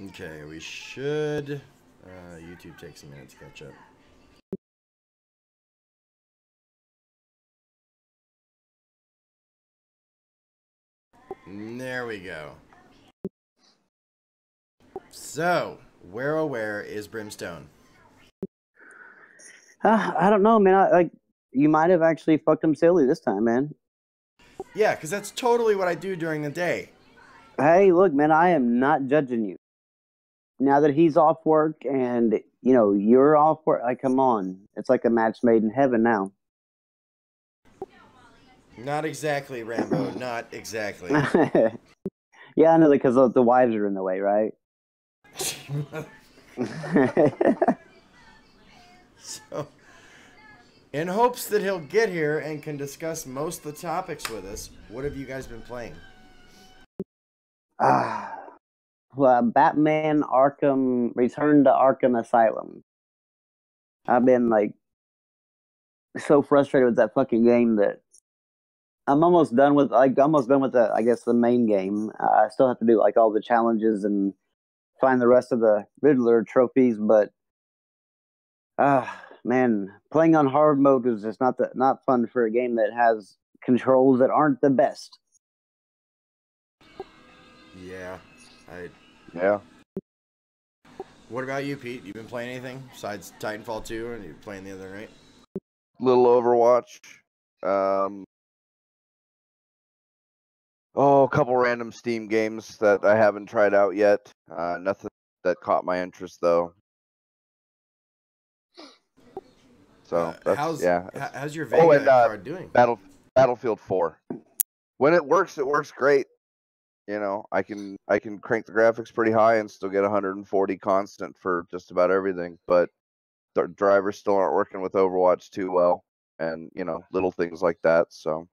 Okay, we should. YouTube takes a minute to catch up. There we go. So, where oh where is Brimstone? I don't know, man. You might have actually fucked him silly this time, man. Yeah, because that's totally what I do during the day. Hey, look, man, I am not judging you. Now that he's off work and, you're off work, come on. It's like a match made in heaven now. Not exactly, Rambo. Not exactly. Yeah, I know, because the wives are in the way, right? So, in hopes that he'll get here and can discuss most of the topics with us, what have you guys been playing? Batman Arkham, Return to Arkham Asylum. I've been, so frustrated with that fucking game that I'm almost done with, the main game. I still have to do, all the challenges and find the rest of the Riddler trophies, but man, playing on hard mode is just not fun for a game that has controls that aren't the best. Yeah, Yeah. What about you, Pete? You been playing anything besides Titanfall 2, and you were playing the other night? Little Overwatch. A couple random Steam games that I haven't tried out yet. Nothing that caught my interest though. So how's your Vega Vega card doing? Battlefield 4. When it works great. I can crank the graphics pretty high and still get 140 constant for just about everything. But the drivers still aren't working with Overwatch too well, and little things like that. So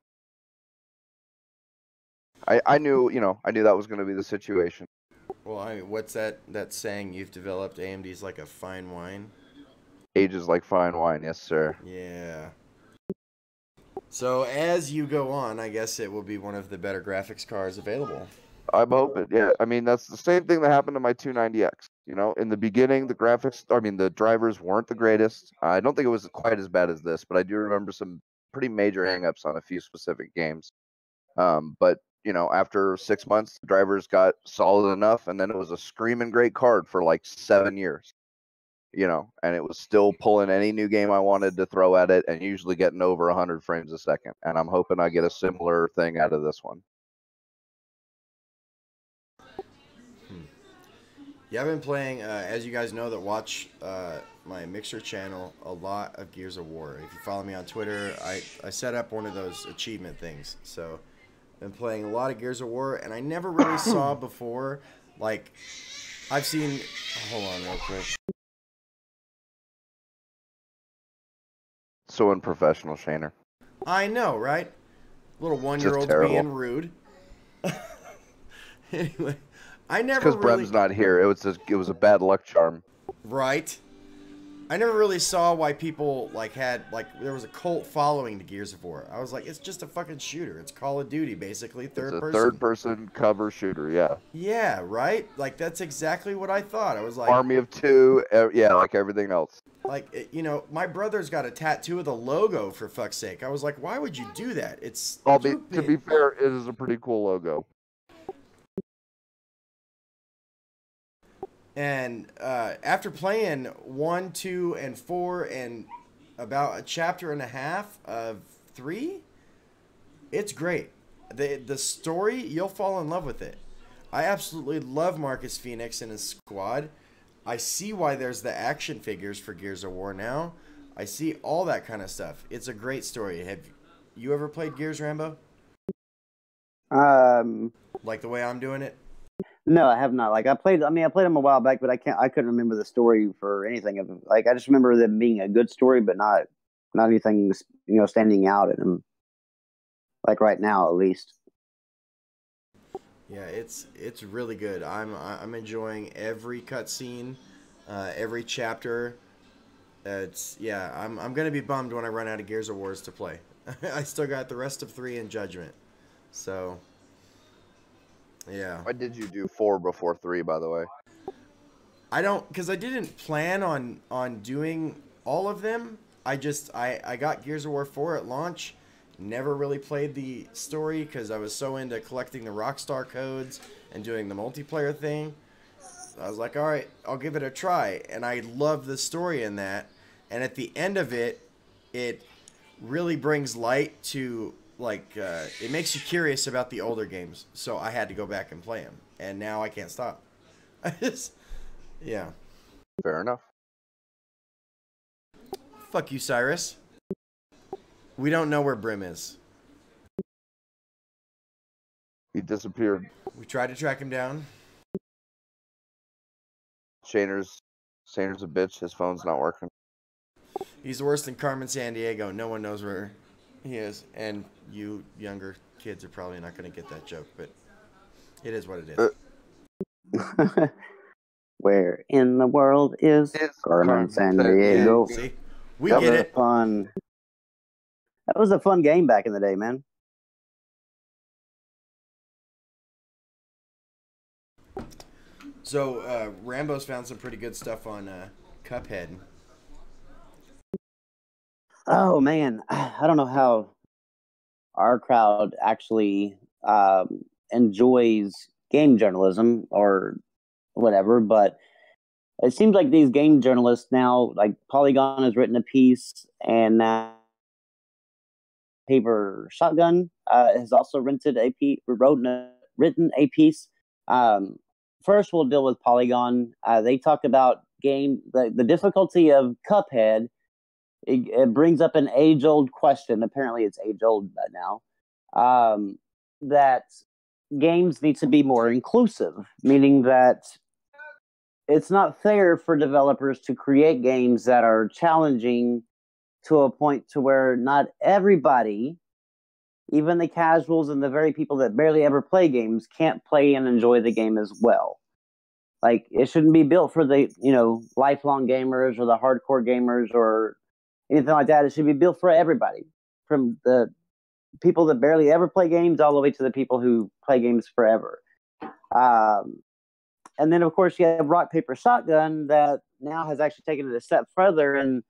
I knew that was going to be the situation. Well, what's that saying you've developed? AMD's like a fine wine. Age is like fine wine, yes, sir. Yeah. So as you go on, I guess it will be one of the better graphics cards available. I'm hoping, yeah. I mean, that's the same thing that happened to my 290X. In the beginning, the drivers weren't the greatest. I don't think it was quite as bad as this, but I do remember some pretty major hangups on a few specific games. But after 6 months, the drivers got solid enough, and then it was a screaming great card for like 7 years. And it was still pulling any new game I wanted to throw at it, and usually getting over 100 frames a second. And I'm hoping I get a similar thing out of this one. Yeah, I've been playing, as you guys know that watch my Mixer channel, a lot of Gears of War. If you follow me on Twitter, I set up one of those achievement things. So I've been playing a lot of Gears of War, and I never really saw before, I've seen... Hold on real quick. So unprofessional, Shaner. I know, right? Little one-year-olds being rude. Anyway, I never because Brem's not here. It was a bad luck charm. Right. I never really saw why people there was a cult following to Gears of War. I was like, it's just a fucking shooter. It's Call of Duty, basically, third-person cover shooter, yeah. Yeah, right? That's exactly what I thought. I was like... Army of Two, yeah, like everything else. My brother's got a tattoo of the logo, for fuck's sake. I was like, why would you do that? It's to be fair, it is a pretty cool logo. And after playing 1, 2, and 4, and about a chapter and a half of 3, it's great. The story, you'll fall in love with it. I absolutely love Marcus Phoenix and his squad. I see why there's the action figures for Gears of War now. I see all that kind of stuff. It's a great story. Have you ever played Gears, Rambo? Like the way I'm doing it? No, I have not. I played them a while back, but I couldn't remember the story for anything of them. I just remember them being a good story, but not anything, standing out in them. Right now, at least. Yeah, it's really good. I'm enjoying every cutscene, every chapter. I'm gonna be bummed when I run out of Gears of Wars to play. I still got the rest of 3 in Judgment, so. Yeah. Why did you do 4 before 3, by the way? I don't, because I didn't plan on doing all of them. I got Gears of War 4 at launch. Never really played the story because I was so into collecting the Rockstar codes and doing the multiplayer thing. So I was like, all right, I'll give it a try. And I love the story in that. And at the end of it, it really brings light to, like, it makes you curious about the older games. So I had to go back and play them. And now I can't stop. I just, yeah. Fair enough. Fuck you, Cyrus. We don't know where Brim is. He disappeared. We tried to track him down. Shainer's a bitch. His phone's not working. He's worse than Carmen Sandiego. No one knows where he is. And you younger kids are probably not going to get that joke, but it is what it is. Where in the world is Carmen Sandiego? Yeah, see? We get it. Fun. That was a fun game back in the day, man. So, Rambo's found some pretty good stuff on Cuphead. Oh, man. I don't know how our crowd actually enjoys game journalism or whatever, but it seems like these game journalists now, like Polygon has written a piece, and now Paper Shotgun has also written a piece. First, we'll deal with Polygon. They talk about the difficulty of Cuphead. It brings up an age-old question. Apparently, it's age-old now. That games need to be more inclusive, meaning that it's not fair for developers to create games that are challenging to a point to where not everybody, even the casuals and the very people that barely ever play games, can't play and enjoy the game as well. Like, it shouldn't be built for the, lifelong gamers or the hardcore gamers or anything like that. It should be built for everybody, from the people that barely ever play games all the way to the people who play games forever. And then, of course, you have Rock, Paper, Shotgun that now has actually taken it a step further, and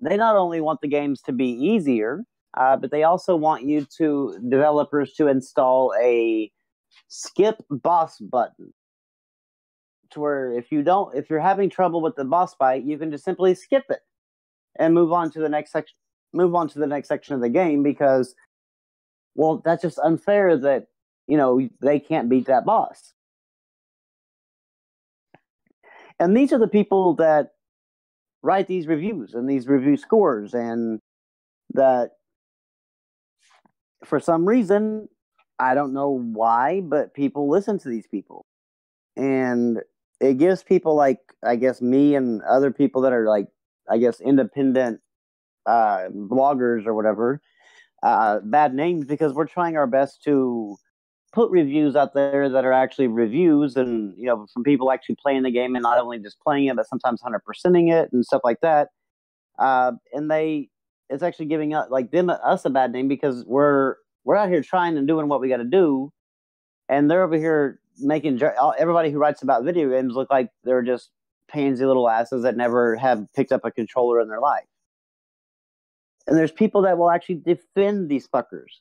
they not only want the games to be easier, but they also want developers to install a skip boss button, to where if you're having trouble with the boss fight, you can just simply skip it and move on to the next section. Move on to the next section of the game, because, well, that's just unfair that they can't beat that boss. And these are the people that write these reviews and these review scores, and that for some reason, I don't know why, but people listen to these people. And it gives people like, I guess, me and other people that are like, I guess, independent bloggers or whatever, bad names, because we're trying our best to put reviews out there that are actually reviews, and from people actually playing the game and not only just playing it, but sometimes 100%ing it and stuff like that. And it's actually giving us a bad name, because we're out here trying and doing what we got to do, and they're over here making everybody who writes about video games look like they're just pansy little asses that never have picked up a controller in their life. And there's people that will actually defend these fuckers.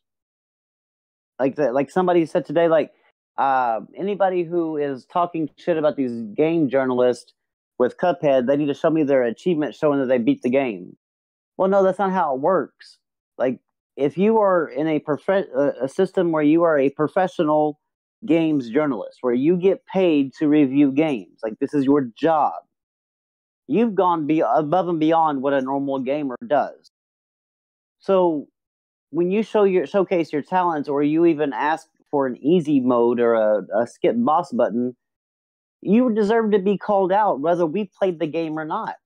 Like somebody said today, anybody who is talking shit about these game journalists with Cuphead, they need to show me their achievement showing that they beat the game. Well, no, that's not how it works. Like, if you are in a system where you are a professional games journalist, where you get paid to review games, like this is your job, you've gone above and beyond what a normal gamer does. So when you showcase your talents, or you even ask for an easy mode or a skip boss button, you deserve to be called out, whether we played the game or not.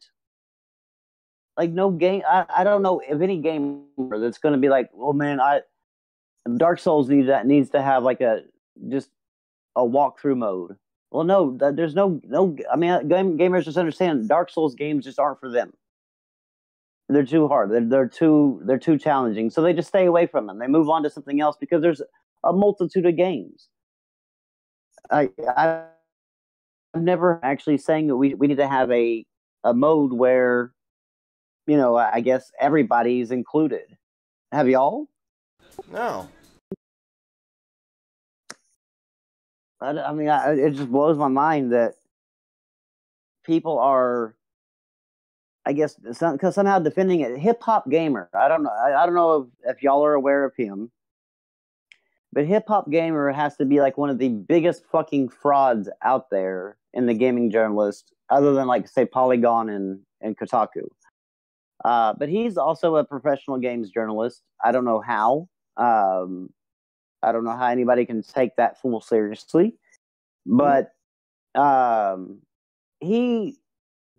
Like, no game, I don't know if any gamer that's going to be like, well, man, Dark Souls needs to have like just a walkthrough mode. Well, no, there's no. I mean, gamers just understand Dark Souls games just aren't for them. They're too hard. They're too challenging. So they just stay away from them. They move on to something else, because there's a multitude of games. I'm never actually saying that we need to have a mode where, I guess everybody's included. Have y'all? No. I mean, it just blows my mind that people are, I guess, somehow defending it. Hip Hop Gamer. I don't know. I don't know if y'all are aware of him, but Hip Hop Gamer has to be like one of the biggest fucking frauds out there in the gaming journalist, other than like say Polygon and Kotaku. But he's also a professional games journalist. I don't know how. I don't know how anybody can take that fool seriously, but he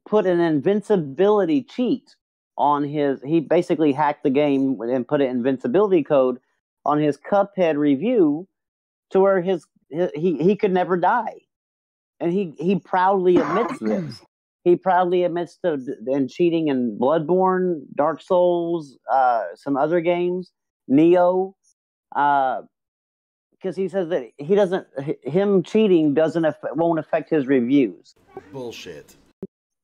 put an invincibility cheat on his. He basically hacked the game and put an invincibility code on his Cuphead review, to where he could never die, and he proudly admits this. He proudly admits to cheating in Bloodborne, Dark Souls, some other games, Neo. Because he says that him cheating won't affect his reviews. Bullshit.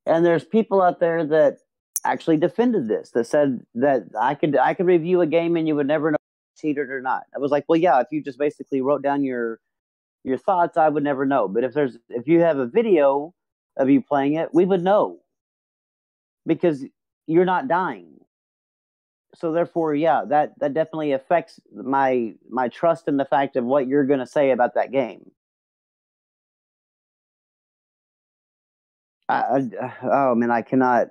And there's people out there that actually defended this, that said that I could review a game and you would never know if I cheated or not. I was like, well, yeah, if you just basically wrote down your thoughts, I would never know. But if you have a video of you playing it, we would know, because you're not dying. So therefore, yeah, that definitely affects my trust in the fact of what you're going to say about that game. Oh man, I cannot.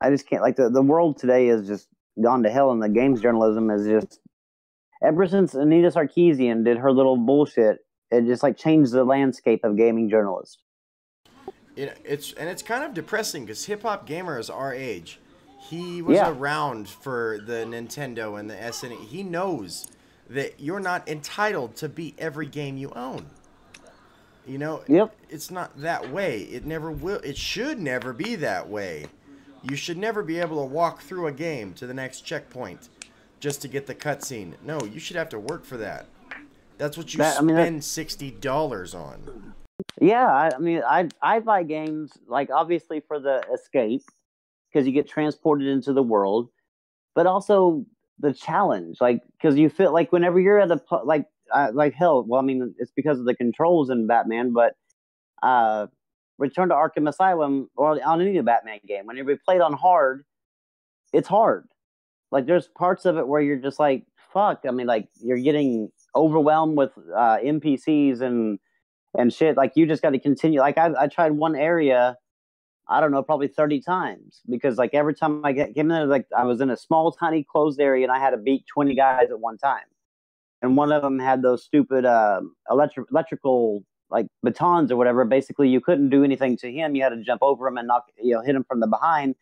I just can't. Like the world today is just gone to hell, and the games journalism is just. Ever since Anita Sarkeesian did her little bullshit, it just like changed the landscape of gaming journalists. It's kind of depressing, because Hip Hop Gamer is our age. He was around for the Nintendo and the SNES. He knows that you're not entitled to beat every game you own. Yep. It's not that way. It never will. It should never be that way. You should never be able to walk through a game to the next checkpoint just to get the cutscene. No, you should have to work for that. That's what you spend $60 on. Yeah, I buy games, like, obviously for the escape, because you get transported into the world, but also the challenge, like, because you feel like whenever you're at like hell. Well, I mean, it's because of the controls in Batman, but Return to Arkham Asylum, or on any Batman game, whenever you play it on hard, it's hard. Like, there's parts of it where you're just like, fuck. I mean, like, you're getting overwhelmed with NPCs and shit. Like, you just got to continue. Like, I tried one area, I don't know, probably 30 times, because like every time I came in there, like I was in a small, tiny, closed area, and I had to beat 20 guys at one time. And one of them had those stupid electrical like batons or whatever. Basically, you couldn't do anything to him. You had to jump over him and hit him from the behind.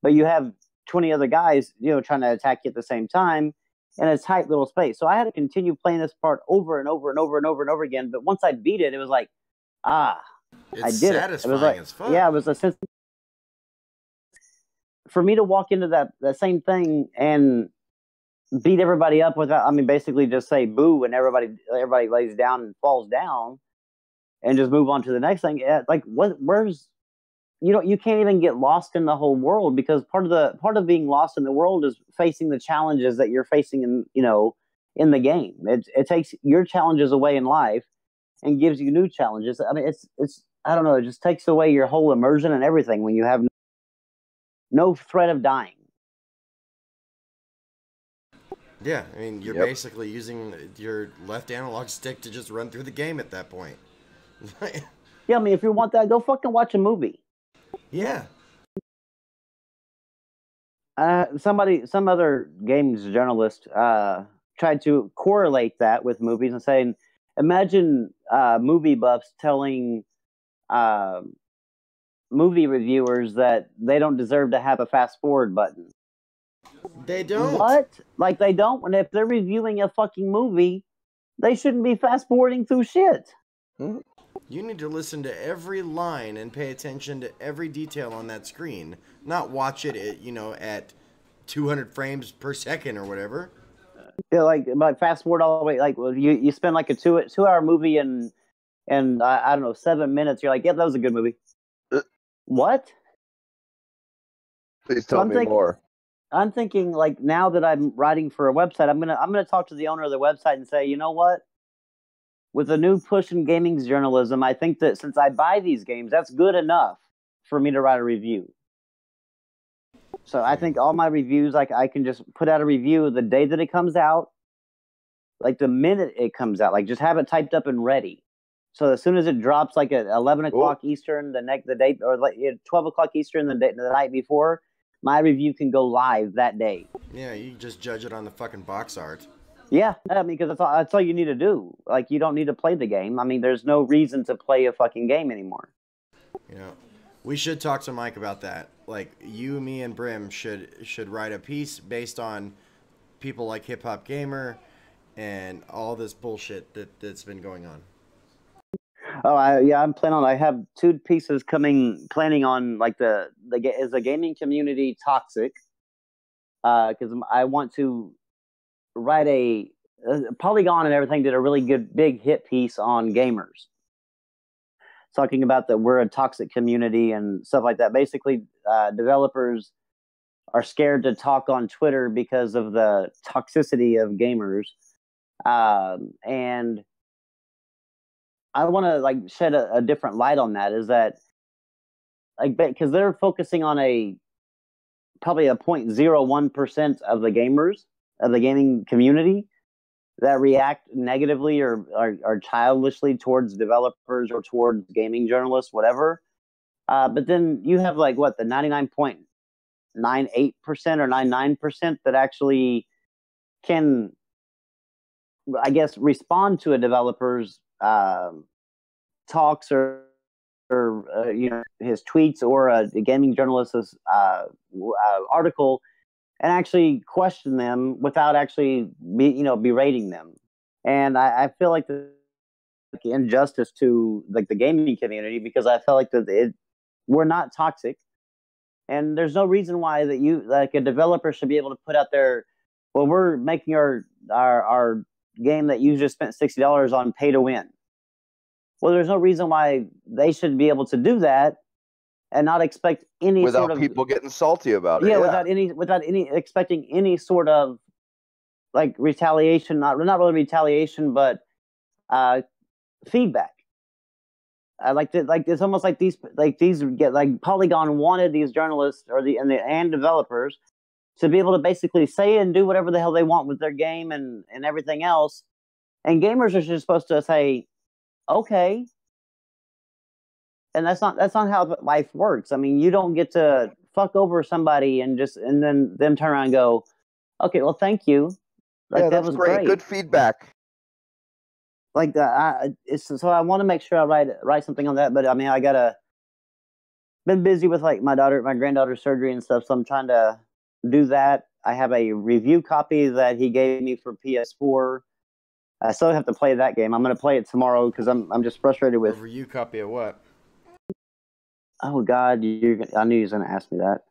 But you have 20 other guys, trying to attack you at the same time in a tight little space. So I had to continue playing this part over and over and over and over and over again. But once I beat it, it was like, I did it. It was like, as fuck. Yeah, it was a sense. For me to walk into that same thing and beat everybody up without, basically just say boo, and everybody lays down and falls down, and just move on to the next thing. Like, where's, you can't even get lost in the whole world, because part of being lost in the world is facing the challenges that you're facing in the game. It takes your challenges away in life and gives you new challenges. I mean, it's I don't know, it just takes away your whole immersion and everything when you have no threat of dying. Yeah, I mean, you're basically using your left analog stick to just run through the game at that point. Yeah, I mean, if you want that, go fucking watch a movie. Yeah. Some other games journalist tried to correlate that with movies and saying, imagine movie buffs telling movie reviewers that they don't deserve to have a fast forward button. They don't. What? Like, they don't? And if they're reviewing a fucking movie, they shouldn't be fast forwarding through shit. You need to listen to every line and pay attention to every detail on that screen. Not watch it at 200 frames per second or whatever. Yeah, like fast forward all the way. Like, well, you spend like a two-hour movie in and I don't know, 7 minutes, you're like, yeah, that was a good movie. What? Please tell me more. I'm thinking, like, now that I'm writing for a website, I'm gonna talk to the owner of the website and say, you know what? With a new push in gaming journalism, I think that since I buy these games, that's good enough for me to write a review. So I think all my reviews, like, I can just put out a review the day that it comes out, like the minute it comes out, like just have it typed up and ready. So as soon as it drops, like at 11 o'clock Eastern, the day, or like 12 o'clock Eastern, the night before, my review can go live that day. Yeah, you just judge it on the fucking box art. Yeah, I mean, because that's all you need to do. Like, you don't need to play the game. I mean, there's no reason to play a fucking game anymore. You know, we should talk to Mike about that. Like, you, me, and Brim should write a piece based on people like Hip Hop Gamer and all this bullshit that's been going on. Oh, I'm planning on. I have 2 pieces planning on, like, is the gaming community toxic? Because I want to write a Polygon and everything did a really good big hit piece on gamers, talking about that we're a toxic community and stuff like that. Basically, developers are scared to talk on Twitter because of the toxicity of gamers, and I want to, like, shed a different light on that. Is that, like, because they're focusing on probably a 0.01% of the gamers of the gaming community that react negatively or childishly towards developers or towards gaming journalists, whatever. But then you have, like, what, the 99.98% or 99% that actually can, I guess, respond to a developer's talks or his tweets or a gaming journalist's article, and actually question them without actually berating them. And I feel like the injustice to, like, the gaming community, because I feel like we're not toxic, and there's no reason why that you, like, a developer should be able to put out there, well, we're making our game that you just spent $60 on pay to win. Well, there's no reason why they should be able to do that and not expect any without sort of people getting salty about it. Yeah, without any expecting any sort of, like, retaliation, not really retaliation, but feedback. It's almost like these Polygon wanted these journalists and developers to be able to basically say and do whatever the hell they want with their game and everything else, and gamers are just supposed to say, okay. And that's not how life works. I mean, you don't get to fuck over somebody and then them turn around and go, okay, well, thank you. Like, yeah, that was great. Good feedback. Like that. So I want to make sure I write something on that. But I mean, been busy with, like, my granddaughter's surgery and stuff. So I'm trying to do that. I have a review copy that he gave me for PS4. I still have to play that game. I'm going to play it tomorrow because I'm just frustrated with. A review copy of what? Oh God, I knew you was going to ask me that.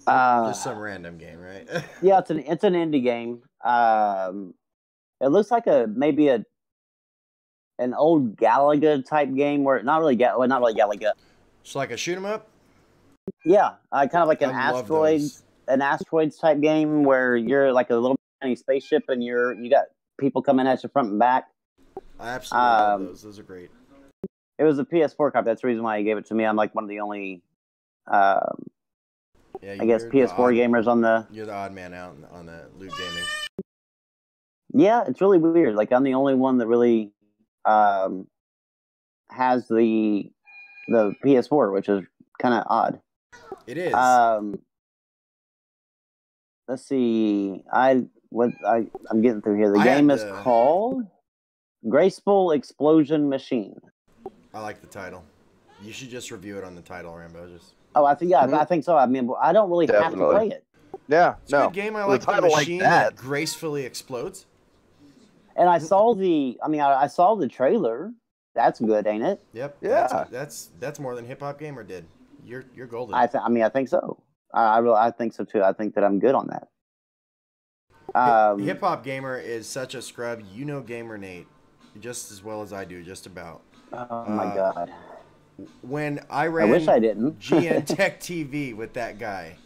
Just some random game, right? Yeah, it's an indie game. It looks like maybe an old Galaga type game where not really Galaga. It's like a shoot 'em up. Yeah, kind of like an asteroids type game where you're like a little tiny spaceship and you got people coming at you front and back. I absolutely love those. Those are great. It was a PS4 copy. That's the reason why he gave it to me. I'm like one of the only, I guess, PS4 gamers on the. You're the odd man out on the Loot Gaming. Yeah, it's really weird. Like, I'm the only one that really has the PS4, which is kind of odd. It is. Let's see. I'm getting through here. The game is called Graceful Explosion Machine. I like the title. You should just review it on the title, Rambo. Oh, I think so. I mean, I don't really have to play it. Yeah, it's a good game. I like the machine that gracefully explodes. And I saw the trailer. That's good, ain't it? Yep. Yeah. That's more than Hip Hop Gamer did. You're golden. I think so. I think so too. I think that I'm good on that. Hip Hop Gamer is such a scrub. You know Gamer Nate. just as well as I do, just about. Oh my god. When I ran wish I didn't. GN Tech TV with that guy,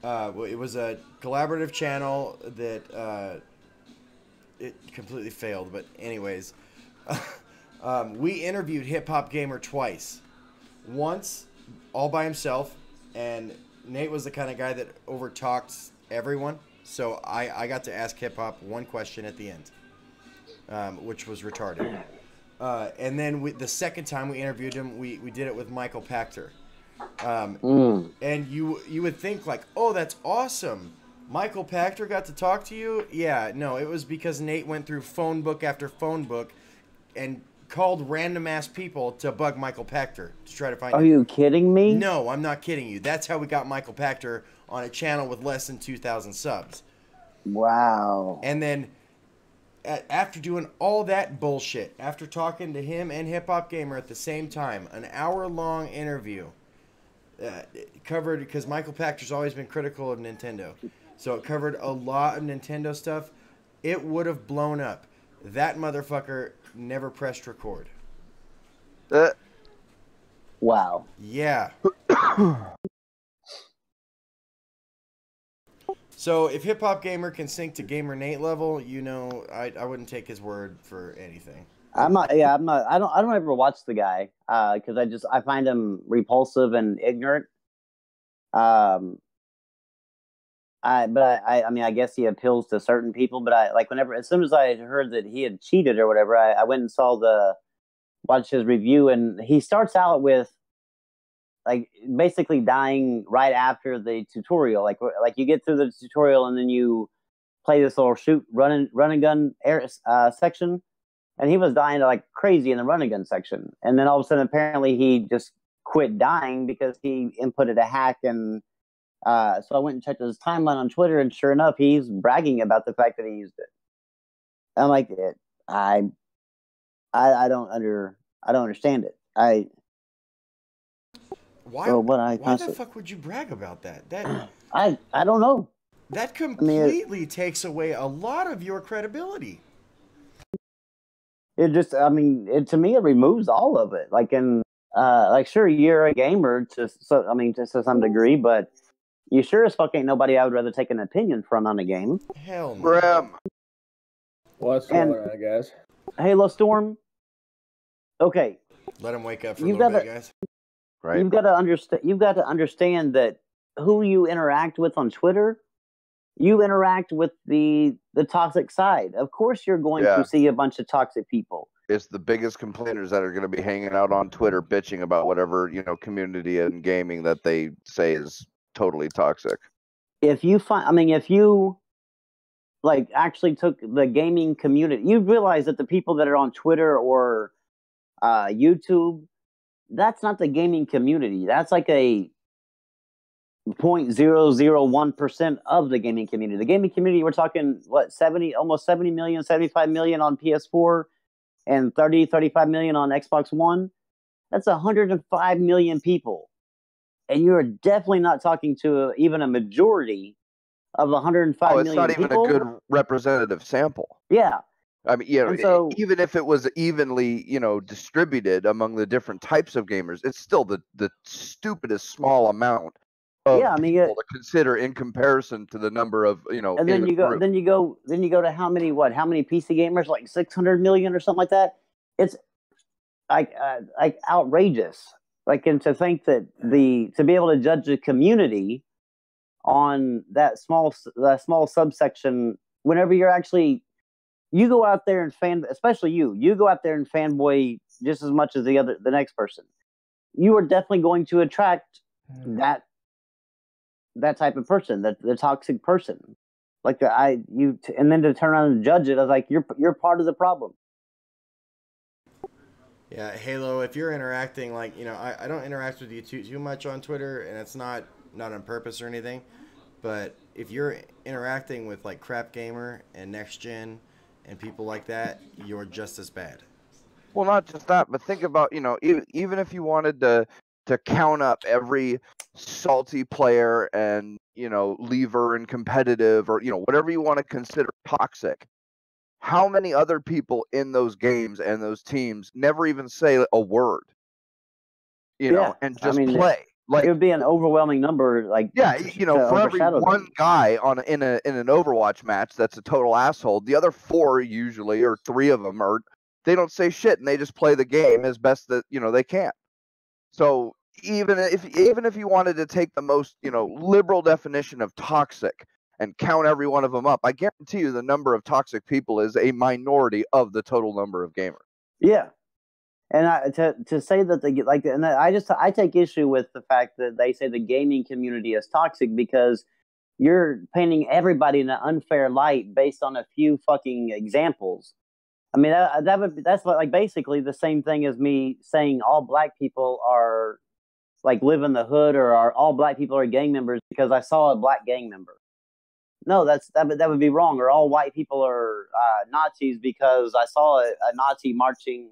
it was a collaborative channel that it completely failed. But anyways, we interviewed Hip Hop Gamer twice. Once all by himself, and Nate was the kind of guy that overtalked everyone. So I got to ask Hip Hop one question at the end, which was retarded. And then the second time we interviewed him, we did it with Michael Pachter. And you would think like, oh, that's awesome. Michael Pachter got to talk to you? Yeah, no, it was because Nate went through phone book after phone book and called random ass people to bug Michael Pachter to try to find him. Are you kidding me? No, I'm not kidding you. That's how we got Michael Pachter on a channel with less than 2,000 subs. Wow. And then after doing all that bullshit, after talking to him and Hip Hop Gamer at the same time, an hour-long interview, it covered, because Michael Pachter's always been critical of Nintendo, so it covered a lot of Nintendo stuff. It would have blown up. That motherfucker never pressed record. Wow. Yeah. So if Hip Hop Gamer can sync to Gamer Nate level, you know, I wouldn't take his word for anything. I don't ever watch the guy because I find him repulsive and ignorant. I mean, I guess he appeals to certain people, but as soon as I heard that he had cheated or whatever, I went and watched his review, and he starts out with like basically dying right after the tutorial. Like you get through the tutorial and then you play this little run and gun section, and he was dying like crazy in the run and gun section, and then all of a sudden apparently he just quit dying because he inputted a hack. And so I went and checked his timeline on Twitter, and sure enough, he's bragging about the fact that he used it. I'm like, I don't understand it. Why the fuck would you brag about that? I don't know. That completely takes away a lot of your credibility. It just, to me, it removes all of it. Sure, you're a gamer to some degree, but you sure as fuck ain't nobody I would rather take an opinion from on a game. Hell no. Bram. What's going on, guys? Halo Storm. Okay. Let him wake up for a little bit, guys. Right. You've got to understand that who you interact with on Twitter, you interact with the toxic side. Of course, you're going to see a bunch of toxic people. It's the biggest complainers that are going to be hanging out on Twitter bitching about whatever, community and gaming that they say is totally toxic. If you actually took the gaming community, you'd realize that the people that are on Twitter or YouTube, that's not the gaming community. That's like a 0.001% of the gaming community. The gaming community, we're talking, almost 70 million, 75 million on PS4 and 35 million on Xbox One. That's 105 million people. And you're definitely not talking to even a majority of 105 million people. It's not even a good representative sample. Yeah. I mean, even if it was evenly, distributed among the different types of gamers, it's still the stupidest small amount of people to consider in comparison to the number of, And then you go to how many PC gamers? Like 600 million or something like that. It's like outrageous. And to think that to be able to judge a community on that small subsection, whenever you're actually. You go out there and especially you go out there and fanboy just as much as the next person. You are definitely going to attract that type of person, the toxic person. And then to turn around and judge it, I was like, you're part of the problem. Yeah, Halo, if you're interacting, I don't interact with you too much on Twitter, and it's not on purpose or anything, but if you're interacting with Crap Gamer and Next Gen and people like that, you're just as bad. Well, not just that, but think about, even if you wanted to count up every salty player and, leaver and competitive or, whatever you want to consider toxic, how many other people in those games and those teams never even say a word, and just play? Like, it would be an overwhelming number, like yeah, to for every overshadow one them. guy in an Overwatch match that's a total asshole, the other 4 usually, or 3 of them, they don't say shit and they just play the game as best that they can. So even if you wanted to take the most liberal definition of toxic and count every one of them up, I guarantee you the number of toxic people is a minority of the total number of gamers. Yeah. And to say that they like, and I take issue with the fact that they say the gaming community is toxic, because you're painting everybody in an unfair light based on a few fucking examples. I mean, that's like basically the same thing as me saying all black people are like live in the hood, or all black people are gang members because I saw a black gang member. No, that would be wrong. Or all white people are Nazis because I saw a Nazi marching,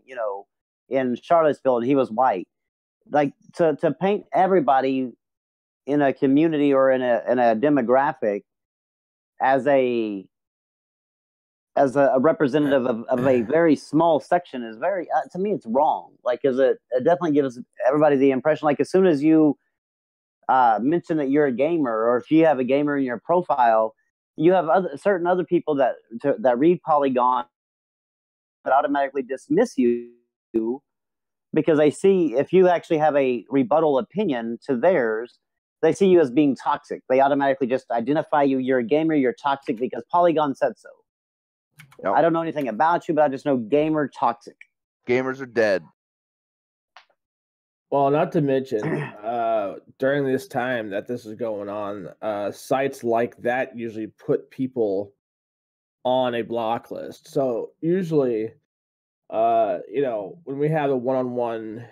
in Charlottesville and he was white. Like to paint everybody in a community or in a demographic as a representative of a very small section is very, to me, it's wrong. Like, because it definitely gives everybody the impression, like, as soon as you mention that you're a gamer, or if you have a gamer in your profile, you have certain other people that read Polygon that automatically dismiss you, because they see if you actually have a rebuttal opinion to theirs, they see you as being toxic. They automatically just identify you. You're a gamer. You're toxic because Polygon said so. Yep. I don't know anything about you, but I just know gamer toxic. Gamers are dead. Well, not to mention, during this time that this is going on, sites like that usually put people on a block list. So usually, when we have a one-on-one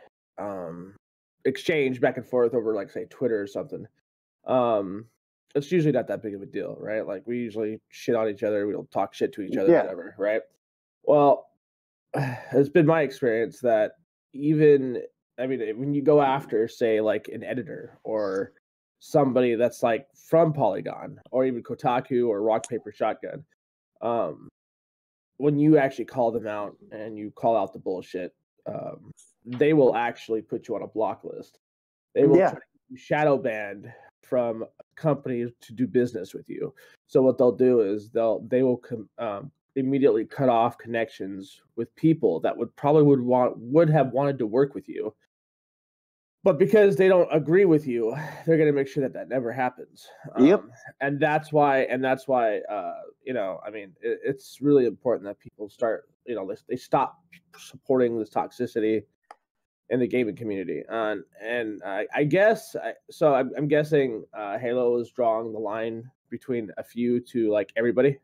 exchange back and forth over, like, say, Twitter or something, it's usually not that big of a deal, right? Like, we usually shit on each other, we'll talk shit to each other, whatever, right? Well, it's been my experience that when you go after, say, like, an editor or somebody that's, like, from Polygon or even Kotaku or Rock Paper Shotgun, when you actually call them out and you call out the bullshit, they will actually put you on a block list. They will try to shadow banned from companies to do business with you. So what they'll do is they will immediately cut off connections with people that would have wanted to work with you. But because they don't agree with you, they're going to make sure that never happens. And that's why, it's really important that people start, they stop supporting this toxicity in the gaming community. And I guess, so I'm guessing Halo is drawing the line between a few to, like, everybody.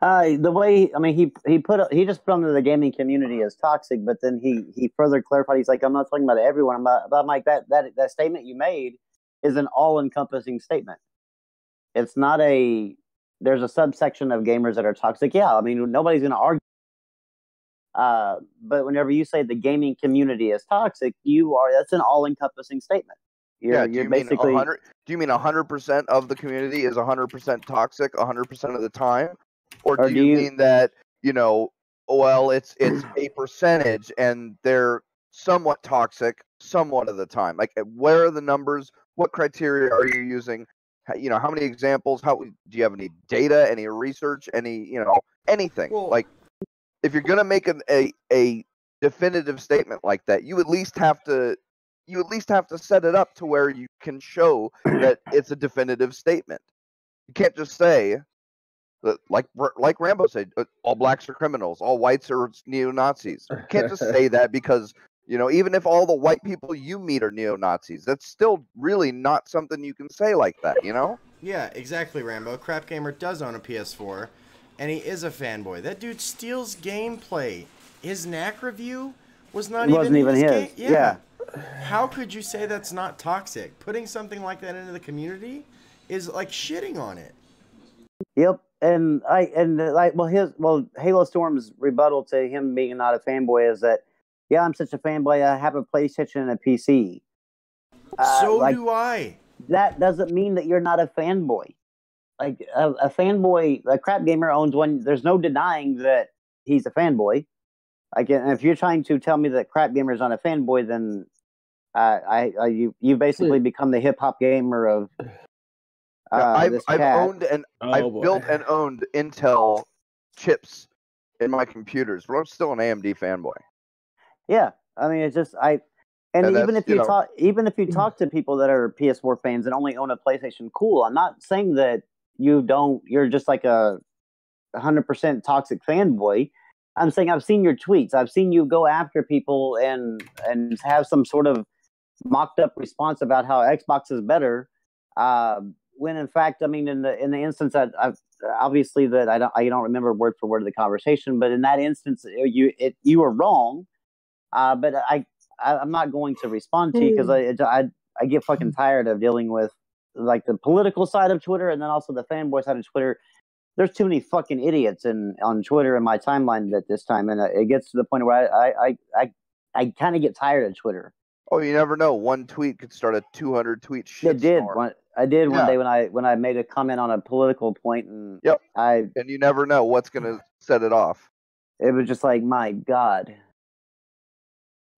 The way, he just put under the gaming community as toxic, but then he further clarified. He's like, I'm not talking about everyone. I'm like, that statement you made is an all-encompassing statement. It's not there's a subsection of gamers that are toxic. Yeah, nobody's going to argue. But whenever you say the gaming community is toxic, that's an all-encompassing statement. You're basically. Do you mean 100% of the community is 100% toxic 100% of the time? Or do you mean that, it's a percentage and they're somewhat toxic somewhat of the time? Like, where are the numbers? What criteria are you using? How many examples? Do you have any data, any research, any, anything? Well, like, if you're going to make a definitive statement like that, you at least have to set it up to where you can show that it's a definitive statement. You can't just say, like Rambo said, all blacks are criminals, all whites are neo-Nazis. You can't just say that because, even if all the white people you meet are neo-Nazis, that's still really not something you can say like that, Yeah, exactly, Rambo. Crap Gamer does own a PS4, and he is a fanboy. That dude steals gameplay. His knack review wasn't even his. Yeah. How could you say that's not toxic? Putting something like that into the community is like shitting on it. Yep. Halo Storm's rebuttal to him being not a fanboy is that, yeah, I'm such a fanboy, I have a PlayStation and a PC. So do I. That doesn't mean that you're not a fanboy. like a fanboy, a crap gamer owns one. There's no denying that he's a fanboy. Like, and if you're trying to tell me that crap gamer is not a fanboy, then you basically become the hip hop gamer of. I've owned built and owned Intel chips in my computers, but I'm still an AMD fanboy. Yeah, I mean, it's just and even if you talk to people that are PS4 fans and only own a PlayStation, cool. I'm not saying that you're just like a 100% toxic fanboy. I'm saying I've seen your tweets. I've seen you go after people and have some sort of mocked up response about how Xbox is better. When in fact, I mean, in the instance that I've obviously that I don't remember word for word of the conversation, but in that instance, you were wrong. But I'm not going to respond to you because I get fucking tired of dealing with like the political side of Twitter and then also the fanboy side of Twitter. There's too many fucking idiots on Twitter in my timeline at this time, and it gets to the point where I kind of get tired of Twitter. Oh, you never know. One tweet could start a 200 tweet shitstorm. It did. I did one day when I made a comment on a political point, and and you never know what's gonna set it off. It was just like, my God.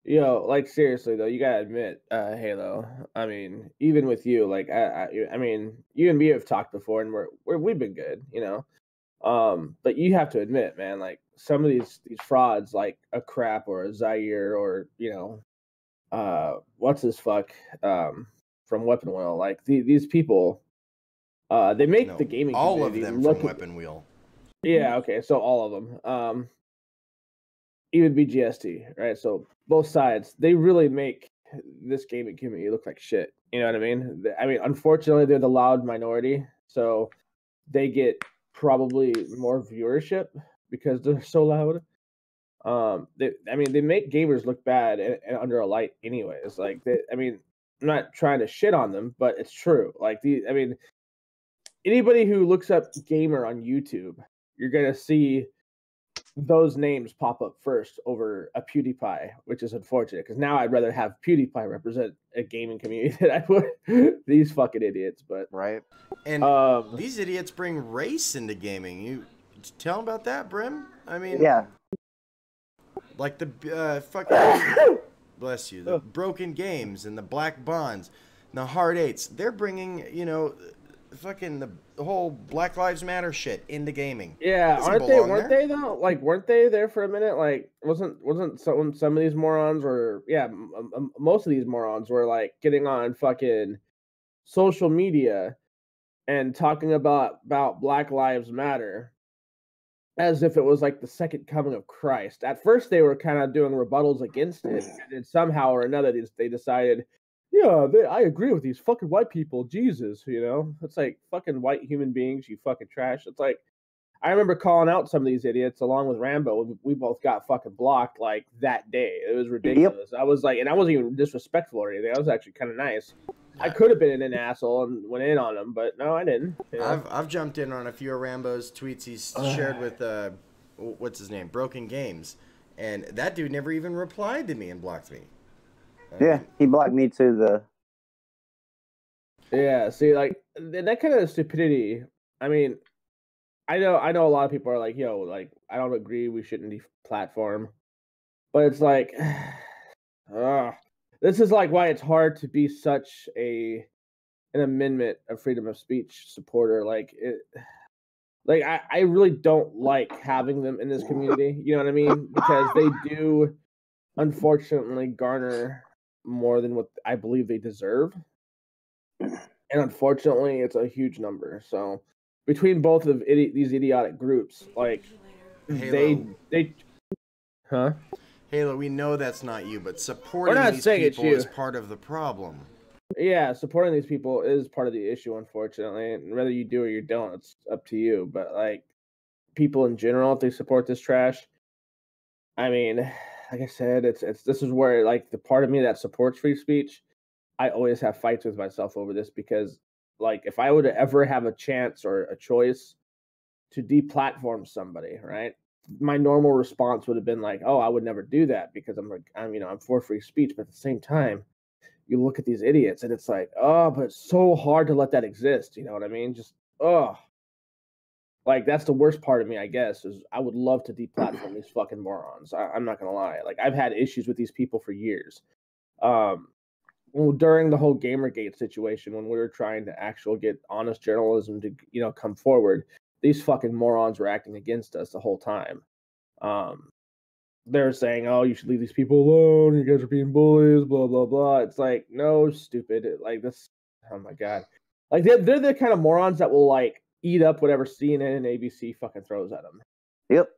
Yo, like seriously though, you gotta admit, Halo. I mean, even with you, like I mean, you and me have talked before, and we've been good, you know. But you have to admit, man, like some of these frauds, like a Crap or a Zaire or you know, what's his fuck, from Weapon Wheel, like these people, they make the gaming all of community them look from Weapon Wheel. Yeah, okay, so all of them. Even BGST, right? So both sides, they really make this gaming community look like shit. You know what I mean? Unfortunately, they're the loud minority, so they get probably more viewership because they're so loud. They make gamers look bad and under a light, anyways. Like, I'm not trying to shit on them, but it's true. Like anybody who looks up gamer on YouTube, you're gonna see those names pop up first over a PewDiePie, which is unfortunate because now I'd rather have PewDiePie represent a gaming community than I would these fucking idiots. But right, and these idiots bring race into gaming. You tell them about that, Brim. I mean, yeah, like the fucking bless you, the broken games and the black bonds, and the hard eights. They're bringing fucking the whole Black Lives Matter shit into gaming. Yeah, weren't they though? Like, weren't they there for a minute? Like, wasn't some of these morons were most of these morons were like getting on fucking social media and talking about Black Lives Matter as if it was like the second coming of Christ. At first, they were kind of doing rebuttals against it, and then somehow or another, they decided, yeah, I agree with these fucking white people. Jesus, you know? It's like, fucking white human beings, you fucking trash. It's like, I remember calling out some of these idiots along with Rambo. We both got fucking blocked like that day. It was ridiculous. Yep. I was like, and I wasn't even disrespectful or anything. I was actually kind of nice. I could have been an asshole and went in on him, but no, I didn't. You know? I've jumped in on a few of Rambo's tweets he's shared with what's his name, Broken Games, and that dude never even replied to me and blocked me. Yeah, he blocked me too. Yeah, see, like that kind of stupidity. I mean, I know a lot of people are like, yo, like I don't agree, we shouldn't deplatform, but it's like, this is like why it's hard to be such an amendment of freedom of speech supporter. I really don't like having them in this community. You know what I mean? Because they do, unfortunately, garner more than what I believe they deserve, and unfortunately, it's a huge number. So between both of these idiotic groups, like Halo. they, huh? Halo, we know that's not you, but supporting these people is part of the problem. Yeah, supporting these people is part of the issue, unfortunately. And whether you do or you don't, it's up to you. But like people in general, if they support this trash, I mean, like I said, it's this is where like the part of me that supports free speech, I always have fights with myself over this because like if I would ever have a chance or a choice to deplatform somebody, right? My normal response would have been like, "Oh, I would never do that because I'm for free speech." But at the same time, you look at these idiots and it's like, oh, but it's so hard to let that exist. You know what I mean? Just, oh, Like, that's the worst part of me, I guess, is I would love to deplatform these fucking morons. I'm not gonna lie. Like, I've had issues with these people for years. Well, during the whole Gamergate situation, when we were trying to actually get honest journalism to, come forward, these fucking morons were acting against us the whole time. They're saying, "Oh, you should leave these people alone. You guys are being bullies." Blah blah blah. It's like, no, stupid. Like this. Oh my god. Like they're the kind of morons that will like eat up whatever CNN and ABC fucking throws at them. Yep.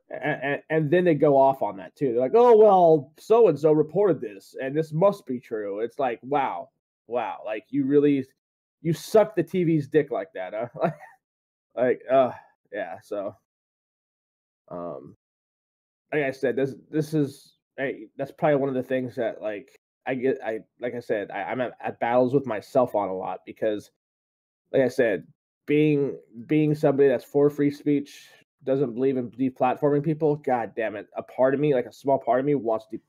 And then they go off on that too. They're like, "Oh well, so and so reported this, and this must be true." It's like, wow. Like you suck the TV's dick like that, huh? Yeah. So, like I said, this is that's probably one of the things that like I'm at battles with myself on a lot because, like I said, being somebody that's for free speech, doesn't believe in deplatforming people, god damn it, a part of me, like a small part of me, wants to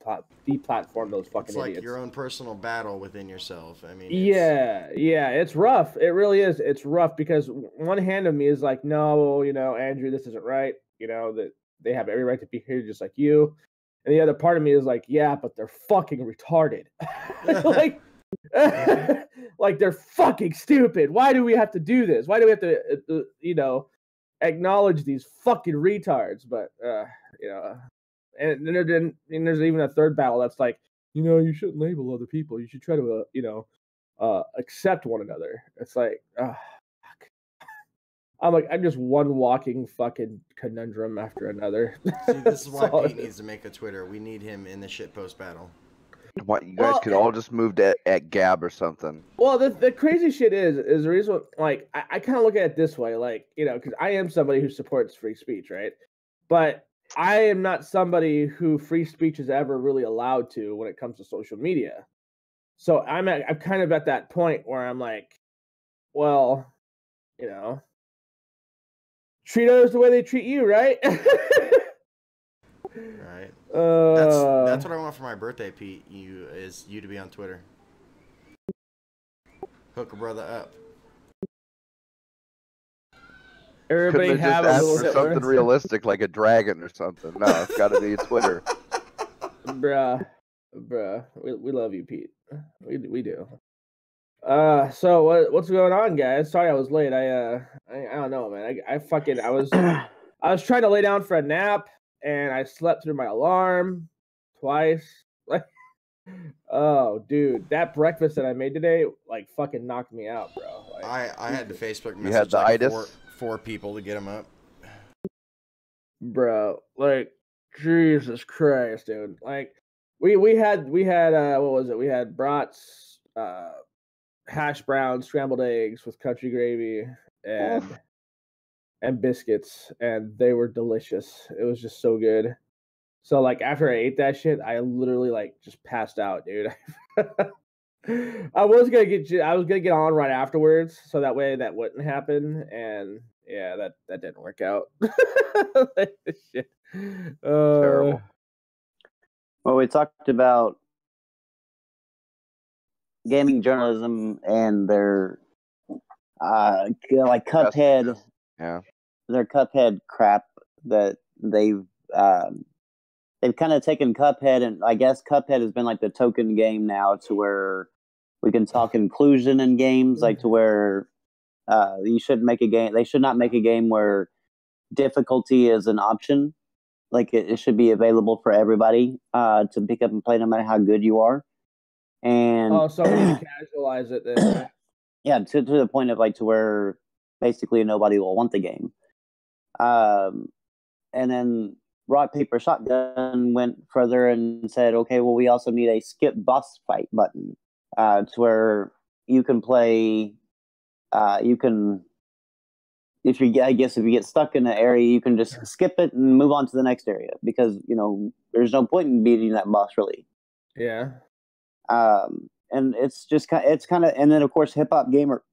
deplatform those fucking it's like idiots. your own personal battle within yourself. I mean, yeah, it's rough. It really is. It's rough because one hand of me is like, no, Andrew, this isn't right. That they have every right to be here just like you. And the other part of me is like, yeah, but they're fucking retarded. Like they're fucking stupid. Why do we have to do this? Why do we have to, acknowledge these fucking retards? But, and then there's even a third battle that's like, you shouldn't label other people. You should try to, accept one another. It's like, fuck. I'm just one walking fucking conundrum after another. See, this is why Pete needs to make a Twitter. We need him in the shitpost battle. What, you guys could all just move to at Gab or something. Well, the crazy shit is the reason, like, I kind of look at it this way, like, because I am somebody who supports free speech, right? But I am not somebody who free speech is ever really allowed to when it comes to social media. So I'm kind of at that point where I'm like, well, treat others the way they treat you, right? Right. That's what I want for my birthday, Pete. You to be on Twitter. Hook a brother up. Everybody have a little for something realistic like a dragon or something. No, it's got to be Twitter. Bruh, we love you, Pete. We do. So what's going on, guys? Sorry I was late. I don't know, man. I was trying to lay down for a nap and I slept through my alarm twice. Like, oh, dude, that breakfast that I made today, like, fucking knocked me out, bro. Like, I had to Facebook message you had the like itis? four people to get them up. Bro, like, Jesus Christ, dude. Like, we had what was it? We had brats, hash browns, scrambled eggs with country gravy, and biscuits, and they were delicious. It was just so good. So, like, after I ate that shit, I literally, like, just passed out, dude. I was gonna get on right afterwards, so that way that wouldn't happen, and yeah, that didn't work out. Shit. Terrible. Well, we talked about gaming journalism and their like Cuphead, their Cuphead crap that they've kind of taken Cuphead, and I guess Cuphead has been like the token game now to where we can talk inclusion in games, like to where you should make a game. They should not make a game where difficulty is an option. Like it should be available for everybody to pick up and play, no matter how good you are. And so we can casualize it then. Yeah, to the point of like to where basically nobody will want the game. And then Rock Paper Shotgun went further and said, okay, well, we also need a skip boss fight button to where you can play. If you get stuck in an area, you can just skip it and move on to the next area because there's no point in beating that boss really. Yeah. And it's kind of, and then of course Hip Hop Gamer,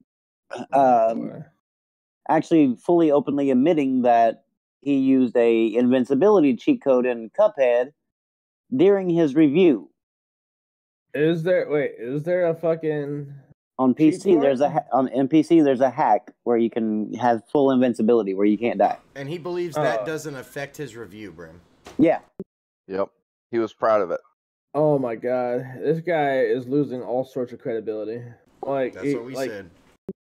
actually fully openly admitting that he used a invincibility cheat code in Cuphead during his review. Is there a fucking On Cheat PC, for it? on NPC there's a hack where you can have full invincibility, where you can't die. And he believes that doesn't affect his review, Brim. Yeah, Yep. He was proud of it. Oh my god, this guy is losing all sorts of credibility. Like That's what we said.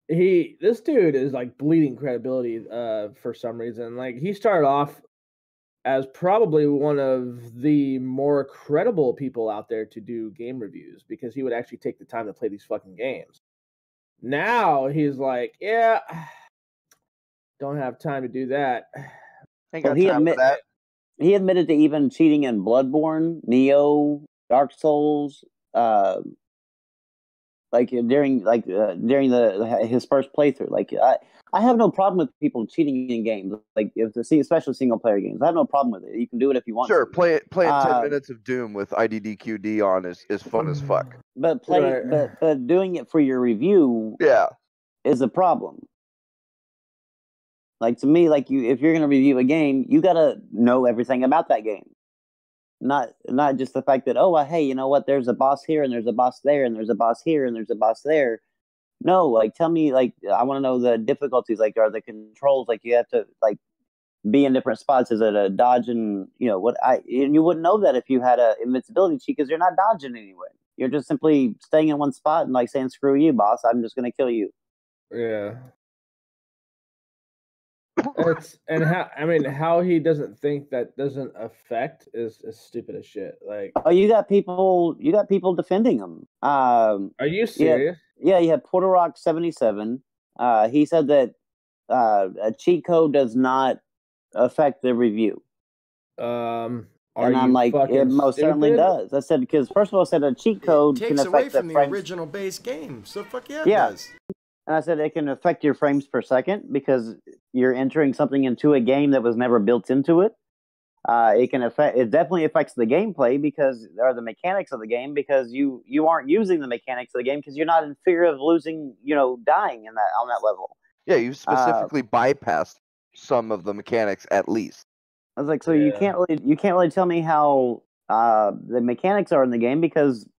This dude is like bleeding credibility for some reason. Like he started off as probably one of the more credible people out there to do game reviews because he would actually take the time to play these fucking games. Now he's like, yeah, don't have time to do that. Ain't got time for that. He admitted to even cheating in Bloodborne, Neo, Dark Souls, during his first playthrough. Like I have no problem with people cheating in games, like especially single player games. I have no problem with it. You can do it if you want. Sure, to. playing 10 minutes of Doom with IDDQD on is fun as fuck. But but doing it for your review, is a problem. Like to me, if you're gonna review a game, you gotta know everything about that game. Not just the fact that, hey, you know what? There's a boss here, and there's a boss there, and there's a boss here, and there's a boss there. No, tell me, I want to know the difficulties. Are the controls, you have to, be in different spots? Is it a dodge and, and you wouldn't know that if you had a invincibility cheat because you're not dodging anyway. You're just simply staying in one spot and, saying, screw you, boss, I'm just going to kill you. Yeah. How he doesn't think that doesn't affect is stupid as shit. You got people defending him. Are you serious? Yeah, you have Porter Rock 77. He said that a cheat code does not affect the review. And I'm like, it most certainly does. I said, because first of all, I said a cheat code takes can away affect from the the original base game. So fuck yeah, it does. And I said it can affect your frames per second because you're entering something into a game that was never built into it. It definitely affects the gameplay or the mechanics of the game because you aren't using the mechanics of the game because you're not in fear of losing, dying on that level. Yeah, you specifically bypassed some of the mechanics at least. I was like, so you can't really tell me how the mechanics are in the game because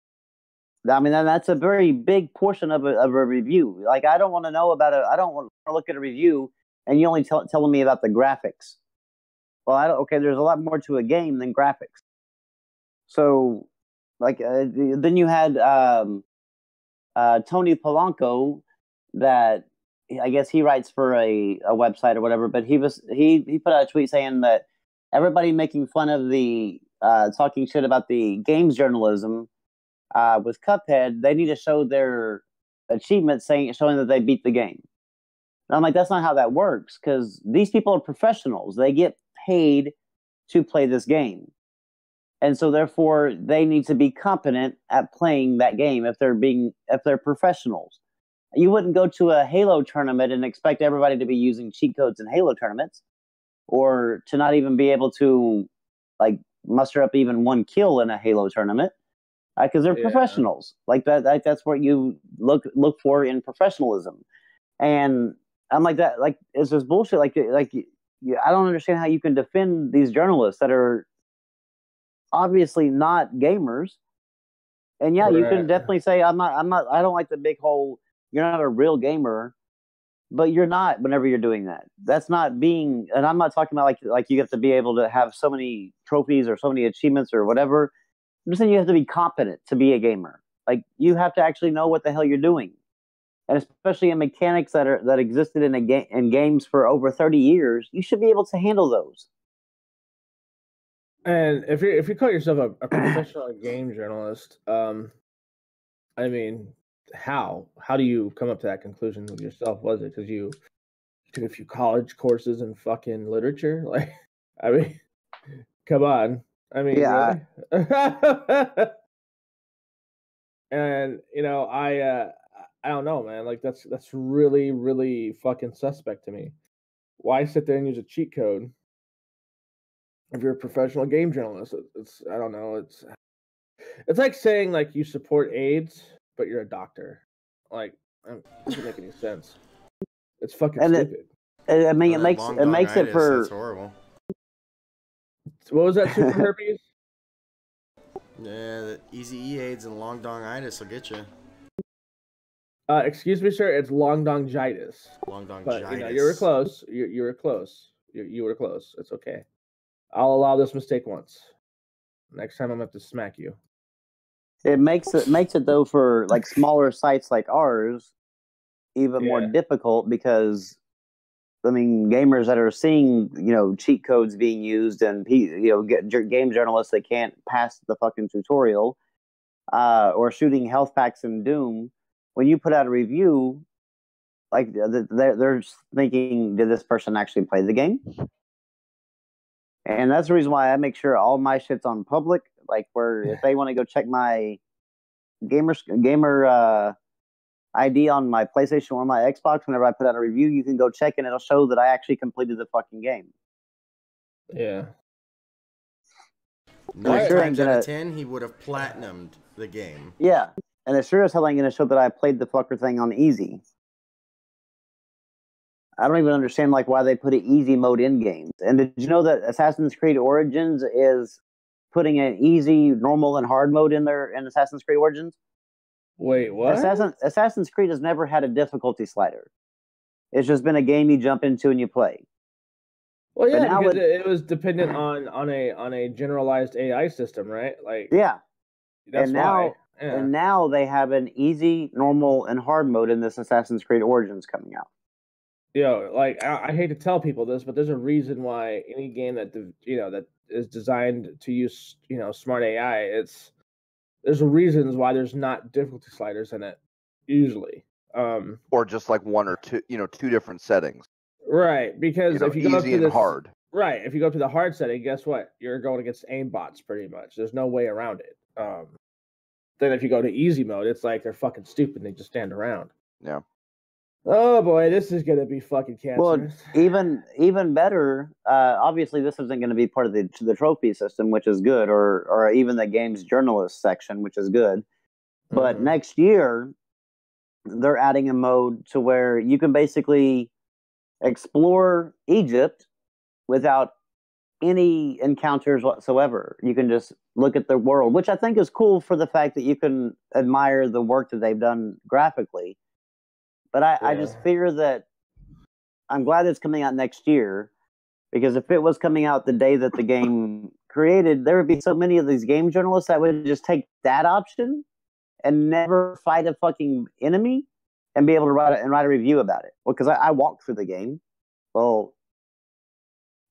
that's a very big portion of a review. I don't want to know about I don't want to look at a review and you only telling me about the graphics. Well, there's a lot more to a game than graphics. So, then you had Tony Polanco, that I guess he writes for a website or whatever, but he put out a tweet saying that everybody making fun of the talking shit about the games journalism with Cuphead, they need to show their achievement showing that they beat the game. And I'm like, that's not how that works because these people are professionals. They get paid to play this game. And so therefore they need to be competent at playing that game if they're professionals. You wouldn't go to a Halo tournament and expect everybody to be using cheat codes in Halo tournaments or to not even be able to muster up even one kill in a Halo tournament because they're professionals. That's what you look for in professionalism. And I'm like that. It's just bullshit. I don't understand how you can defend these journalists that are obviously not gamers. And you can definitely say I don't like the big whole you're not a real gamer, but you're not whenever you're doing that. That's not being, and I'm not talking about like you have to be able to have so many trophies or so many achievements or whatever. I'm just saying you have to be competent to be a gamer. You have to actually know what the hell you're doing. And especially in mechanics that existed in games for over 30 years, you should be able to handle those. And if you call yourself a professional game journalist, how do you come up to that conclusion with yourself? Was it because you took a few college courses in fucking literature? Come on. Really? And I don't know, man. That's really, really fucking suspect to me. Why sit there and use a cheat code if you're a professional game journalist? I don't know. It's like saying you support AIDS, but you're a doctor. It doesn't make any sense. It's fucking stupid. It makes it for. That's horrible. What was that? Super herpes? Yeah, the easy AIDS and long dong-itis will get you. Excuse me, sir. It's longdongitis. Longdongitis. But you were close. You were close. You were close. It's okay. I'll allow this mistake once. Next time I'm gonna have to smack you. It makes it though for like smaller sites like ours even more difficult because I mean gamers that are seeing cheat codes being used and game journalists that can't pass the fucking tutorial or shooting health packs in Doom. When you put out a review, like they're thinking, did this person actually play the game? And that's the reason why I make sure all my shit's on public. Like, where if they want to go check my gamer ID on my PlayStation or my Xbox, whenever I put out a review, you can go check and it'll show that I actually completed the fucking game. Yeah. 9 times out of 10, he would have platinumed the game. Yeah, and it sure as hell ain't going to show that I played the fucker thing on easy. I don't even understand why they put an easy mode in games. And did you know that Assassin's Creed Origins is putting an easy, normal, and hard mode in there in Assassin's Creed Origins? Wait, what? Assassin's Creed has never had a difficulty slider. It's just been a game you jump into and you play. Well, yeah, because it was dependent on a generalized AI system, right? Yeah. That's why. And now they have an easy, normal, and hard mode in this Assassin's Creed Origins coming out. I hate to tell people this, but there's a reason why any game that that is designed to use smart AI, there's reasons why there's not difficulty sliders in it usually, or just like one or two, two different settings. Right, because if you go easy and hard, right, if you go up to the hard setting, guess what? You're going against aimbots pretty much. There's no way around it. Then if you go to easy mode, it's like they're fucking stupid. They just stand around. Yeah. Oh boy, this is gonna be fucking cancerous. Well, even better. Obviously, this isn't going to be part of the trophy system, which is good, or even the games journalist section, which is good. But next year, they're adding a mode to where you can basically explore Egypt without any encounters whatsoever. You can just look at the world, which I think is cool for the fact that you can admire the work that they've done graphically. But I just fear that I'm glad it's coming out next year, because if it was coming out the day that the game created, there would be so many of these game journalists that would just take that option and never fight a fucking enemy and be able to write a review about it. Well, because I walked through the game. Well,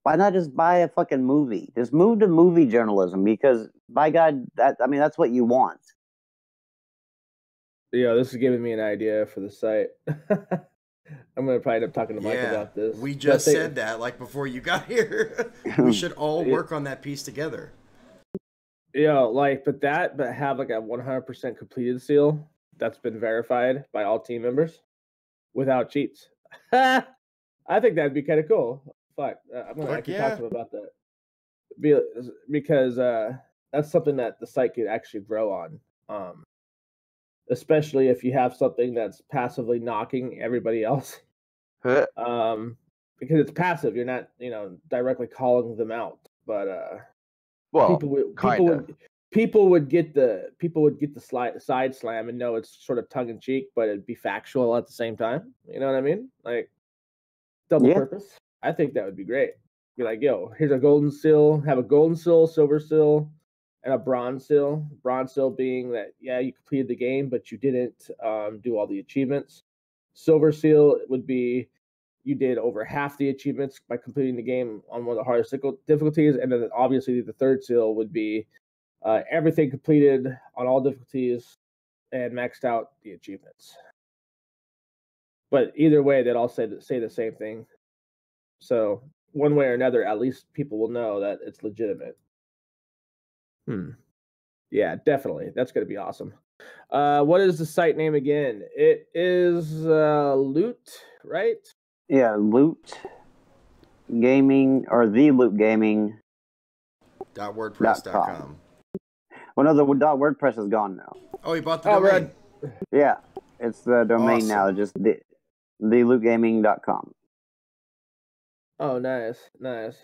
why not just buy a fucking movie? Just move to movie journalism, because by God, that's what you want. Yeah, this is giving me an idea for the site. I'm going to probably end up talking to Mike about this. We just said that before you got here. We should all work on that piece together. Yeah, but have a 100% completed seal that's been verified by all team members without cheats. I think that'd be kind of cool. Fuck, I'm going to actually talk to him about that. Because that's something that the site could actually grow on. Especially if you have something that's passively knocking everybody else. Because it's passive, you're not, directly calling them out. But people would get the side slam and know it's sort of tongue in cheek, but it'd be factual at the same time. You know what I mean? Double purpose. I think that would be great. Be like, yo, here's a golden seal. Have a golden seal, silver seal, and a bronze seal. Bronze seal being that, you completed the game, but you didn't do all the achievements. Silver seal would be you did over half the achievements by completing the game on one of the hardest difficulties. And then obviously the third seal would be everything completed on all difficulties and maxed out the achievements. But either way, they'd all say the same thing. So one way or another, at least people will know that it's legitimate. Yeah, definitely. That's going to be awesome. What is the site name again? It is Loot, right? Yeah, Loot Gaming, or the Loot Gaming. .wordpress.com. Well, no, the .wordpress is gone now. Oh, he bought the domain. Yeah, it's the domain now, just thelootgaming.com. Oh, nice. That's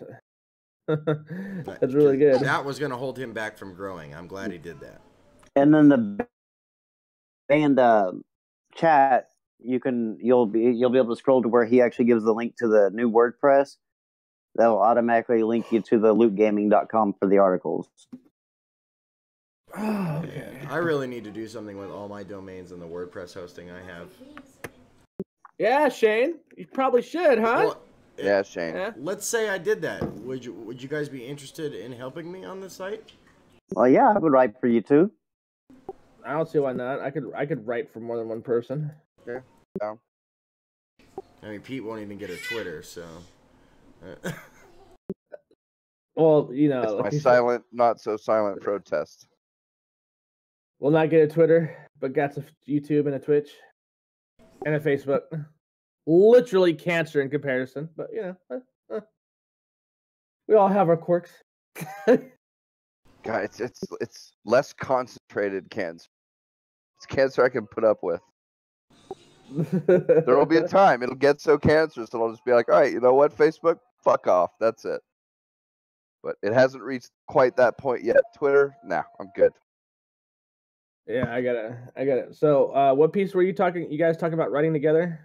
really good. That was going to hold him back from growing. I'm glad he did that. And then the band chat, you'll be able to scroll to where he actually gives the link to the new WordPress. That'll automatically link you to the lootgaming.com for the articles. Oh, okay. I really need to do something with all my domains and the WordPress hosting I have. Yeah, Shane, you probably should, huh? Well, Yeah, Shane. Yeah. let's say I did that. Would you guys be interested in helping me on the site? Well, yeah, I would write for you too. I don't see why not. I could write for more than one person. Yeah. I mean, Pete won't even get a Twitter, so. Well, you know, That's like my you said, silent, not so silent protest. we'll not get a Twitter, but got a YouTube and a Twitch and a Facebook. Literally cancer in comparison, but you know, we all have our quirks. God, it's less concentrated cancer. It's cancer I can put up with. There will be a time it'll get so cancerous that I'll just be like, all right, you know what, Facebook, fuck off. That's it. But it hasn't reached quite that point yet. Twitter, nah, I'm good. Yeah, I got it. So, what piece were you guys talking about writing together?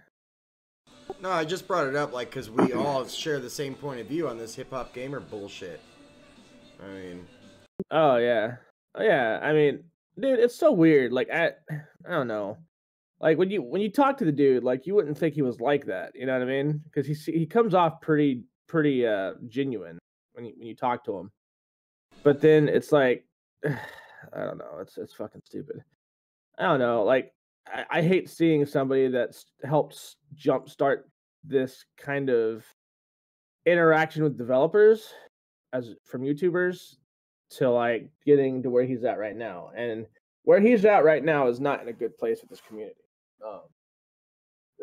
No, I just brought it up, like, because we all share the same point of view on this hip hop gamer bullshit. I mean, Oh yeah, I mean, dude, it's so weird. Like, I don't know. Like when you talk to the dude, like you wouldn't think he was like that. You know what I mean? Because he comes off pretty genuine when you talk to him. But then it's like, I don't know. It's fucking stupid. I don't know. Like I hate seeing somebody that's helped jumpstart this kind of interaction with developers as from YouTubers to like getting to where he's at right now. And where he's at right now is not in a good place with this community.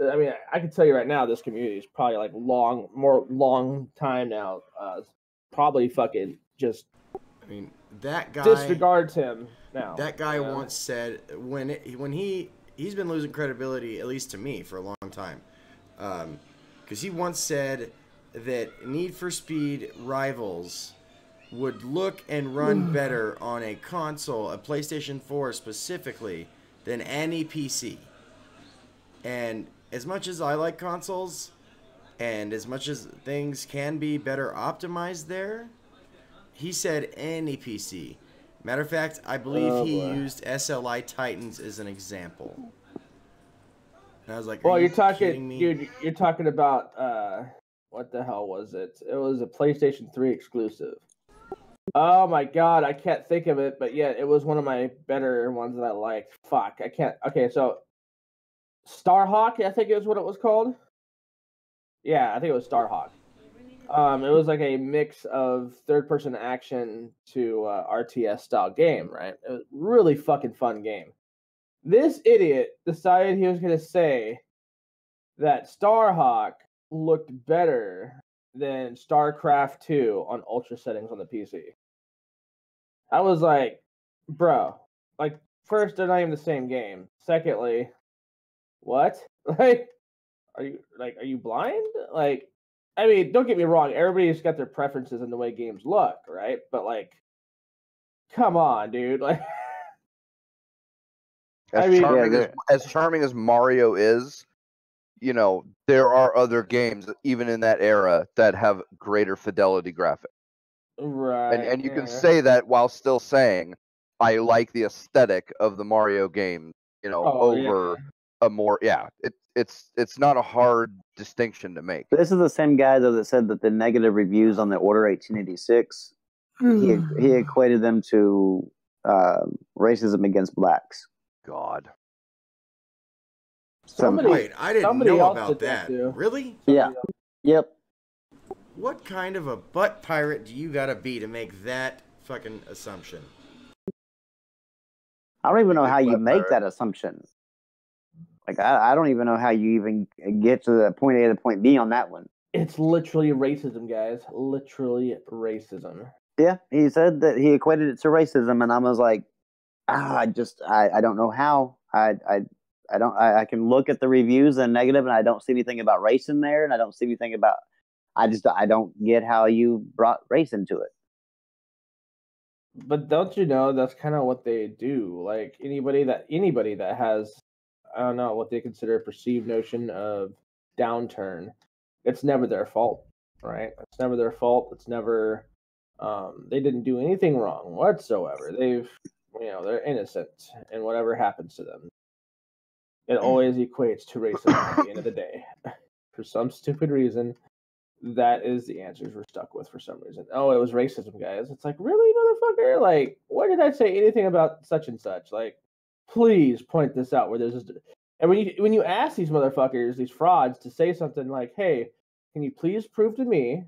I mean, I can tell you right now, this community is probably like long time now. Probably fucking just. I mean, that guy disregards him now. That guy once said when he's been losing credibility, at least to me, for a long time, because he once said that Need for Speed Rivals would look and run better on a console, a PlayStation 4 specifically, than any PC. And as much as I like consoles, and as much as things can be better optimized there, he said any PC. Matter of fact, I believe he used SLI Titans as an example. And I was like, well, you're talking, dude, you're talking about, what the hell was it? It was a PlayStation 3 exclusive. Oh my god, I can't think of it, but yeah, it was one of my better ones that I liked. Fuck, I can't. Okay, so Starhawk, I think is what it was called. Yeah, I think it was Starhawk. It was like a mix of third-person action to RTS style game, right? It was really fucking fun game. This idiot decided he was going to say that Starhawk looked better than StarCraft 2 on ultra settings on the PC. I was like, bro, like, first, they're not even the same game. Secondly, what? Like, are you blind? Like, I mean, don't get me wrong. Everybody's got their preferences in the way games look, right? But like, come on, dude. Like, As charming as Mario is, you know, there are other games even in that era that have greater fidelity graphics. Right. And you can say that while still saying, I like the aesthetic of the Mario game, you know, over a more it's not a hard distinction to make. This is the same guy though that said that the negative reviews on the Order 1886 he equated them to racism against blacks. God. Wait, I didn't know about that. Really? Yeah. Yep. What kind of a butt pirate do you gotta be to make that fucking assumption? I don't even know how you make that assumption. Like, I don't even know how you even get to the point A to point B on that one. It's literally racism, guys. Literally racism. Yeah, he said that he equated it to racism, and I was like, I don't know how. I can look at the reviews and negative, and I don't see anything about race in there, and I don't see anything about. I don't get how you brought race into it. But don't you know that's kind of what they do? Like anybody that has I don't know what they consider a perceived notion of downturn, it's never their fault, right? It's never their fault. It's never they didn't do anything wrong whatsoever. They're innocent, and whatever happens to them, it always equates to racism at the end of the day. For some stupid reason, that is the answers we're stuck with for some reason. Oh, it was racism, guys. It's like, really, motherfucker? Like, why did I say anything about such and such? Like, please point this out where there's this. And when you ask these motherfuckers, these frauds, to say something like, hey, can you please prove to me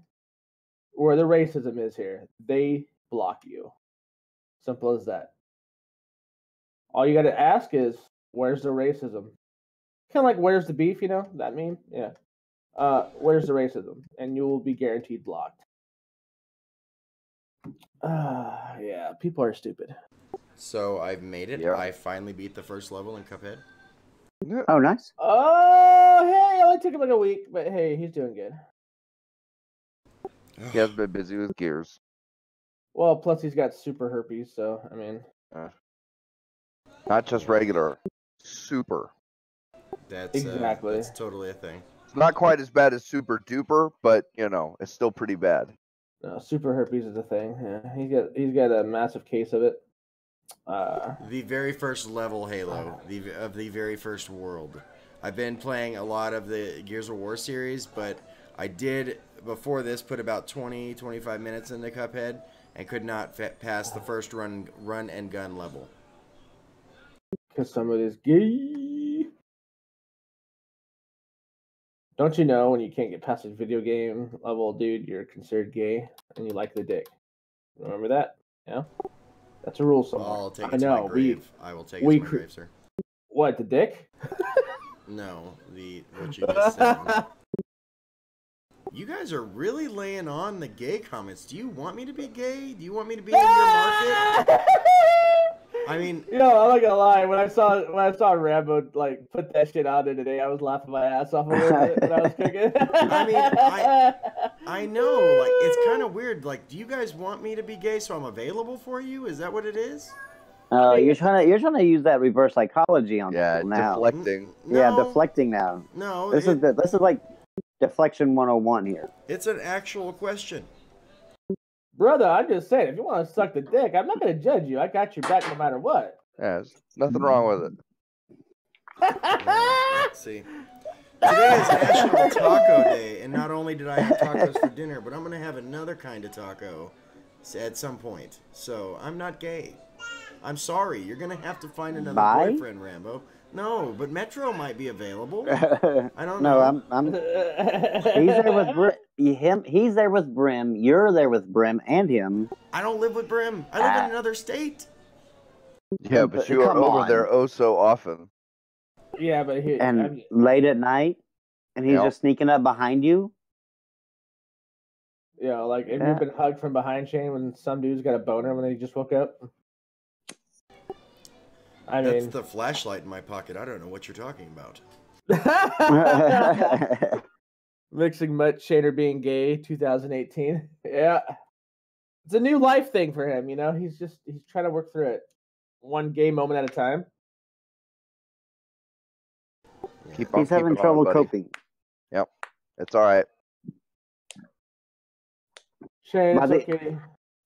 where the racism is here? They block you. Simple as that. All you got to ask is, where's the racism? Kind of like, where's the beef, that meme? Yeah. Where's the racism? And you will be guaranteed blocked. Yeah, people are stupid. So I've made it. Yeah. I finally beat the first level in Cuphead. Oh, nice. Oh, hey, it only took him like a week, but hey, he's doing good. He has been busy with Gears. Well, plus he's got super herpes, so, I mean. Not just regular, super. That's Exactly. That's totally a thing. It's not quite as bad as super duper, but it's still pretty bad. No, super herpes is a thing. Yeah, he's got a massive case of it. The very first level Halo, of the very first world. I've been playing a lot of the Gears of War series, but I did, before this, put about 20-25 minutes into Cuphead and could not pass the first run and gun level. Because somebody's gay. Don't you know when you can't get past a video game level, dude, you're considered gay and you like the dick? Remember that? Yeah? That's a rule somewhere. I'll take it to my grave. I will take it to my grave, sir. What, the dick? No, what you just said. You guys are really laying on the gay comments. Do you want me to be gay? Do you want me to be in your market? I mean, I'm not gonna lie. When I saw Rambo put that shit out there today, I was laughing my ass off a little bit when I was cooking. I mean, I know, it's kind of weird. Do you guys want me to be gay so I'm available for you? Is that what it is? You're trying to use that reverse psychology on people now. Deflecting. No, Yeah, deflecting now. No, This is like deflection 101 here. It's an actual question. Brother, I'm just saying, if you want to suck the dick, I'm not going to judge you. I got your back no matter what. Yeah, there's nothing wrong with it. Let's see. Today is National Taco Day, and not only did I have tacos for dinner, but I'm going to have another kind of taco at some point. So, I'm not gay. I'm sorry. You're going to have to find another boyfriend, Rambo. No, but Metro might be available. I don't know. No, he's there with He's there with Brim. You're there with Brim and him. I don't live with Brim. I live in another state. Yeah, but you are over there oh so often. Yeah, but late at night, and he's just sneaking up behind you. Yeah, have you been hugged from behind, Shane, when some dude's got a boner when he just woke up? That's the flashlight in my pocket. I don't know what you're talking about. Mixing Mutt Shaner being gay 2018. Yeah. It's a new life thing for him, He's trying to work through it. One gay moment at a time. He's having trouble coping. Yep. It's all right. Shane, it's okay.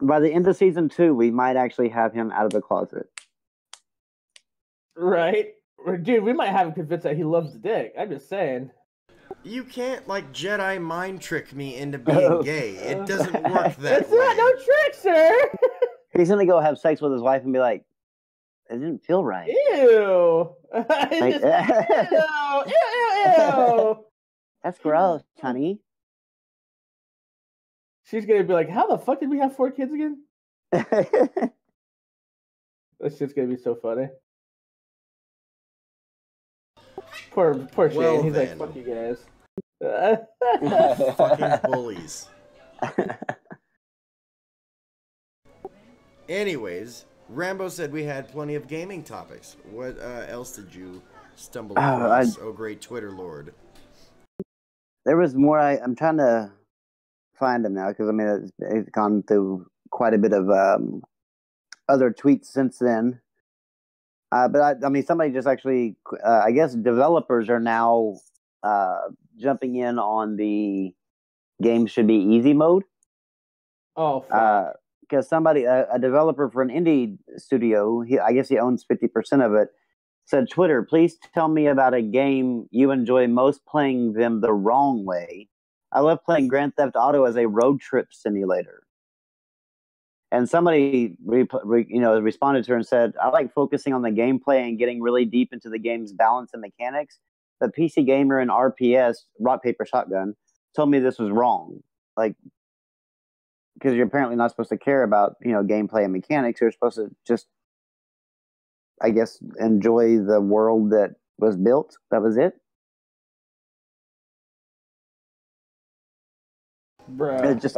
By the end of season 2, we might actually have him out of the closet. Right? Dude, we might have him convinced that he loves the dick. I'm just saying. You can't, Jedi mind trick me into being gay. It doesn't work that way. It's not no trick, sir! He's gonna go have sex with his wife and be like, it didn't feel right. Ew! Ew! That's gross, honey. She's gonna be like, how the fuck did we have 4 kids again? That shit's gonna be so funny. Poor Shane. He's like, fuck you guys. Fucking bullies. Anyways, Rambo said we had plenty of gaming topics. What else did you stumble across, great Twitter lord? There was more. I'm trying to find them now because it's gone through quite a bit of other tweets since then. But I mean, somebody just actually, I guess developers are now jumping in on the game should be easy mode. Oh, fuck. Because a developer for an indie studio, I guess he owns 50% of it, said, Twitter, please tell me about a game you enjoy most playing them the wrong way. I love playing Grand Theft Auto as a road trip simulator. And somebody responded to her and said, I like focusing on the gameplay and getting really deep into the game's balance and mechanics. The PC Gamer and RPS, Rock, Paper, Shotgun, told me this was wrong. Like, because you're apparently not supposed to care about, gameplay and mechanics. You're supposed to just, I guess, enjoy the world that was built. That was it. Bro. It just,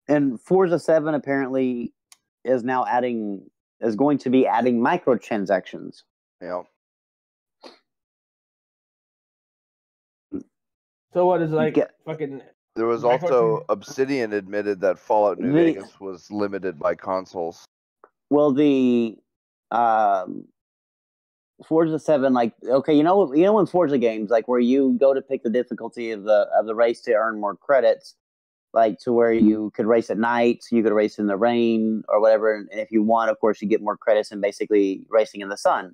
and Forza 7 apparently is going to be adding microtransactions. Yeah. So what is fucking? There was also Obsidian admitted that Fallout New Vegas was limited by consoles. Well, the Forza 7, okay, you know in Forza games, where you go to pick the difficulty of the race to earn more credits, to where you could race at night, you could race in the rain or whatever, and if you want, of course, you get more credits and basically racing in the sun.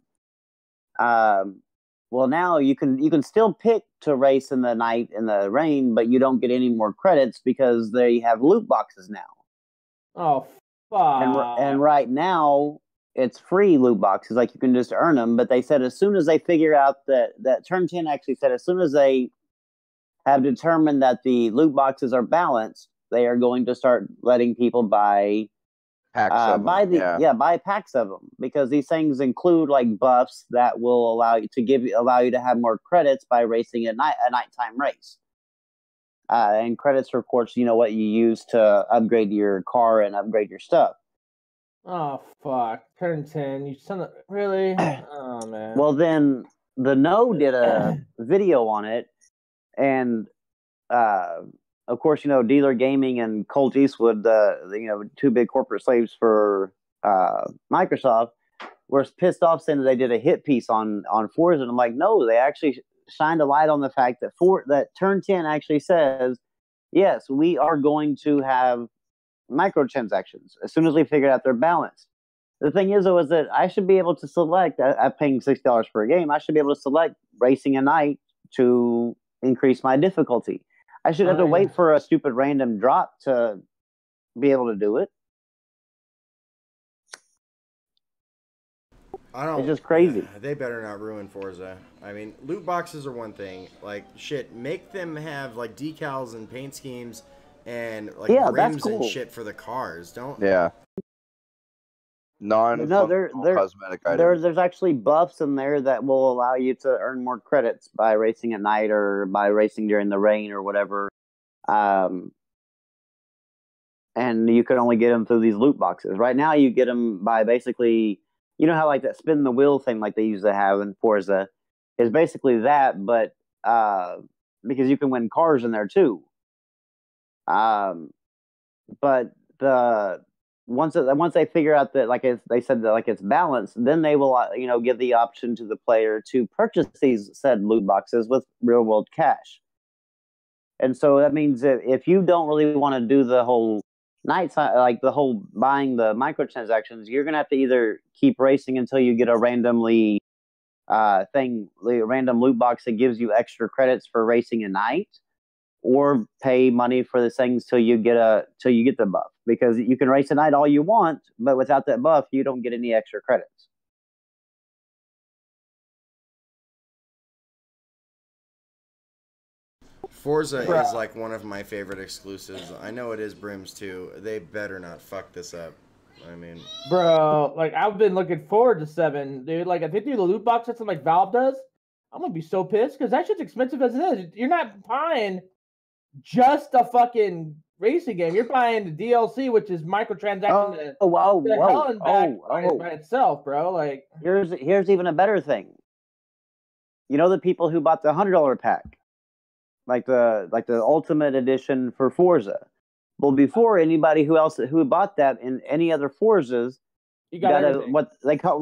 Well, now you can still pick to race in the night in the rain, but you don't get any more credits because they have loot boxes now. Oh, fuck. And right now, it's free loot boxes. You can just earn them. But they said as soon as they figure out that Turn 10 actually said as soon as they have determined that the loot boxes are balanced, they are going to start letting people buy buy packs of them, because these things include buffs that will allow you to have more credits by racing a nighttime race. And credits are, of course, what you use to upgrade your car and upgrade your stuff. Oh, fuck. Turn 10. You son of... Really? Oh, man. Well, then the No did a video on it, and of course, Dealer Gaming and Colt Eastwood, two big corporate slaves for Microsoft, were pissed off saying that they did a hit piece on Forza. And I'm like, no, they actually shined a light on the fact that Turn 10 actually says, yes, we are going to have microtransactions as soon as we figure out their balance. The thing is, though, is that I should be able to select, I'm paying $60 for a game, I should be able to select racing at night to increase my difficulty. I should have to wait for a stupid random drop to be able to do it. It's just crazy. They better not ruin Forza. I mean, loot boxes are one thing. Make them have decals and paint schemes and rims and shit for the cars. Don't. Yeah. Cosmetic items. There's actually buffs in there that will allow you to earn more credits by racing at night or by racing during the rain or whatever. And you can only get them through these loot boxes. Right now, you get them by basically, how that spin the wheel thing they used to have in Forza is basically that, but because you can win cars in there too. But once they figure out that, they said that it's balanced, then they will give the option to the player to purchase these said loot boxes with real world cash. And so that means that if you don't really want to do the whole the whole buying the microtransactions, you're gonna have to either keep racing until you get a random loot box that gives you extra credits for racing at night, or pay money for the things till you get the buff, because you can race at night all you want, but without that buff, you don't get any extra credits. Forza is one of my favorite exclusives. I know it is Brim's too. They better not fuck this up. I mean, bro, I've been looking forward to 7, dude. If they do the loot box system like Valve does, I'm gonna be so pissed because that shit's expensive as it is. You're not buying just a fucking racing game. You're buying the DLC, which is microtransaction. By itself, bro. Here's even a better thing. The people who bought the $100 pack, the Ultimate Edition for Forza. Well, before, anybody who bought that in any other Forzas, You got everything. They got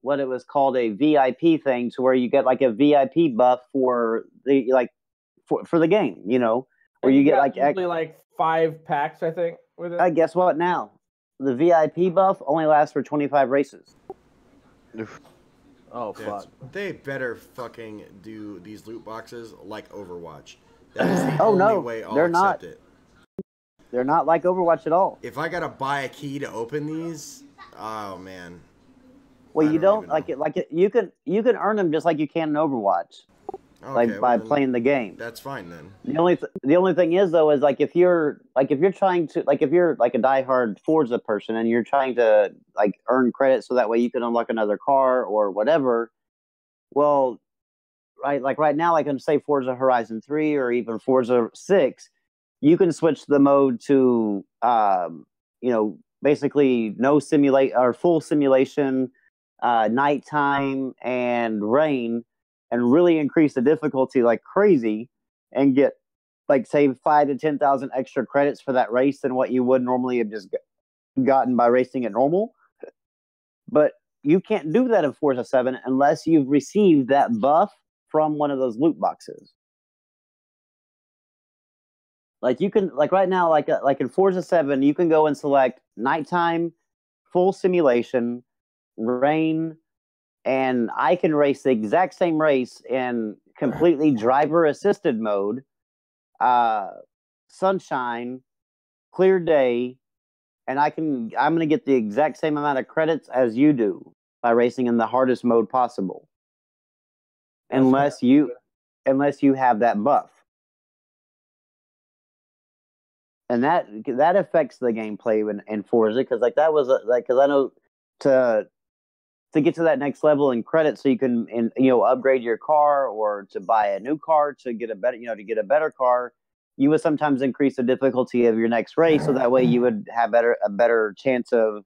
what it was called a VIP thing, to where you get like a VIP buff for the for the game, you know, where you get like 5 packs, I think, with it. Guess what now? The VIP buff only lasts for 25 races. Oh, fuck. They better fucking do these loot boxes like Overwatch. That is the only way I'll accept it. They're not like Overwatch at all. If I gotta buy a key to open these, oh man. Well, you don't like it. Like you can earn them just like you can in Overwatch, by playing the game. That's fine then. The only thing is though is like if you're like a diehard Forza person and you're trying to like earn credit so that way you can unlock another car or whatever. Well, right now, like in say Forza Horizon 3 or even Forza 6, you can switch the mode to basically no simulate or full simulation, nighttime and rain, and really increase the difficulty like crazy, and get like say 5,000 to 10,000 extra credits for that race than what you would normally have just gotten by racing at normal. But you can't do that in Forza 7 unless you've received that buff from one of those loot boxes. Like you can, like right now, like in Forza 7, you can go and select nighttime, full simulation, rain, and I can race the exact same race in completely driver-assisted mode, sunshine, clear day, and I'm going to get the exact same amount of credits as you do by racing in the hardest mode possible, unless you have that buff. And that affects the gameplay in Forza, because like that was because I know to get to that next level in credits, so you can upgrade your car or to buy a new car to get a better car, you would sometimes increase the difficulty of your next race, so that way you would have a better chance of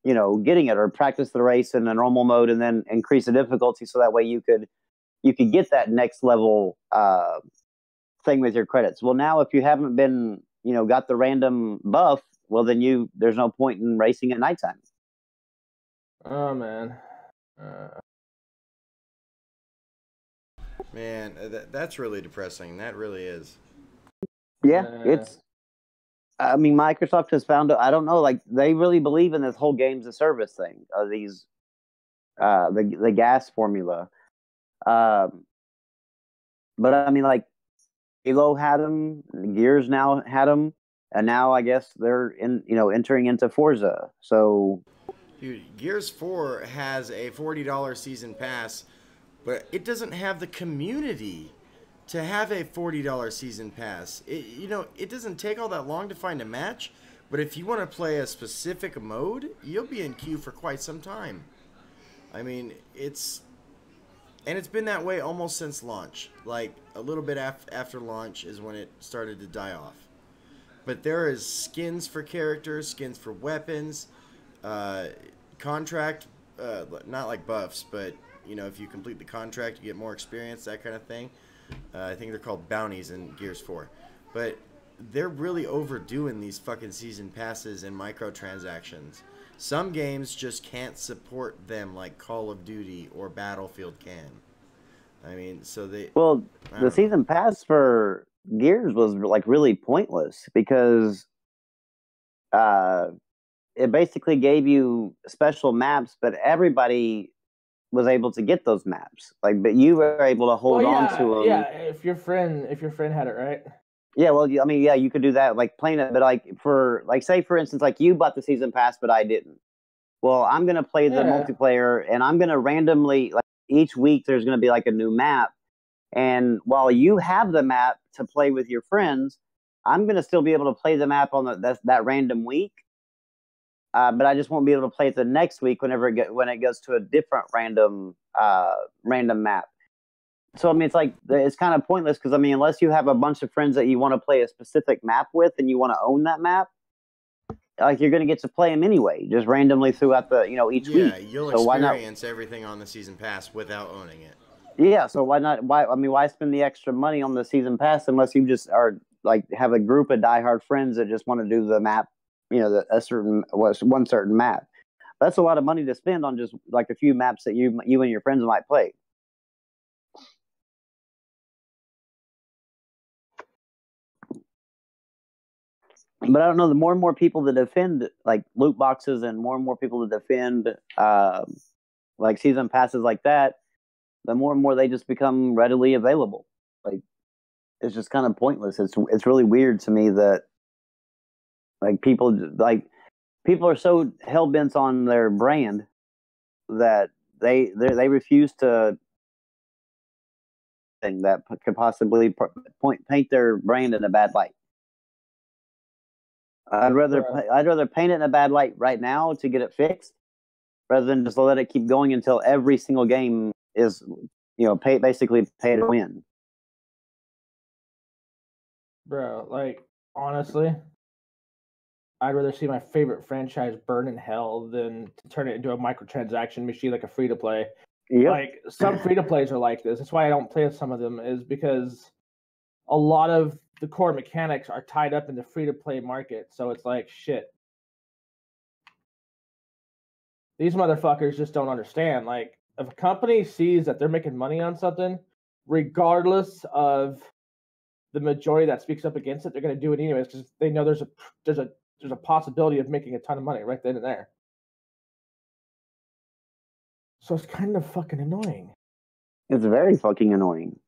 getting it, or practice the race in a normal mode and then increase the difficulty, so that way you could get that next level thing with your credits. Well, now if you haven't been got the random buff, well then there's no point in racing at nighttime. Oh man. Man, that's really depressing. That really is. Yeah, it's. I mean, Microsoft has found. I don't know. Like they really believe in this whole games of service thing. These, the gas formula. But I mean, like Halo had them, Gears now had them, and now I guess they're entering into Forza. So, dude, Gears 4 has a $40 season pass, but it doesn't have the community to have a $40 season pass. It doesn't take all that long to find a match, but if you want to play a specific mode, you'll be in queue for quite some time. I mean, it's been that way almost since launch. Like a little bit after launch is when it started to die off. But there is skins for characters, skins for weapons, contract, not like buffs, but if you complete the contract, you get more experience, that kind of thing. I think they're called bounties in Gears 4. But they're really overdoing these fucking season passes and microtransactions. Some games just can't support them like Call of Duty or Battlefield can. I mean, so they... Well, the season pass for Gears was like really pointless, because it basically gave you special maps, but everybody was able to get those maps. Like, but you were able to hold on to them. Yeah, if your friend had it, right? Yeah, well, I mean, yeah, you could do that, like playing it, but say for instance, like you bought the season pass, but I didn't. Well, I'm gonna play the multiplayer, and I'm gonna randomly, like each week, there's gonna be like a new map, and while you have the map to play with your friends, I'm gonna still be able to play the map on that random week. But I just won't be able to play it the next week when it goes to a different random map. So I mean, it's kind of pointless, because I mean, unless you have a bunch of friends that you want to play a specific map with and you want to own that map, like you're going to get to play them anyway, just randomly throughout the each week. Yeah, you'll experience everything on the season pass without owning it. Yeah, so why not? Why spend the extra money on the season pass unless you just are like have a group of diehard friends that just want to do the map, a certain one certain map. That's a lot of money to spend on just like a few maps that you and your friends might play. But I don't know. The more and more people that defend like loot boxes, and more people that defend like season passes like that, the more and more they just become readily available. Like it's just kind of pointless. It's really weird to me that like people are so hell bent on their brand that they refuse to think that could possibly paint their brand in a bad light. I'd rather paint it in a bad light right now to get it fixed, rather than just let it keep going until every single game is, basically pay to win. Bro, like honestly, I'd rather see my favorite franchise burn in hell than to turn it into a microtransaction machine like a free to play. Yep. Like some free to plays are like this. That's why I don't play with some of them, is because a lot of the core mechanics are tied up in the free to play market. So it's like shit. These motherfuckers just don't understand. Like if a company sees that they're making money on something, regardless of the majority that speaks up against it, they're going to do it anyways because they know there's a possibility of making a ton of money right then and there. So it's kind of fucking annoying. It's very fucking annoying.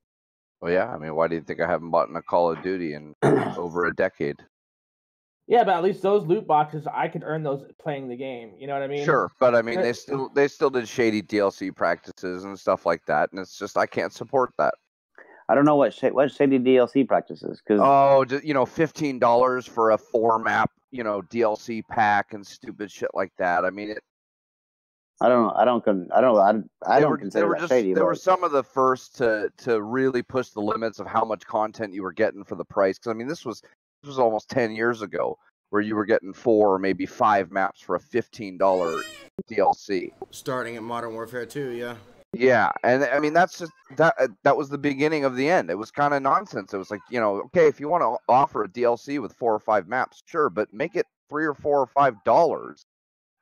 Well, yeah. I mean, why do you think I haven't bought a Call of Duty in over a decade? Yeah, but at least those loot boxes, I could earn those playing the game. You know what I mean? Sure, but I mean, they still did shady DLC practices and stuff like that, and it's just I can't support that. I don't know what shady DLC practices, because $15 for a 4-map DLC pack and stupid shit like that. I mean, I don't consider that shady. They were some of the first to really push the limits of how much content you were getting for the price. Because I mean, this was almost 10 years ago, where you were getting 4 or maybe 5 maps for a $15 DLC. Starting at Modern Warfare 2, yeah. Yeah, and I mean that's just that was the beginning of the end. It was kind of nonsense. It was like, okay, if you want to offer a DLC with 4 or 5 maps, sure, but make it $3 or $4 or $5,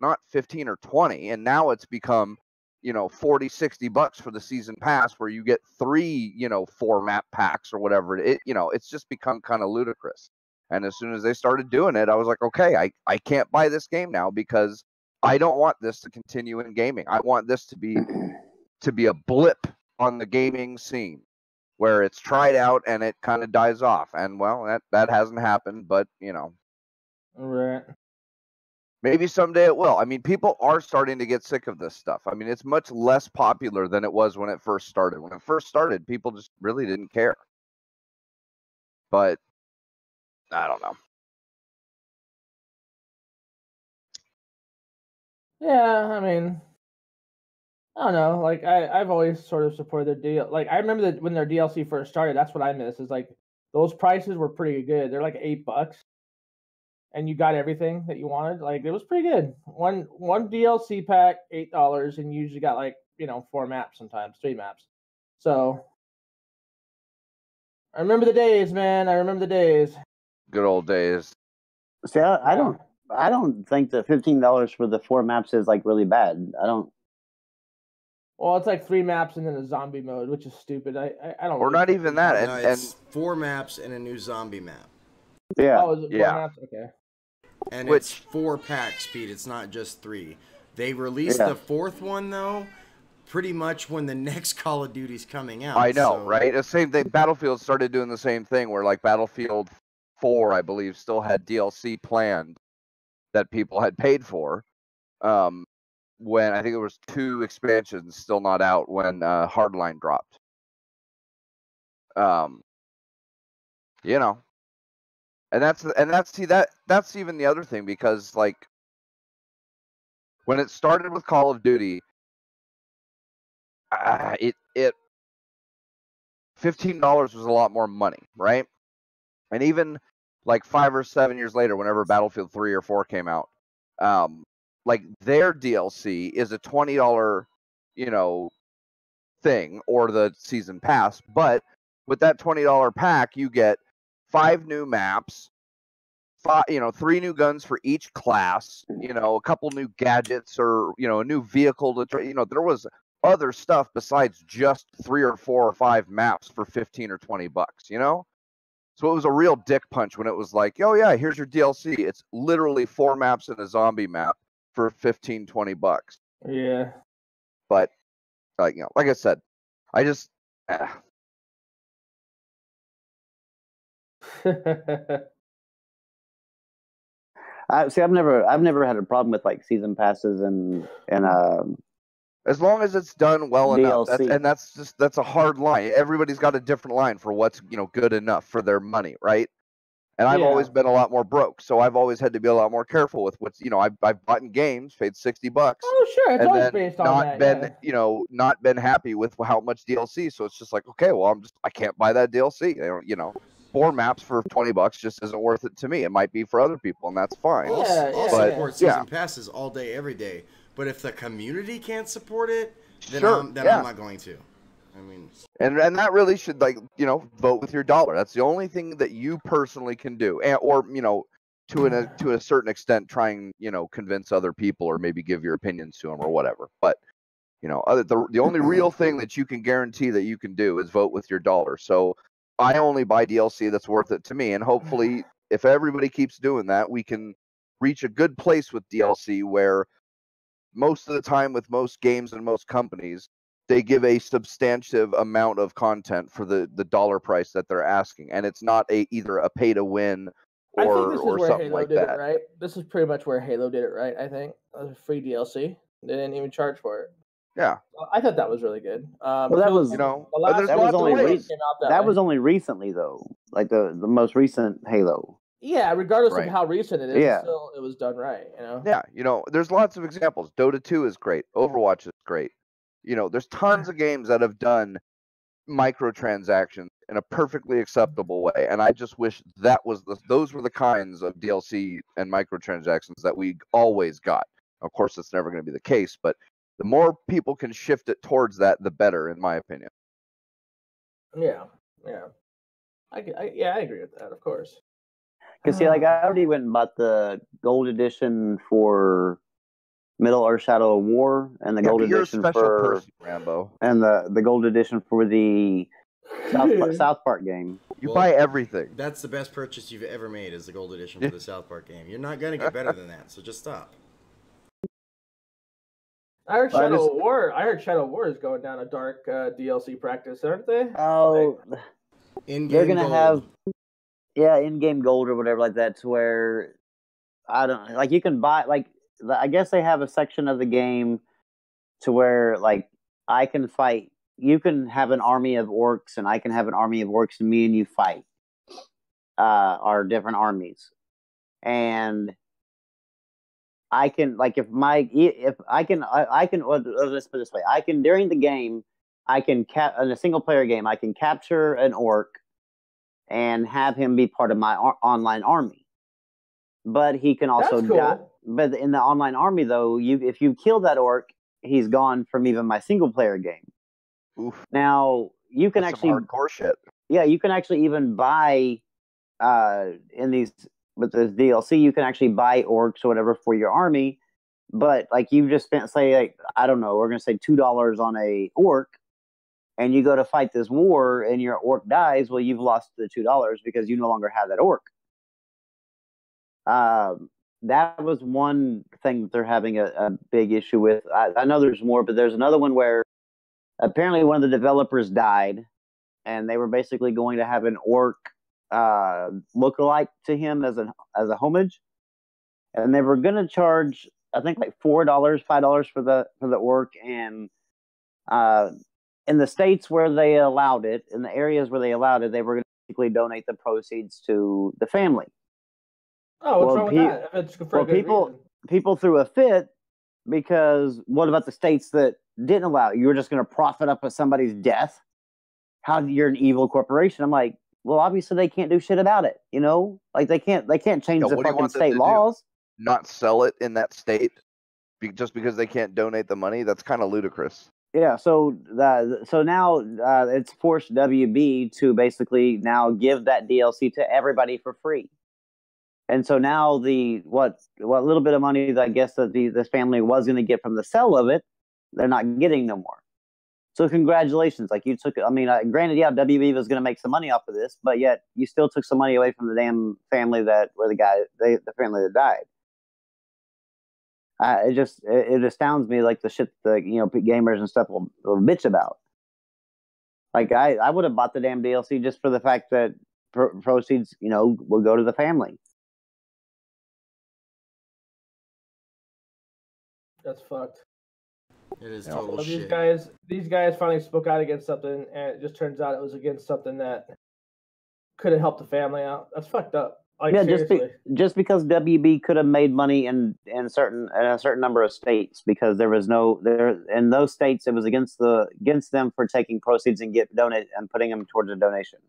not 15 or 20. And now it's become, $40-$60 for the season pass, where you get 3, 4 map packs or whatever. It's just become kind of ludicrous. And as soon as they started doing it, I was like, okay, I can't buy this game now, because I don't want this to continue in gaming. I want this to be a blip on the gaming scene, where it's tried out and it kind of dies off. And well, that hasn't happened, but right. Maybe someday it will. I mean, people are starting to get sick of this stuff. I mean, it's much less popular than it was when it first started. When it first started, people just really didn't care. But I don't know. Yeah, I mean, I don't know. Like I've always sort of supported their deal. Like I remember that when their DLC first started, that's what I miss. Is like those prices were pretty good. They're like $8, and you got everything that you wanted. Like it was pretty good. One DLC pack, $8, and you usually got like 4 maps, sometimes 3 maps. So I remember the days, man. I remember the days. Good old days. See, I don't think the $15 for the 4 maps is like really bad. I don't. Well, it's like 3 maps and then a zombie mode, which is stupid. I don't. Or not even that. No, it's 4 maps and a new zombie map. Yeah. Oh, is it 4 maps? Okay. And it's 4 packs, Pete. It's not just 3. They released the 4th one though, pretty much when the next Call of Duty's coming out. I know, right? The same thing. Battlefield started doing the same thing, where like Battlefield 4, I believe, still had DLC planned that people had paid for. When I think there was 2 expansions still not out when Hardline dropped. And that's even the other thing, because like when it started with Call of Duty, it $15 was a lot more money, right? And even like 5 or 7 years later, whenever Battlefield 3 or 4 came out, like their DLC is a $20, thing, or the season pass. But with that $20 pack, you get 5 new maps, 3 new guns for each class, a couple new gadgets or, a new vehicle to try. There was other stuff besides just 3 or 4 or 5 maps for 15 or $20, So it was a real dick punch when it was like, oh yeah, here's your DLC. It's literally 4 maps and a zombie map for 15, $20. Yeah. But like I said, I just See, I've never had a problem with like season passes and as long as it's done well DLC. enough. That's a hard line. Everybody's got a different line for what's good enough for their money, right? And I've always been a lot more broke, so I've always had to be a lot more careful with what's I've bought in games, paid $60. Oh sure, it's and always then based on not that. been not been happy with how much DLC. So it's just like, okay, well I can't buy that DLC. 4 maps for $20 just isn't worth it to me. It might be for other people, and that's fine. I'll But, support season passes all day, every day. But if the community can't support it, then I'm not going to. I mean, and that really should vote with your dollar. That's the only thing that you personally can do, or to a certain extent, try and convince other people or maybe give your opinions to them or whatever. But the only real thing that you can guarantee that you can do is vote with your dollar. So I only buy DLC that's worth it to me, and hopefully, if everybody keeps doing that, we can reach a good place with DLC where most of the time with most games and most companies, they give a substantive amount of content for the dollar price that they're asking, and it's not either a pay to win or something like that. It, right? This is pretty much where Halo did it right. I think free DLC. They didn't even charge for it. Yeah, I thought that was really good. Well, that was that was only recently though, like the most recent Halo. Yeah, regardless of how recent it is, it was done right. Yeah, there's lots of examples. Dota 2 is great. Overwatch is great. There's tons of games that have done microtransactions in a perfectly acceptable way, and I just wish those were the kinds of DLC and microtransactions that we always got. Of course, that's never going to be the case, but the more people can shift it towards that, the better, in my opinion. Yeah. I agree with that, of course. Because see, I already went and bought the gold edition for Middle Earth Shadow of War, and the gold edition for Rambo, and the gold edition for the South Park game. You buy everything. That's the best purchase you've ever made, is the gold edition for the South Park game. You're not gonna get better than that, so just stop. I heard Shadow of War is going down a dark DLC practice, aren't they? Oh, they're gonna have in-game gold or whatever like that, to where you can buy I guess they have a section of the game to where I can fight. You can have an army of orcs, and I can have an army of orcs, and me and you fight our different armies, and I can let's put it this way. I can, during the game, in a single player game, I can capture an orc and have him be part of my online army. But he can also die. But in the online army, though, if you kill that orc, he's gone from even my single player game. Oof. Now you can actually hardcore shit. Yeah, you can actually even buy with this DLC, you can actually buy orcs or whatever for your army. But you just spent, say, I don't know, we're gonna say $2 on a orc, and you go to fight this war, and your orc dies. Well, you've lost the $2 because you no longer have that orc. That was one thing that they're having a big issue with. I know there's more, but there's another one where apparently one of the developers died, and they were basically going to have an orc lookalike to him as a homage, and they were going to charge, I think, $4, $5 for the orc, and in the states where they allowed it, in the areas where they allowed it, they were going to basically donate the proceeds to the family. Oh, what's wrong with that? If it's people threw a fit, because what about the states that didn't allow it? You were just going to profit up with somebody's death? How you're an evil corporation? I'm like, well, obviously they can't do shit about it. They can't change the fucking state laws. Not sell it in that state just because they can't donate the money. That's kind of ludicrous. Yeah. So now it's forced WB to basically now give that DLC to everybody for free. And so now what little bit of money that I guess that this family was going to get from the sale of it, they're not getting no more. So congratulations, like you took. I mean, granted, yeah, WB was going to make some money off of this, but yet you still took some money away from the damn family the family that died. It astounds me, like the shit the gamers and stuff will bitch about. Like I would have bought the damn DLC just for the fact that proceeds will go to the family. That's fucked. It is total shit. These guys finally spoke out against something, and it just turns out it was against something that could have helped the family out. That's fucked up. Like, yeah, just because WB could have made money in a certain number of states, because there was in those states it was against them for taking proceeds and putting them towards a donation.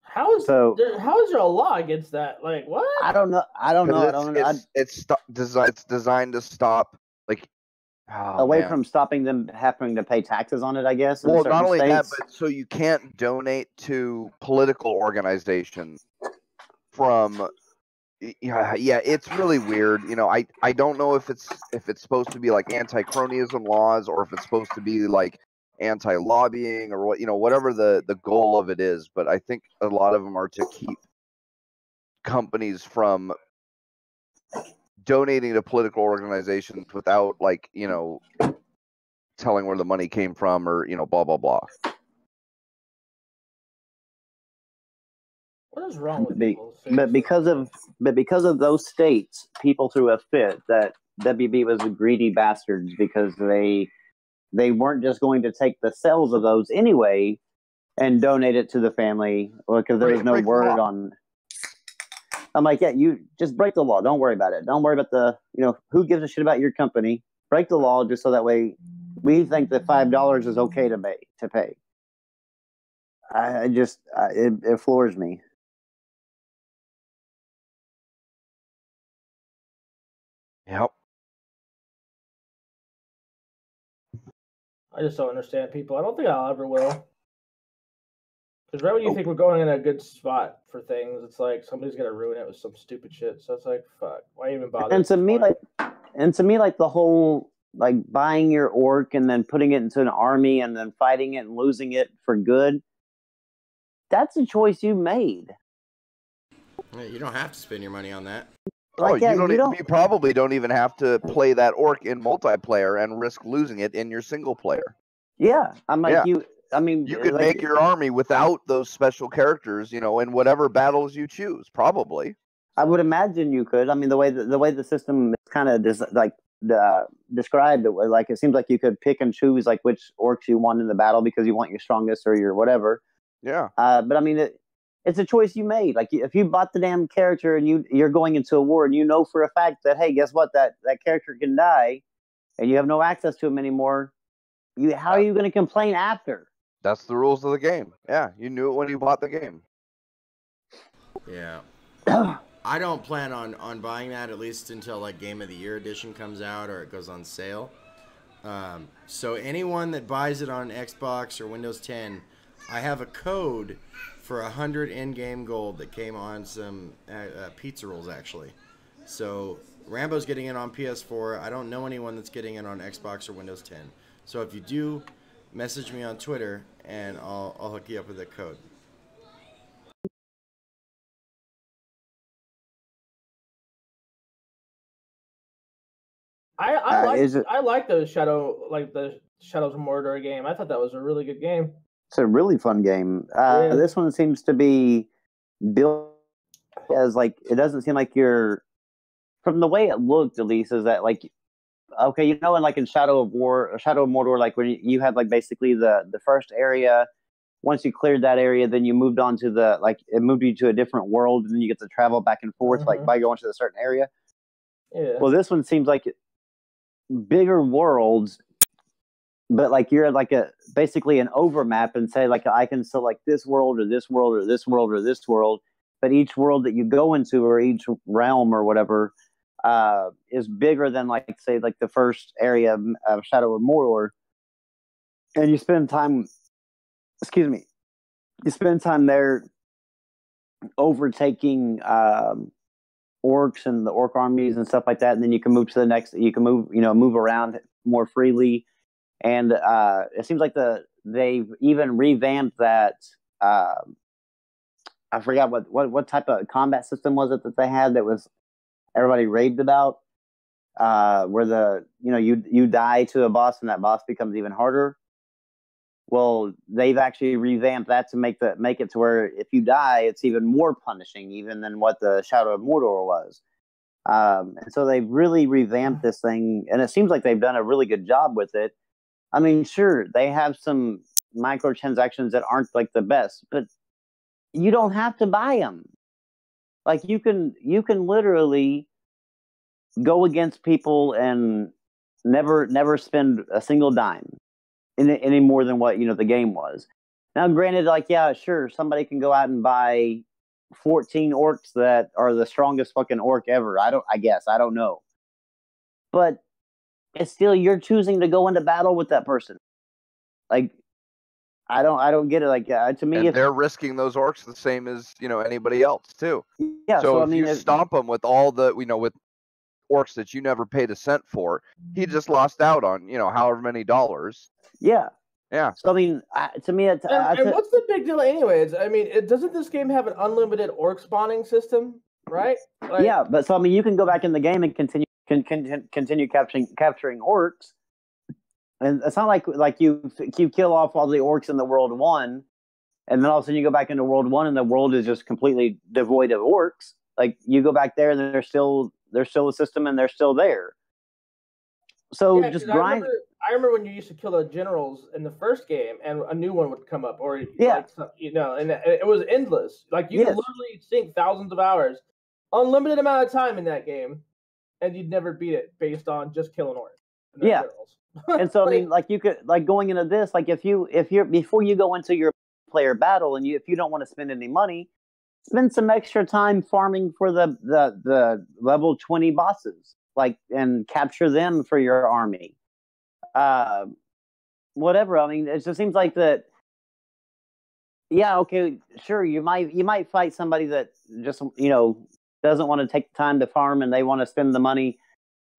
How is there a law against that? Like, what? I don't know. It's designed to stop from stopping them having to pay taxes on it, I guess. Well, not only that, but so you can't donate to political organizations from. Yeah, it's really weird. I don't know if it's supposed to be like anti-cronyism laws or if it's supposed to be like anti-lobbying or whatever the goal of it is. But I think a lot of them are to keep companies from donating to political organizations without telling where the money came from or blah blah blah. What is wrong with people? But because of those states, people threw a fit that WB was greedy bastards because they weren't just going to take the sales of those anyway and donate it to the family because there was no word on. I'm like, yeah, you just break the law. Don't worry about it. Don't worry about who gives a shit about your company. Break the law just so that way we think that $5 is okay to pay. It floors me. Yep. I just don't understand people. I don't think I'll ever will. Because right when you think we're going in a good spot for things, it's like somebody's gonna ruin it with some stupid shit. So it's like, fuck, why even bother? And to me, like the whole like buying your orc and then putting it into an army and then fighting it and losing it for good, that's a choice you made. You don't have to spend your money on that. You probably don't even have to play that orc in multiplayer and risk losing it in your single player. Yeah, I'm like you. I mean, you could make your army without those special characters, in whatever battles you choose. Probably, I would imagine you could. I mean, the way the system is kind of described, like it seems like you could pick and choose like which orcs you want in the battle because you want your strongest or your whatever. Yeah. But I mean, it's a choice you made. Like if you bought the damn character and you're going into a war and you know for a fact that hey, guess what, that character can die, and you have no access to him anymore. How are you going to complain after? That's the rules of the game. Yeah, you knew it when you bought the game. Yeah. I don't plan on buying that at least until like Game of the Year edition comes out or it goes on sale. So anyone that buys it on Xbox or Windows 10, I have a code for 100 in-game gold that came on some pizza rolls actually. So Rambo's getting it on PS4. I don't know anyone that's getting it on Xbox or Windows 10. So if you do, message me on Twitter and I'll hook you up with that code. I like the Shadows of Mordor game. I thought that was a really good game. It's a really fun game. This one seems to be built as like it doesn't seem like you're from the way it looked at least is that like okay, in like in Shadow of Mordor, like when you had like basically the first area. Once you cleared that area, then you moved on to it moved you to a different world, and then you get to travel back and forth like by going to a certain area. Yeah. Well, this one seems like bigger worlds, but like you're like basically an overmap and say like I can select this world or this world or this world or this world, but each world that you go into or each realm or whatever is bigger than like say like the first area of Shadow of Mordor, and you spend time. You spend time there overtaking orcs and the orc armies and stuff like that, and then you can move to the next. You can move around more freely, and it seems like they've even revamped that. I forgot what type of combat system was it that they had that was everybody raved about. Where you die to a boss and that boss becomes even harder. Well, they've actually revamped that to make it to where if you die, it's even more punishing, even than what the Shadow of Mordor was. And so they've really revamped this thing, and it seems like they've done a really good job with it. I mean, sure, they have some microtransactions that aren't like the best, but you don't have to buy them. Like you can literally go against people and never spend a single dime any more than what the game was. Now, granted, like yeah, sure, somebody can go out and buy 14 orcs that are the strongest fucking orc ever. I don't know, but it's still you're choosing to go into battle with that person. Like, I don't get it. Like to me, and they're risking those orcs the same as anybody else too. Yeah. So if you stomp them with all the with orcs that you never paid a cent for, he just lost out on however many dollars. Yeah. Yeah. So I mean, to me, and what's the big deal, anyways? I mean, doesn't this game have an unlimited orc spawning system, right? Like, yeah, but so I mean, you can go back in the game and continue capturing orcs, and it's not like you kill off all the orcs in the World 1, and then all of a sudden you go back into World 1 and the world is just completely devoid of orcs. Like you go back there and there's still a system and they're still there. So just grind. I remember when you used to kill the generals in the first game, and a new one would come up, or and it was endless. Like you could literally sink thousands of hours, unlimited amount of time in that game, and you'd never beat it based on just killing orcs. Yeah, and so I mean, like you could going into this, like if you're before you go into your player battle, and if you don't want to spend any money, spend some extra time farming for the level 20 bosses, and capture them for your army. Whatever. I mean, it just seems like that. Yeah, okay, sure. You might fight somebody that just doesn't want to take the time to farm and they want to spend the money.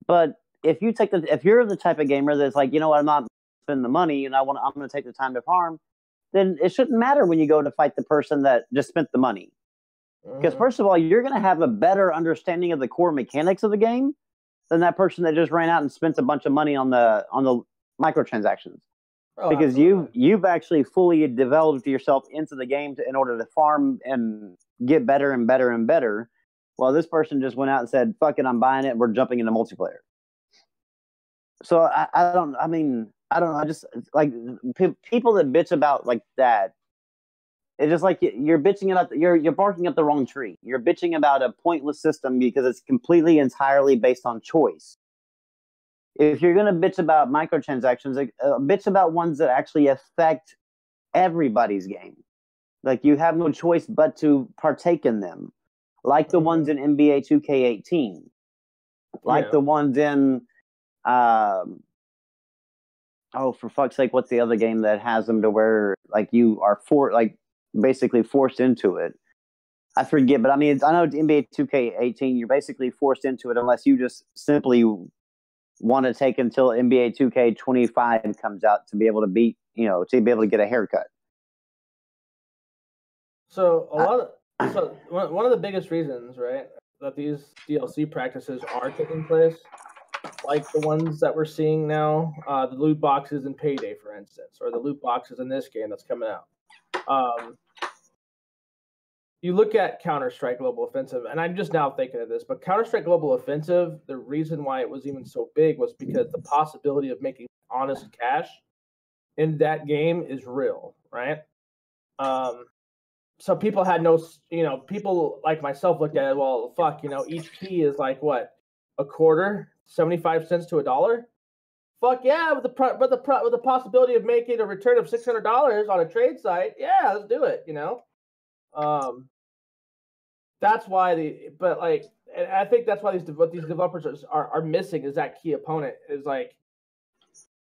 But if you're the type of gamer that's like, I'm not spending the money and I'm going to take the time to farm, then it shouldn't matter when you go to fight the person that just spent the money. Because first of all, you're going to have a better understanding of the core mechanics of the game than that person that just ran out and spent a bunch of money on the microtransactions. Because you've actually fully developed yourself into the game in order to farm and get better and better and better. While this person just went out and said, "Fuck it, I'm buying it. And we're jumping into multiplayer." So I don't know. I just like people that bitch about like that. It's just like you're bitching about you're barking up the wrong tree. You're bitching about a pointless system because it's completely entirely based on choice. If you're gonna bitch about microtransactions, bitch about ones that actually affect everybody's game. Like you have no choice but to partake in them, like the ones in NBA 2K18, like the ones in for fuck's sake, what's the other game that has them to where like you are basically forced into it? I forget, but I mean, I know NBA 2K18, you're basically forced into it unless you just simply want to take until NBA 2K25 comes out to be able to beat, to be able to get a haircut. So one of the biggest reasons, right, that these DLC practices are taking place, like the ones that we're seeing now, the loot boxes in Payday, for instance, or the loot boxes in this game that's coming out. You look at Counter-Strike Global Offensive, and I'm just now thinking of this, but Counter-Strike Global Offensive, the reason why it was even so big was because the possibility of making honest cash in that game is real, right? So people had people like myself looked at it, well, fuck, each key is like what, a quarter, 75 cents to $1? Fuck yeah, with the possibility of making a return of $600 on a trade site, yeah, let's do it, That's why and I think that's why what these developers are missing is that key opponent is like,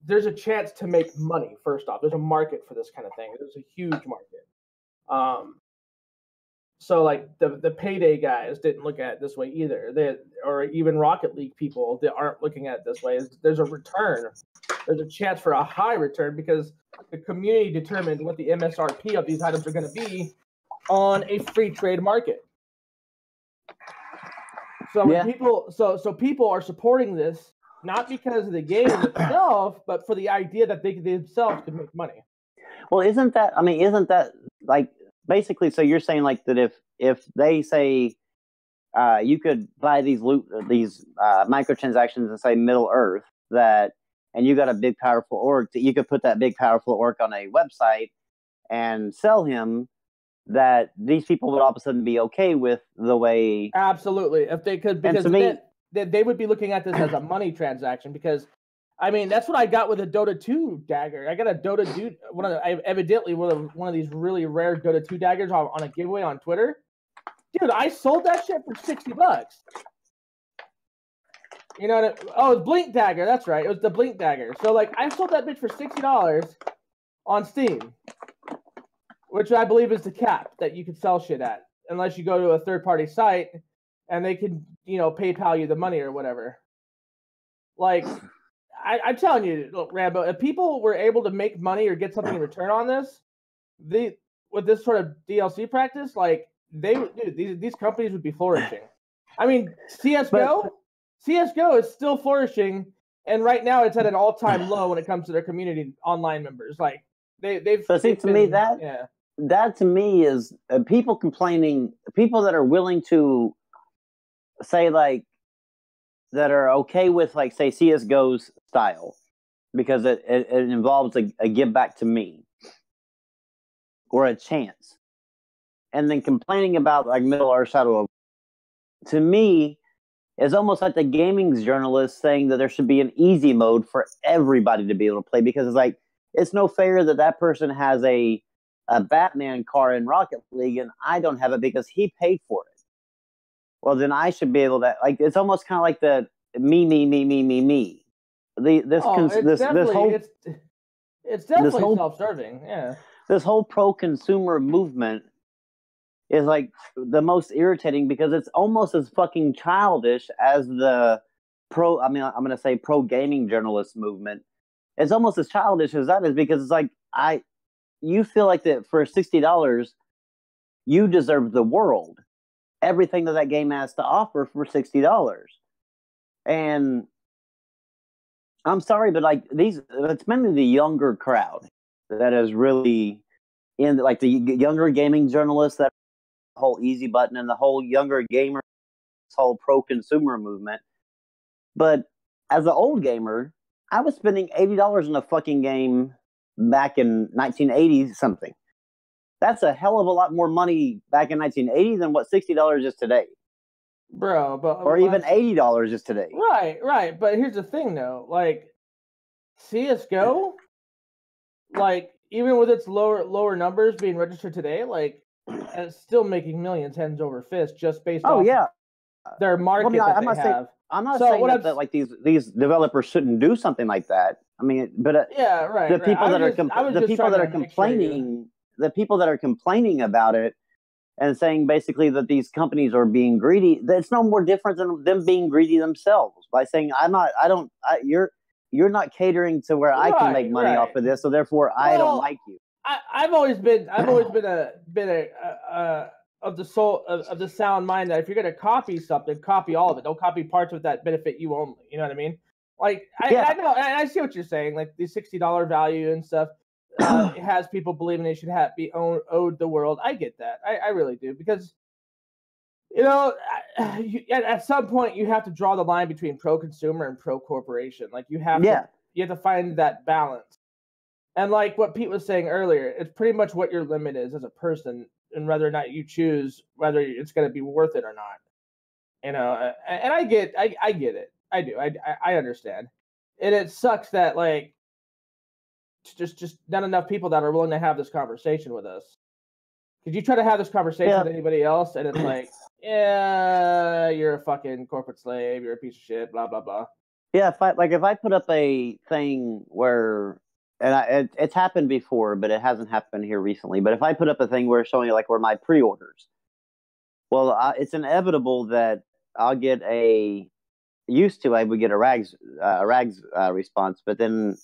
there's a chance to make money. First off, there's a market for this kind of thing. There's a huge market. So like the payday guys didn't look at it this way either. Or even Rocket League people that aren't looking at it this way. There's a return. There's a chance for a high return because the community determined what the MSRP of these items are going to be on a free trade market. So when people are supporting this not because of the game itself, but for the idea that they themselves could make money. Well, isn't that like basically? So you're saying like that if they say you could buy these microtransactions and say Middle Earth and you got a big powerful orc that you could put that big powerful orc on a website and sell him, that these people would all of a sudden be okay with the way. Absolutely, if they could, because they would be looking at this as a money transaction. Because I mean, that's what I got with a Dota 2 dagger. I got a Dota 2, one of these really rare Dota 2 daggers on a giveaway on Twitter. Dude, I sold that shit for $60. You know what? Oh, it's Blink Dagger. That's right. It was the Blink Dagger. So like, I sold that bitch for $60 on Steam, which I believe is the cap that you can sell shit at, unless you go to a third-party site and they can, PayPal you the money or whatever. Like, I'm telling you, look, Rambo, if people were able to make money or get something in return on this, with this sort of DLC practice, like these companies would be flourishing. I mean, CS:GO is still flourishing, and right now it's at an all-time low when it comes to their community online members. Like they've. So see, to me that to me is people complaining, people that are willing to say like that are okay with like say CS:GO's style because it involves a give back to me or a chance, and then complaining about like Middle Earth Shadow of, to me, is almost like the gaming journalist saying that there should be an easy mode for everybody to be able to play, because it's like, it's no fair that person has a Batman car in Rocket League and I don't have it because he paid for it. Well, then I should be able to, like, it's almost kind of like the me. It's definitely self-serving. Yeah. This whole pro-consumer movement is like the most irritating because it's almost as fucking childish as the I'm going to say pro gaming journalist movement. It's almost as childish as that is, because it's like, you feel like that for $60, you deserve the world, everything that game has to offer for $60. And I'm sorry, but like it's mainly the younger crowd that is really in, like the younger gaming journalists, that whole easy button and the whole younger gamer, this whole pro-consumer movement. But as an old gamer, I was spending $80 on a fucking game back in 1980 something. That's a hell of a lot more money back in 1980 than what $60 is today, bro. Or even $80 is today. Right. But here's the thing, though. Like CS:GO, like even with its lower numbers being registered today, like, and it's still making millions hands over fist just based on their market that they have. I'm not saying that like these developers shouldn't do something like that. I mean, but the people that are complaining about it and saying basically that these companies are being greedy, that's no more different than them being greedy themselves by saying you're not catering to where I can make money off of this, so therefore I don't like you. I've always been of the sound mind that if you're going to copy something, copy all of it. Don't copy parts of that benefit you only. You know what I mean? Like I know, and I see what you're saying. Like the $60 value and stuff it has people believing they should be owed the world. I get that. I really do, because at some point you have to draw the line between pro-consumer and pro-corporation. Like you have to find that balance. And like what Pete was saying earlier, it's pretty much what your limit is as a person, and whether or not you choose whether it's going to be worth it or not. And I get it. I do. I understand. And it sucks that like just not enough people that are willing to have this conversation with us. Because you try to have this conversation with anybody else, and it's like, yeah, you're a fucking corporate slave, you're a piece of shit, blah blah blah. Yeah, if I put up a thing where, and it's happened before, but it hasn't happened here recently. But if I put up a thing where showing where my pre-orders, Well, it's inevitable that I'll get I would get a rags response, but then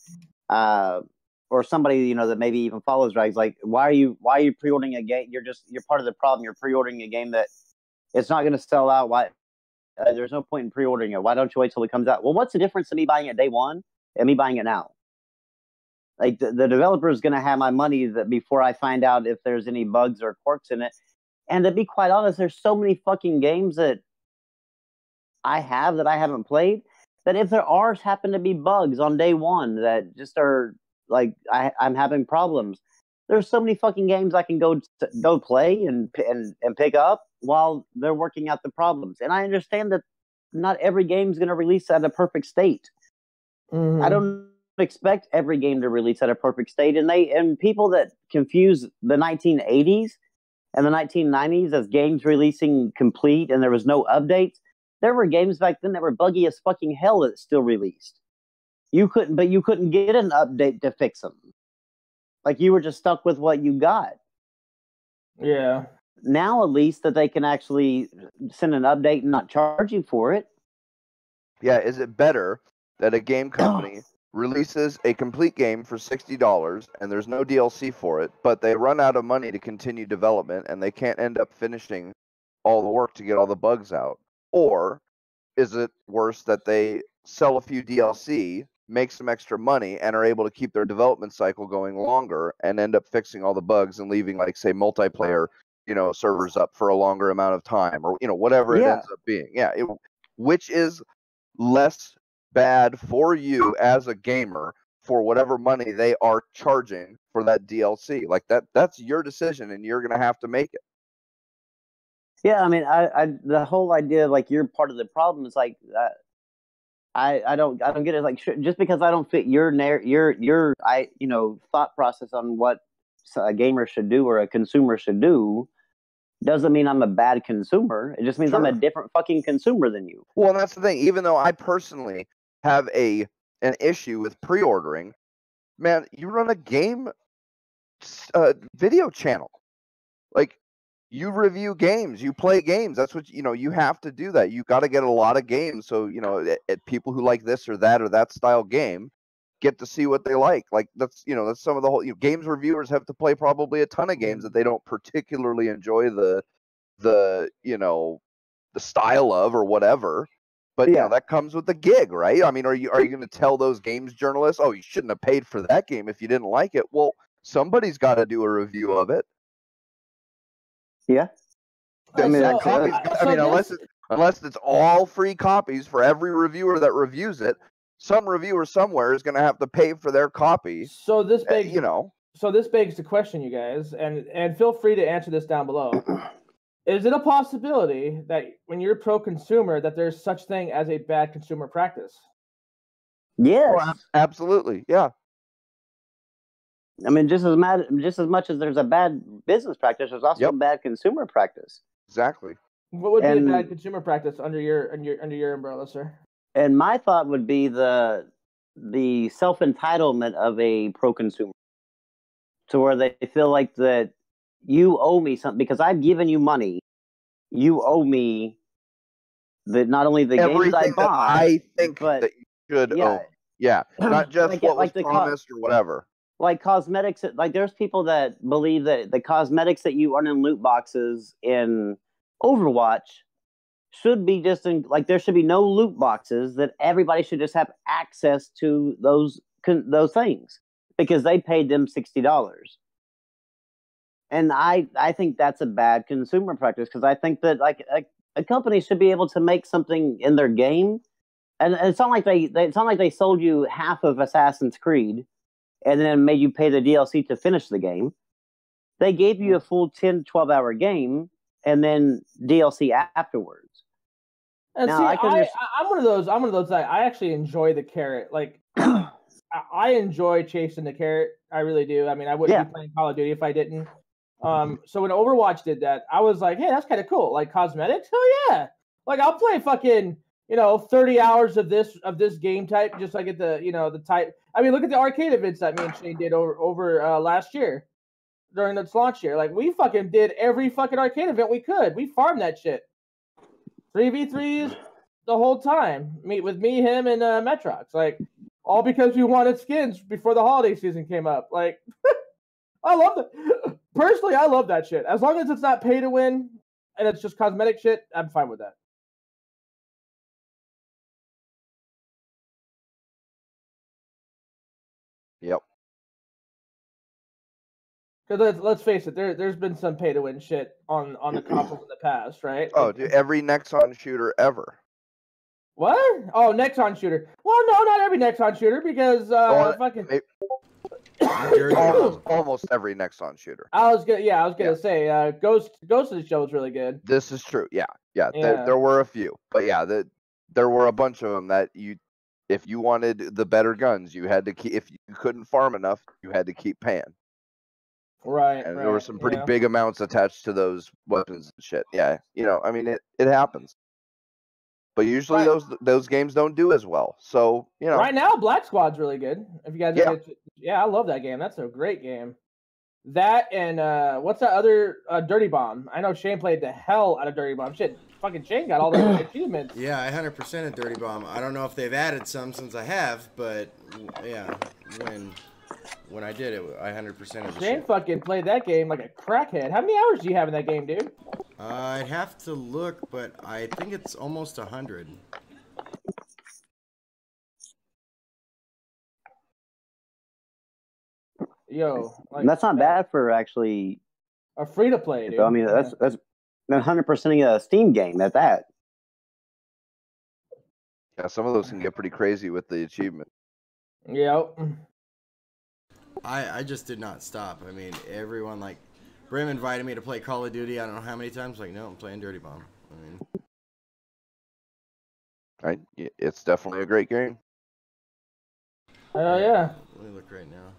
or somebody that maybe even follows rags, like, why are you pre-ordering a game? You're part of the problem. You're pre-ordering a game that it's not going to sell out. Why? There's no point in pre-ordering it. Why don't you wait till it comes out? Well, what's the difference in me buying it day one and me buying it now? Like, the developer is going to have my money before I find out if there's any bugs or quirks in it. And to be quite honest, there's so many fucking games that I haven't played, that if there happen to be bugs on day one that just are like, I'm having problems. There's so many fucking games I can go play and pick up while they're working out the problems. And I understand that not every game's going to release at a perfect state. Mm-hmm. I don't expect every game to release at a perfect state. And people that confuse the 1980s and the 1990s as games releasing complete and there was no updates. There were games back then that were buggy as fucking hell that still released. You couldn't get an update to fix them. Like, you were just stuck with what you got. Yeah. Now, at least, that they can actually send an update and not charge you for it. Yeah, is it better that a game company releases a complete game for $60 and there's no DLC for it, but they run out of money to continue development and they can't end up finishing all the work to get all the bugs out? Or is it worse that they sell a few DLC, make some extra money, and are able to keep their development cycle going longer and end up fixing all the bugs and leaving, like, say, multiplayer, servers up for a longer amount of time, or, whatever it ends up being? Yeah. Which is less bad for you as a gamer for whatever money they are charging for that DLC? Like, that's your decision and you're going to have to make it. Yeah, I mean, the whole idea of, like, you're part of the problem is like, I don't get it. Like, just because I don't fit your thought process on what a gamer should do or a consumer should do, doesn't mean I'm a bad consumer. It just means I'm a different fucking consumer than you. Well, and that's the thing. Even though I personally have an issue with pre-ordering, man, you run a game video channel. Like, you review games, you play games. That's what, you have to do that. You got to get a lot of games. So, people who like this or that style game get to see what they like. Like, that's some of the whole, games reviewers have to play probably a ton of games that they don't particularly enjoy the style of or whatever. But that comes with the gig, right? I mean, are you going to tell those games journalists, oh, you shouldn't have paid for that game if you didn't like it? Well, somebody's got to do a review of it. Yeah. I mean, unless it's all free copies for every reviewer that reviews it, some reviewer somewhere is going to have to pay for their copy. So this begs, So this begs the question, you guys, and feel free to answer this down below. Is it a possibility that when you're pro-consumer, that there's such thing as a bad consumer practice? Yes. Oh, absolutely. Yeah. I mean, just as much as there's a bad business practice, there's also a bad consumer practice. Exactly. What would be a bad consumer practice under your umbrella, sir? And my thought would be the self-entitlement of a pro-consumer, to where they feel like that you owe me something because I've given you money. You owe me not only the games I bought, I think that you should owe. Yeah, not just what was promised or whatever. Like cosmetics, like there's people that believe that the cosmetics that you earn in loot boxes in Overwatch should be just in, like, there should be no loot boxes, that everybody should just have access to those things because they paid them $60. And I think that's a bad consumer practice, because I think that, like, a company should be able to make something in their game, and it's not like they sold you half of Assassin's Creed and then made you pay the DLC to finish the game. They gave you a full 10, 12-hour game and then DLC afterwards. And now, see, I'm one of those that I actually enjoy the carrot. Like, I enjoy chasing the carrot. I really do. I mean, I wouldn't be playing Call of Duty if I didn't. So when Overwatch did that, I was like, hey, that's kind of cool. Like, cosmetics? Hell yeah. Like, I'll play fucking, 30 hours of this game type just so I get the type. I mean, look at the arcade events that me and Shane did over last year. during its launch year. Like, we fucking did every fucking arcade event we could. We farmed that shit. 3v3s the whole time. With me, him, and Metrox. Like, all because we wanted skins before the holiday season came up. Like, I love that. Personally, I love that shit. As long as it's not pay to win and it's just cosmetic shit, I'm fine with that. Yep. Because let's face it, there's been some pay to win shit on the consoles in the past, right? Oh, Like, dude, every Nexon shooter ever. what? Oh, Nexon shooter. Well, no, not every Nexon shooter because fucking. Almost every Nexon shooter. I was gonna say Ghost of the Show is really good. This is true. Yeah. There were a few, but yeah, there were a bunch of them that if you wanted the better guns, you had to keep. If you couldn't farm enough, you had to keep paying. Right. And there were some pretty big amounts attached to those weapons and shit. Yeah, I mean, it happens. But usually those games don't do as well. So, Right now, Black Squad's really good. If you guys I love that game. That's a great game. That and what's that other Dirty Bomb? I know Shane played the hell out of Dirty Bomb. Shit, fucking Shane got all the achievements. Yeah, I 100% of Dirty Bomb. I don't know if they've added some since I have, but yeah, when I did it, I 100% of the Shane shit. fucking played that game like a crackhead. How many hours do you have in that game, dude? I'd have to look, but I think it's almost 100. Yo, like, that's not bad for actually a free to play, dude. I mean, that's 100% a Steam game at that. Yeah, some of those can get pretty crazy with the achievement. Yep. I just did not stop. I mean, everyone, like, Brim invited me to play Call of Duty. I don't know how many times. Like, no, I'm playing Dirty Bomb. I mean, Right? It's definitely a great game. Hell yeah. let me look right now.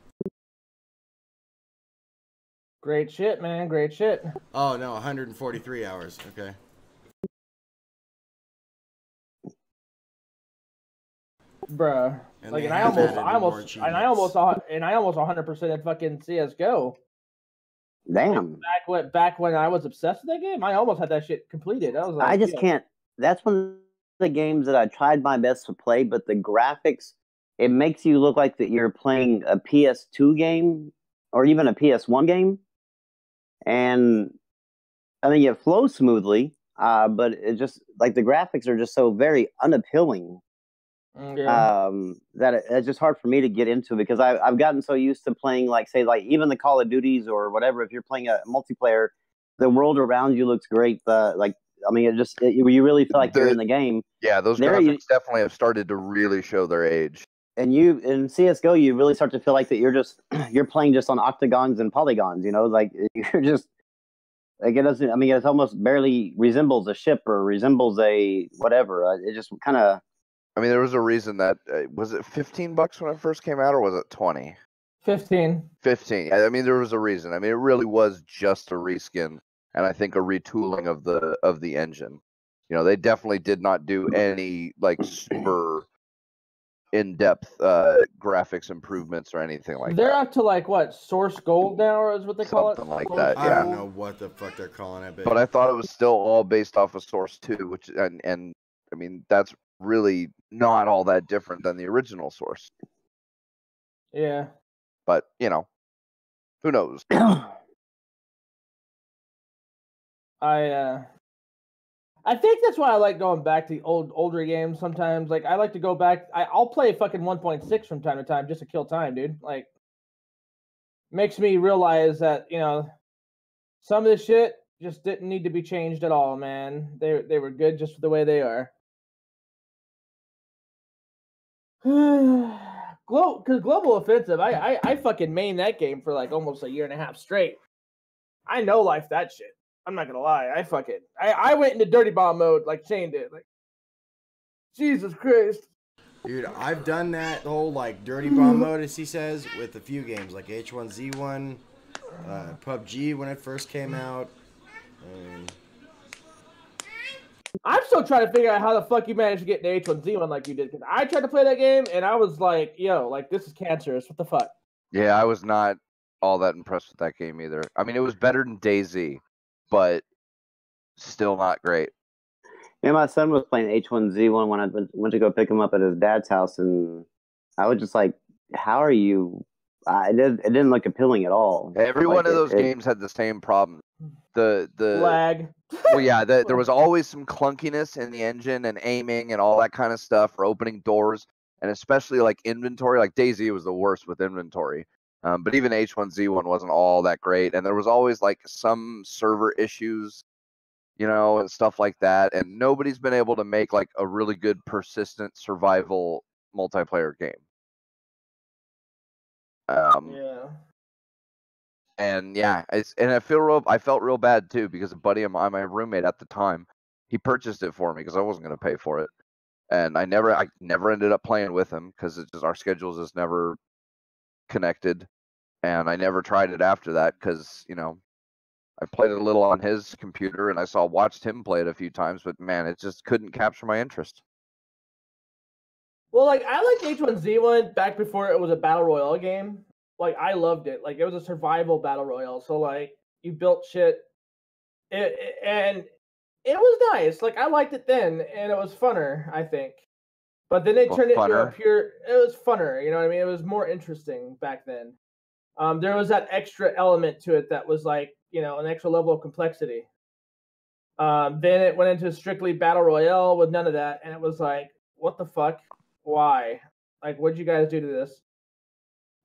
Great shit, man. Great shit. Oh, no, 143 hours. Okay. Bruh. And Like, they and I have added more almost 100% fucking CS:GO. Damn. Back when I was obsessed with that game, I almost had that shit completed. I was like, I just can't. That's one of the games that I tried my best to play, but the graphics, it makes you look like that you're playing a PS2 game or even a PS1 game. And I mean, it flows smoothly, but it just like the graphics are just so very unappealing. Yeah. That it's just hard for me to get into because I've gotten so used to playing like even the Call of Duties or whatever. If you're playing a multiplayer, the world around you looks great. You really feel like you're in the game. Yeah, those graphics definitely have started to really show their age. And in CS:GO, you really start to feel like that you're playing just on octagons and polygons. Like you're just like it doesn't. I mean, it almost barely resembles a ship or resembles a whatever. It just kind of. I mean, there was a reason that was it $15 when it first came out, or was it 20? 15. 15. I mean, there was a reason. I mean, it really was just a reskin, and I think a retooling of the engine. They definitely did not do any like super in-depth graphics improvements or anything like that. They're up to like what, Source Gold now, or is what they call it? Something like that. I Yeah. don't know what the fuck they're calling it, But I thought it was still all based off of Source 2, which and I mean that's really not all that different than the original Source. Yeah. But who knows? I think that's why I like going back to the older games sometimes. Like, I like to go back. I'll play fucking 1.6 from time to time just to kill time, dude. Like, makes me realize that, some of this shit just didn't need to be changed at all, man. They were good just the way they are. Because Global Offensive, I fucking mained that game for like almost a year and a half straight. I know life that shit. I'm not gonna lie. I went into Dirty Bomb mode like Shane did. Like, Jesus Christ. Dude, I've done that whole like Dirty Bomb mode, as he says, with a few games like H1Z1, PUBG when it first came out. I'm still trying to figure out how the fuck you managed to get into H1Z1 like you did, because I tried to play that game and I was like, yo, like this is cancerous. What the fuck? Yeah, I was not all that impressed with that game either. I mean, it was better than DayZ, but still not great. Yeah, my son was playing H1Z1 when I went to go pick him up at his dad's house, and I was just like, "How are you?" It didn't look appealing at all. Every one of those games had the same problem. The lag. Well, yeah, there was always some clunkiness in the engine and aiming and all that kind of stuff for opening doors, and especially like inventory. Like DayZ was the worst with inventory, but even H1Z1 wasn't all that great, and there was always like some server issues, and stuff like that. And nobody's been able to make like a really good persistent survival multiplayer game. Yeah. And yeah, I felt real bad too, because a buddy of mine, my roommate at the time, he purchased it for me because I wasn't going to pay for it, and I never ended up playing with him because it's just our schedules just never connected, and I never tried it after that because I played it a little on his computer and I watched him play it a few times, but man, it just couldn't capture my interest. Well, like I liked H1Z1 back before it was a battle royale game. Like I loved it. Like it was a survival battle royale. So like you built shit, and it was nice. Like I liked it then, and it was funner, I think. But then they turned it into a pure. It was funner. You know what I mean? It was more interesting back then. There was that extra element to it that was like an extra level of complexity. Then it went into strictly battle royale with none of that, and it was like, what the fuck? Why? Like, what'd you guys do to this?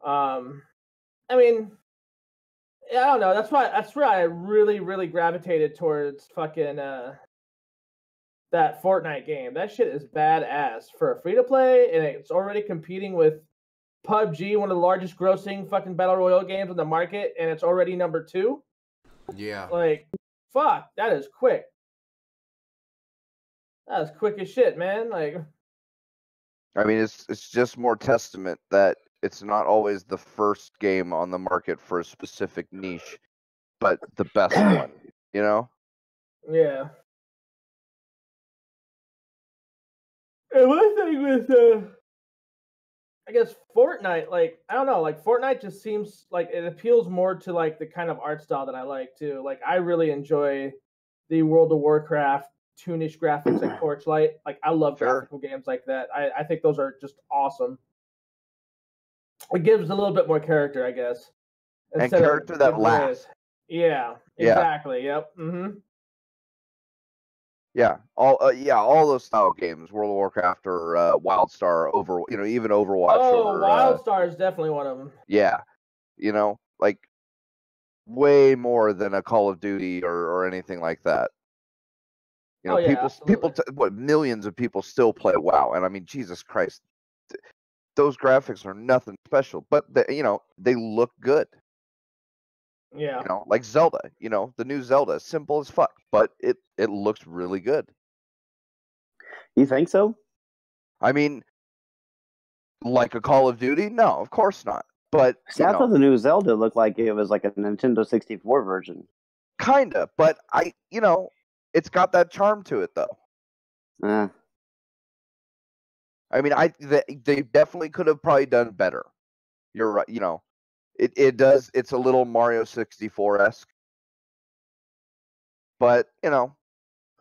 I mean, yeah, I don't know. That's where I really, really gravitated towards fucking that Fortnite game. That shit is badass for a free to play, and it's already competing with PUBG, one of the largest grossing fucking battle royale games on the market, and it's already number 2. Yeah. Like, fuck, that is quick. That is quick as shit, man. Like, I mean, it's just more testament that it's not always the first game on the market for a specific niche, but the best one, Yeah. And one thing with, I guess Fortnite, like, I don't know, like Fortnite just seems like it appeals more to like the kind of art style that I like too. Like, I really enjoy the World of Warcraft toonish graphics like Torchlight. Like, I love graphical games like that. I think those are just awesome. It gives a little bit more character, I guess. And character that lasts. Yeah, exactly. Yeah. Yep. Mm-hmm. Yeah, all those style games, World of Warcraft or WildStar, even Overwatch. Oh, WildStar is definitely one of them. Yeah, like way more than a Call of Duty or anything like that. Millions of people still play WoW, and I mean, Jesus Christ, those graphics are nothing special, but they look good. Yeah. Like Zelda, the new Zelda, simple as fuck, but it looks really good. You think so? I mean, like a Call of Duty? No, of course not. But see, I thought the new Zelda looked like it was like a Nintendo 64 version. Kinda, but it's got that charm to it though. I mean, they definitely could have probably done better. You're right. It does. It's a little Mario 64-esque, but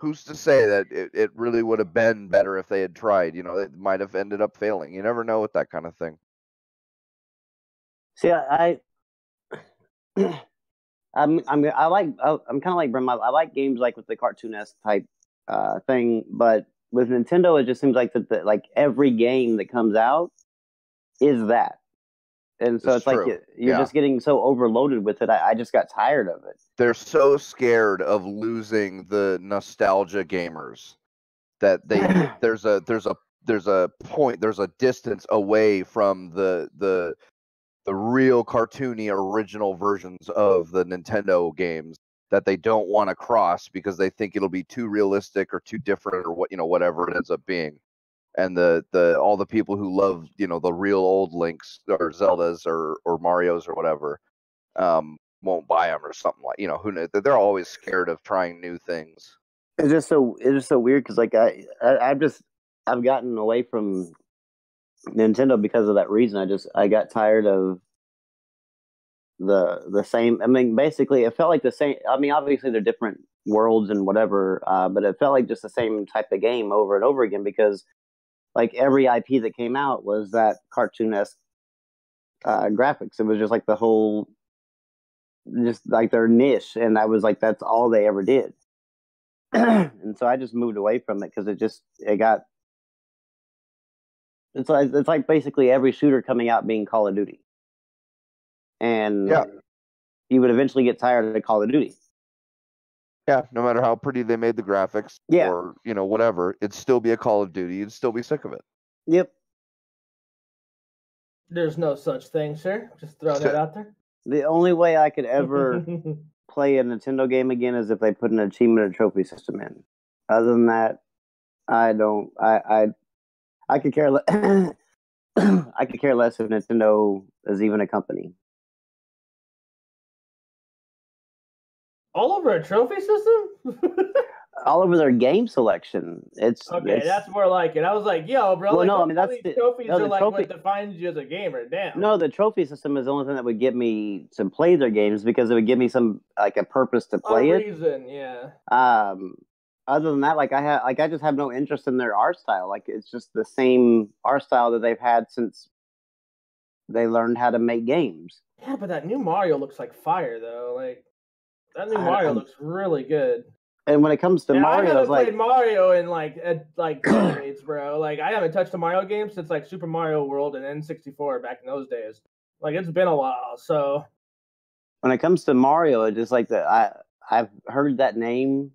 who's to say that it really would have been better if they had tried? It might have ended up failing. You never know with that kind of thing. See, I'm kind of like Brim. I like games like with the cartoon-esque type thing, but with Nintendo, it just seems like that like every game that comes out is that. And so it's like you're just getting so overloaded with it. I just got tired of it. They're so scared of losing the nostalgia gamers that there's a point, there's a distance away from the real cartoony original versions of the Nintendo games that they don't want to cross because they think it'll be too realistic or too different or whatever it ends up being. And all the people who love the real old Links or Zeldas or Marios or whatever won't buy them or something like who knows. They're always scared of trying new things. It's just so weird because like I've gotten away from Nintendo because of that reason. I got tired of the same. I mean, basically, it felt like the same. I mean, obviously, they're different worlds and whatever, but it felt like just the same type of game over and over again because, like, every IP that came out was that cartoon-esque graphics. It was just like the whole, just like their niche, and I was like, that's all they ever did. And so I just moved away from it because it's like basically every shooter coming out being Call of Duty, and you would eventually get tired of Call of Duty. Yeah, no matter how pretty they made the graphics, or whatever, it'd still be a Call of Duty. You'd still be sick of it. Yep. There's no such thing, sir. Just throw that out there. The only way I could ever play a Nintendo game again is if they put an achievement or trophy system in. Other than that, I don't. I could care. I could care less if Nintendo is even a company. All over a trophy system? All over their game selection. It's that's more like it. I was like, yo, bro. Well, like, no, I mean that's the trophies are like what defines you as a gamer. Damn. No, the trophy system is the only thing that would get me to play their games because it would give me some like a purpose to play it. Reason, yeah. Other than that, I just have no interest in their art style. Like it's just the same art style that they've had since they learned how to make games. Yeah, but that new Mario looks like fire though. Like that new Mario looks really good. And when it comes to Mario, I haven't played Mario in like decades, bro. Like I haven't touched a Mario game since like Super Mario World and N64 back in those days. Like it's been a while. So when it comes to Mario, it's just like I've heard that name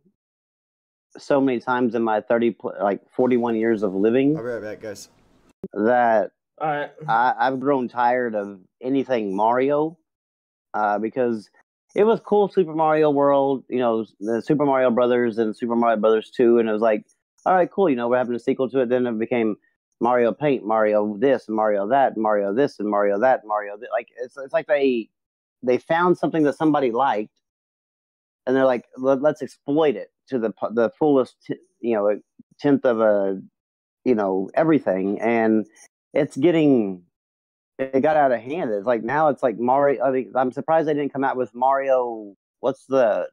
so many times in my 41 years of living. I'll be right back, guys. That all right. I've grown tired of anything Mario because it was cool, Super Mario World, the Super Mario Brothers and Super Mario Brothers 2, and it was like, all right, cool, we're having a sequel to it. Then it became Mario Paint, Mario this, Mario that, Mario this, and Mario that, Mario this. Like it's like they found something that somebody liked, and they're like, let's exploit it to the fullest, tenth of everything, and it got out of hand. It's like now it's like Mario. I mean, I'm surprised they didn't come out with Mario. What's the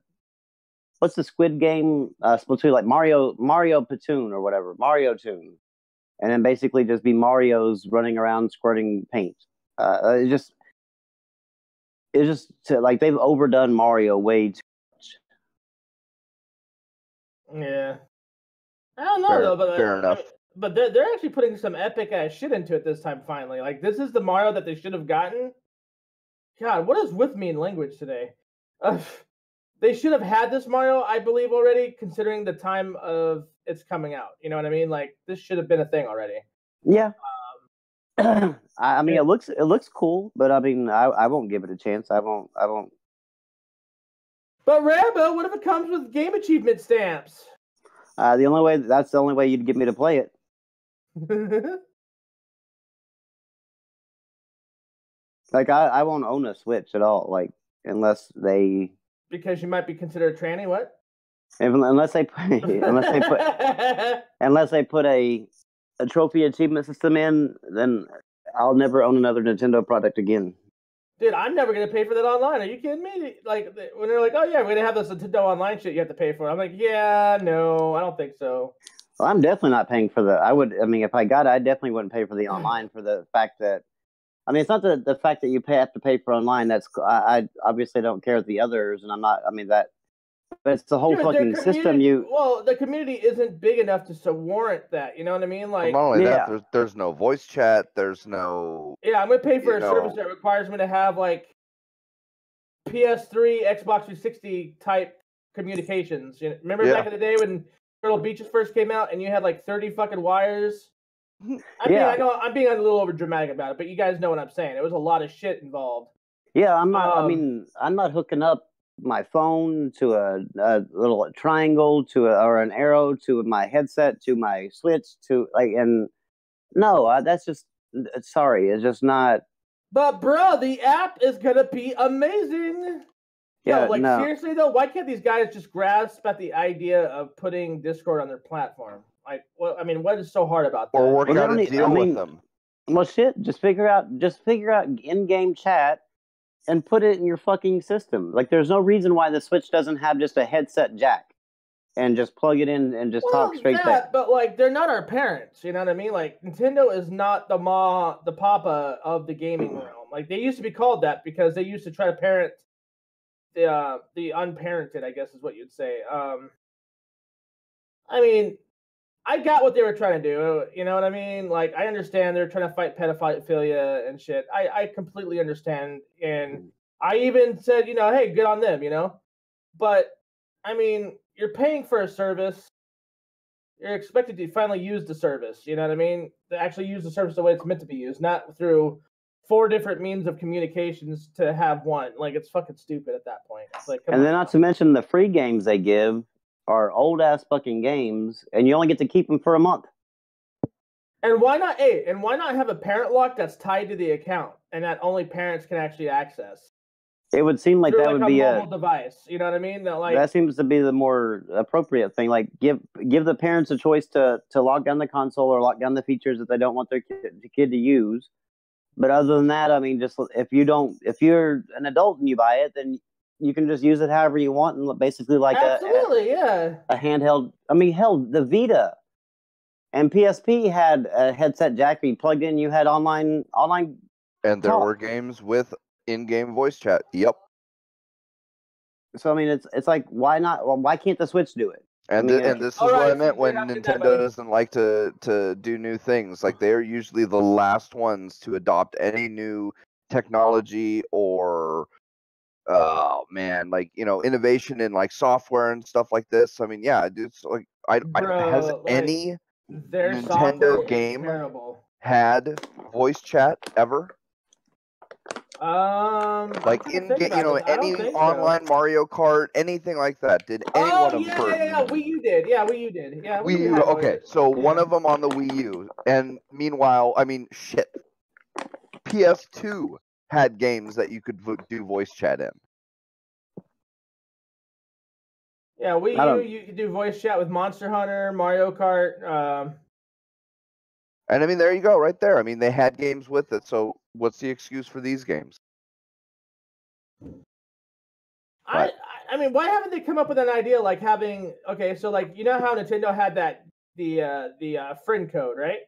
Squid Game? Splatoon, like Mario Platoon or whatever, Mario Toon, and then basically just be Mario's running around squirting paint. It's just like they've overdone Mario way too much. Yeah, I don't know though, but fair enough. But they're actually putting some epic ass shit into it this time. Finally, like this is the Mario that they should have gotten. God, what is with me in language today? They should have had this Mario, I believe, already, considering the time of its coming out. You know what I mean? Like this should have been a thing already. Yeah. I mean, it looks cool, but I mean, I won't give it a chance. I won't. But Rambo, what if it comes with game achievement stamps? That's the only way you'd get me to play it. Like I won't own a Switch at all, like unless they. Because you might be considered a tranny. What? Unless they put a trophy achievement system in, then I'll never own another Nintendo product again. Dude, I'm never gonna pay for that online. Are you kidding me? Like when they're like, "Oh yeah, we're gonna have this Nintendo Online shit you have to pay for," I'm like, "Yeah, no, I don't think so." Well, I'm definitely not paying for the. I mean, if I got it, I definitely wouldn't pay for the online for the fact that. I mean, it's not the fact that you have to pay for online. That's I obviously don't care the others, and I'm not. I mean that. But it's the whole fucking system. Well, the community isn't big enough to warrant that. You know what I mean? Like, not only that, there's no voice chat. There's no. Yeah, I'm gonna pay for a service that requires me to have like PS3, Xbox 360 type communications. Remember back in the day when Turtle Beaches first came out, and you had like 30 fucking wires. I know I'm being a little over dramatic about it, but you guys know what I'm saying. It was a lot of shit involved. Yeah, I'm not. I mean, I'm not hooking up my phone to a little triangle or an arrow to my headset to my Switch to that's just sorry, it's just not. But bro, the app is gonna be amazing. Yeah, seriously though, why can't these guys just grasp at the idea of putting Discord on their platform? Like, what is so hard about that? Or work out a deal with them. Well, shit, just figure out in-game chat and put it in your fucking system. Like, there's no reason why the Switch doesn't have just a headset jack and just plug it in and just talk straight back. But like, they're not our parents. You know what I mean? Like, Nintendo is not the papa of the gaming realm. Like, they used to be called that because they used to try to parent the unparented, I guess is what you'd say. I mean, I got what they were trying to do. You know what I mean? Like, I understand they're trying to fight pedophilia and shit. I completely understand. And I even said, you know, hey, good on them, you know? But, I mean, you're paying for a service. You're expected to finally use the service. You know what I mean? To actually use the service the way it's meant to be used, not through 4 different means of communications to have one. Like, it's fucking stupid at that point. It's like, and then not to mention the free games they give are old ass fucking games, and you only get to keep them for a month. And why not? And why not have a parent lock that's tied to the account and that only parents can actually access? It would seem like that would be a mobile device. You know what I mean? That seems to be the more appropriate thing. Like, give the parents a choice to lock down the console or lock down the features that they don't want their kid to use. But other than that, I mean, just if you're an adult and you buy it, then you can just use it however you want, and basically like a handheld. I mean, hell, the Vita and PSP had a headset jack. You plugged in, you had online. And there were games with in-game voice chat. Yep. So I mean, it's like, why not? Well, why can't the Switch do it? And this is what I meant when Nintendo doesn't like to do new things. Like, they're usually the last ones to adopt any new technology or, oh man, like, you know, innovation in like software and stuff like this. I mean, yeah, it's like, has any Nintendo game had voice chat ever? Like in you know, any online Mario Kart, anything like that. Did any one of them? Yeah, Wii U did. Yeah, Wii U did. Yeah, Wii U. Okay, so one of them on the Wii U, and meanwhile, I mean, shit, PS2 had games that you could do voice chat in. Yeah, Wii U, you could do voice chat with Monster Hunter, Mario Kart. And I mean, there you go, right there. I mean, they had games with it. So what's the excuse for these games? I mean, why haven't they come up with an idea like having? Okay, so like, you know how Nintendo had the friend code, right?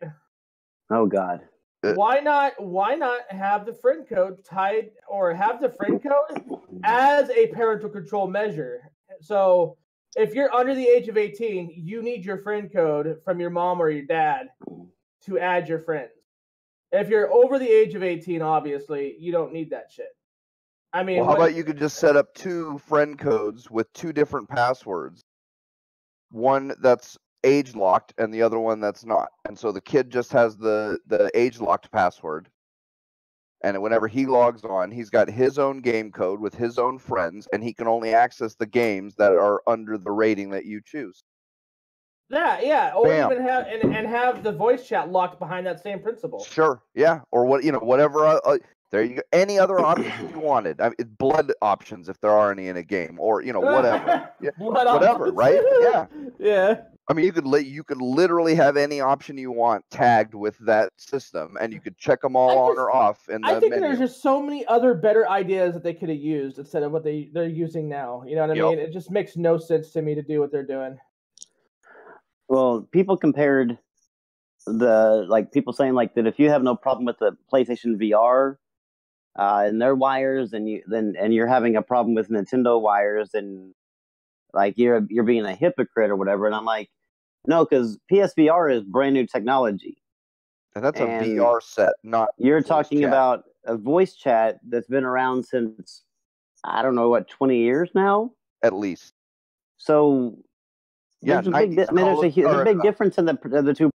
Oh God. Why not have the friend code tied, or have the friend code as a parental control measure? So if you're under the age of 18, you need your friend code from your mom or your dad to add your friends. If you're over the age of 18, obviously, you don't need that shit. I mean, well, how about you could just set up 2 friend codes with 2 different passwords? One that's age locked and the other one that's not. And so the kid just has the age locked password. And whenever he logs on, he's got his own game code with his own friends, and he can only access the games that are under the rating that you choose. Yeah, or Bam. Even have and have the voice chat locked behind that same principle. Sure, yeah, or what, you know, whatever. There you go. Any other options you wanted? I mean, blood options if there are any in a game, or you know, whatever. Yeah, whatever, right? Yeah, yeah. I mean, you could literally have any option you want tagged with that system, and you could check them all on or off in the menu. I think there's just so many other better ideas that they could have used instead of what they're using now. You know what I mean? It just makes no sense to me to do what they're doing. Well, people compared people saying like that if you have no problem with the PlayStation VR and their wires, and you're having a problem with Nintendo wires, and like you're being a hypocrite or whatever. And I'm like, no, because PSVR is brand new technology, and that's a VR set, not. You're talking about a voice chat that's been around since, I don't know, what, 20 years now, at least. So. Yeah, there's a big difference in the two.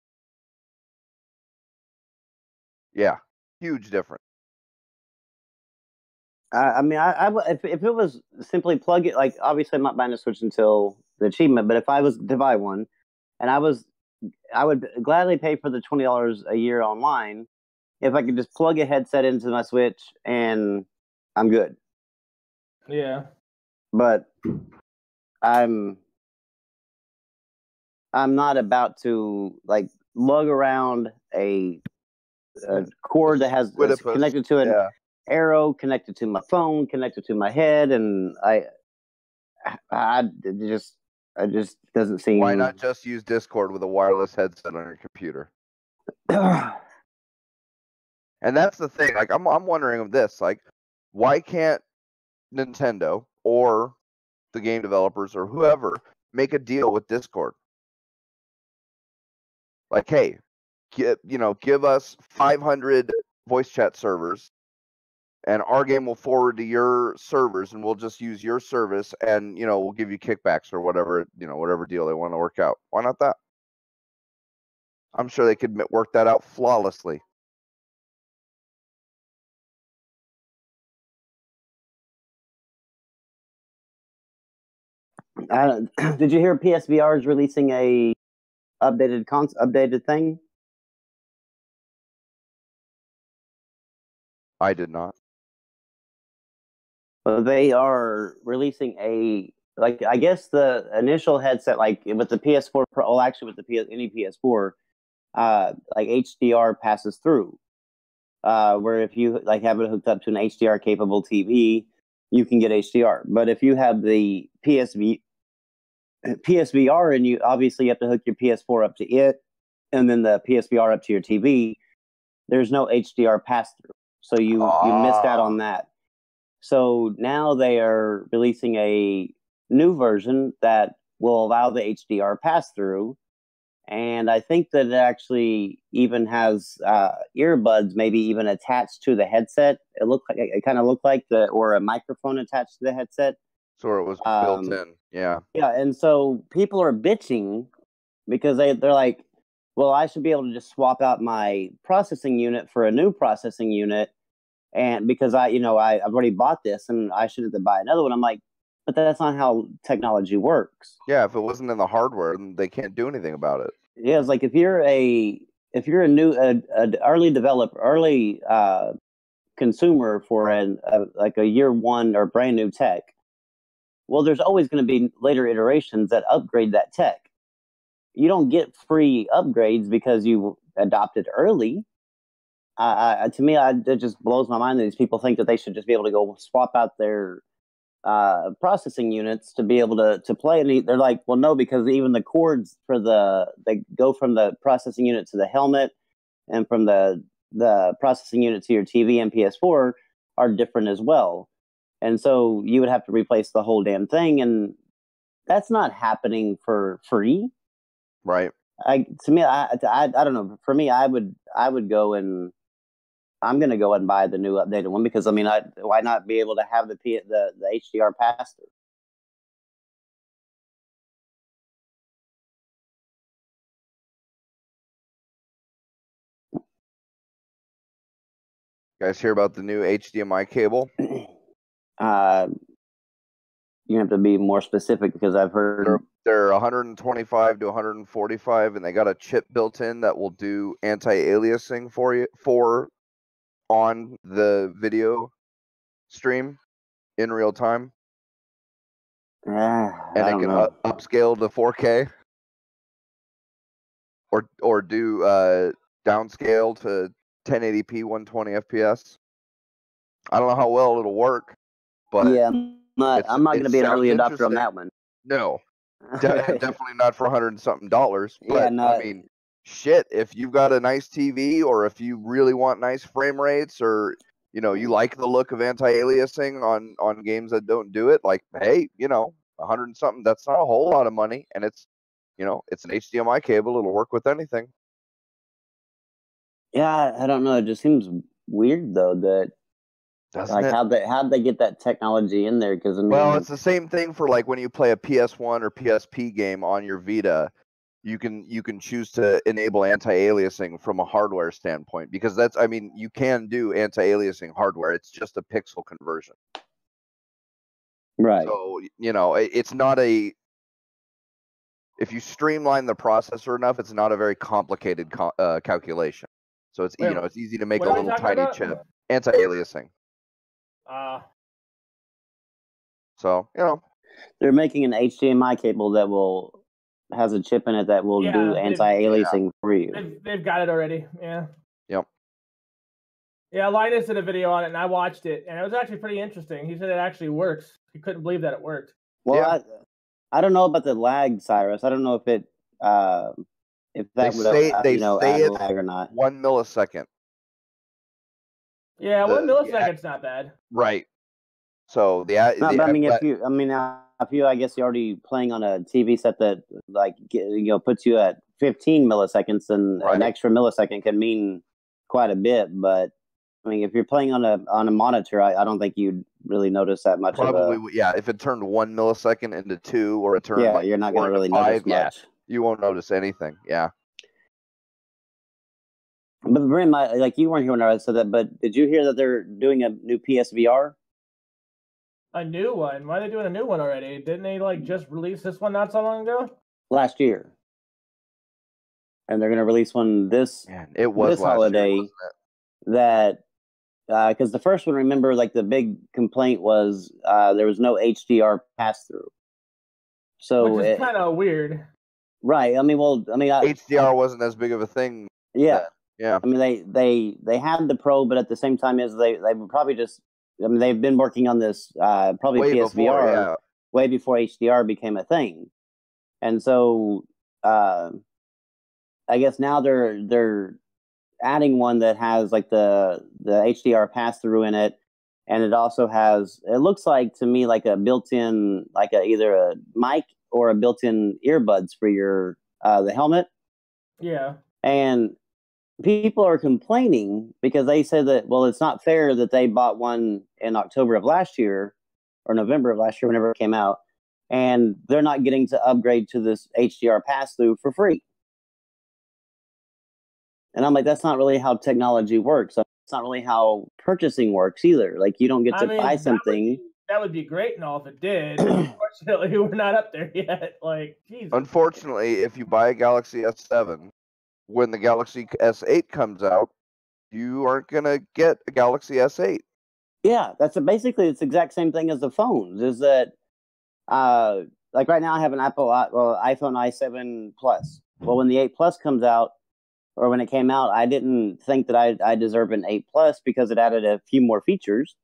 Yeah, huge difference. I mean, if it was simply plug it, like, obviously I'm not buying a Switch until the achievement, but if I was to buy one, and I would gladly pay for the $20 a year online if I could just plug a headset into my Switch and I'm good. Yeah. But I'm not about to like lug around a cord that's connected to Arrow, connected to my phone, connected to my head, and it just doesn't seem. Why not just use Discord with a wireless headset on your computer? And that's the thing. Like, I'm wondering of this. Like, why can't Nintendo or the game developers or whoever make a deal with Discord? Like, hey, give us 500 voice chat servers, and our game will forward to your servers, and we'll just use your service, and we'll give you kickbacks or whatever deal they want to work out. Why not that? I'm sure they could work that out flawlessly. Did you hear PSVR is releasing a updated thing? I did not. Well, they are releasing I guess the initial headset, like with the PS4 Pro, well, actually with any PS4, like HDR passes through. Where if you like have it hooked up to an HDR capable TV, you can get HDR. But if you have the PSVR, and you obviously have to hook your PS4 up to it, and then the PSVR up to your TV, there's no HDR pass through. So you missed out on that. So now they are releasing a new version that will allow the HDR pass through. And I think that it actually even has earbuds, maybe even attached to the headset. It kind of looked like or a microphone attached to the headset. So it was built in, yeah. Yeah, and so people are bitching because they're like, well, I should be able to just swap out my processing unit for a new processing unit, and because I've already bought this and I shouldn't have to buy another one. I'm like, but that's not how technology works. Yeah, if it wasn't in the hardware, then they can't do anything about it. Yeah, it's like if you're a early consumer for a year one or brand new tech, well, there's always going to be later iterations that upgrade that tech. You don't get free upgrades because you adopted early. To me, it just blows my mind that these people think that they should just be able to go swap out their processing units to be able to play. And they're like, well, no, because even the cords they go from the processing unit to the helmet, and from the processing unit to your TV and PS4 are different as well. And so you would have to replace the whole damn thing, and that's not happening for free. Right. I don't know. For me, I would go and I'm going to go and buy the new updated one because why not be able to have the HDR pass through? You guys hear about the new HDMI cable? You have to be more specific because I've heard they're 125 to 145, and they got a chip built in that will do anti-aliasing for on the video stream in real time. And it can upscale to 4K or do downscale to 1080p 120 FPS. I don't know how well it'll work, but yeah, I'm not going to be an early adopter on that one. No, definitely not for $100 and something. But yeah, no. I mean, shit, if you've got a nice TV, or if you really want nice frame rates, or you like the look of anti-aliasing on games that don't do it, like, hey, $100 and something, that's not a whole lot of money, and it's it's an HDMI cable, it'll work with anything. Yeah, I don't know, it just seems weird though that how'd they get that technology in there? Because well, it's the same thing for like when you play a PS1 or PSP game on your Vita. You can choose to enable anti-aliasing from a hardware standpoint, because you can do anti-aliasing hardware. It's just a pixel conversion. Right. So, it's not if you streamline the processor enough, it's not a very complicated calculation. So it's it's easy to make a little tiny chip. Anti-aliasing. So, they're making an HDMI cable that has a chip in it that will do anti-aliasing for you. They've got it already. Yeah. Yep. Yeah, Linus did a video on it, and I watched it, and it was actually pretty interesting. He said it actually works. He couldn't believe that it worked. Well, Yeah. I don't know about the lag, Cyrus. I don't know if it if that would they you know, say add it's lag or not. 1 millisecond. Yeah, 1 yeah. millisecond's not bad. Right. So No, but I mean, if you, I guess you're already playing on a TV set that like puts you at 15 milliseconds, and Right. an extra millisecond can mean quite a bit. But I mean, if you're playing on a monitor, I don't think you'd really notice that much. probably, yeah. If it turned 1 millisecond into 2, or it turned like you're not 4 going to really into 5, notice much. you won't notice anything. Yeah. But Brim, like you weren't here when I said that, but did you hear that they're doing a new PSVR? A new one? Why are they doing a new one already? Didn't they like just release this one not so long ago? Last year. And they're going to release one this holiday. Year, that because the first one, remember, like the big complaint was there was no HDR pass through. So which is kind of weird, right? HDR wasn't as big of a thing. Yeah, then. Yeah. I mean, they had the Pro, but at the same time, they were probably just. I mean, they've been working on this probably way PSVR way before HDR became a thing, and so I guess now they're adding one that has like the HDR pass through in it, and it also has, it looks like to me like a built-in, like either a mic or a built-in earbuds for your the helmet. Yeah. And people are complaining because they said that, well, it's not fair that they bought one in October of last year or November of last year, whenever it came out, and they're not getting to upgrade to this HDR pass through for free. And I'm like, that's not really how technology works. It's not really how purchasing works either. Like, you don't get to buy something. That would be great and all if it did. Unfortunately, we're not up there yet. Like, Jesus. Unfortunately, if you buy a Galaxy S7, when the Galaxy S8 comes out, you aren't going to get a Galaxy S8. Yeah, basically it's the exact same thing as the phones. Is that like right now I have an iPhone i7 Plus. Well, when the 8 Plus comes out, or when it came out, I didn't think that I deserve an 8 Plus because it added a few more features.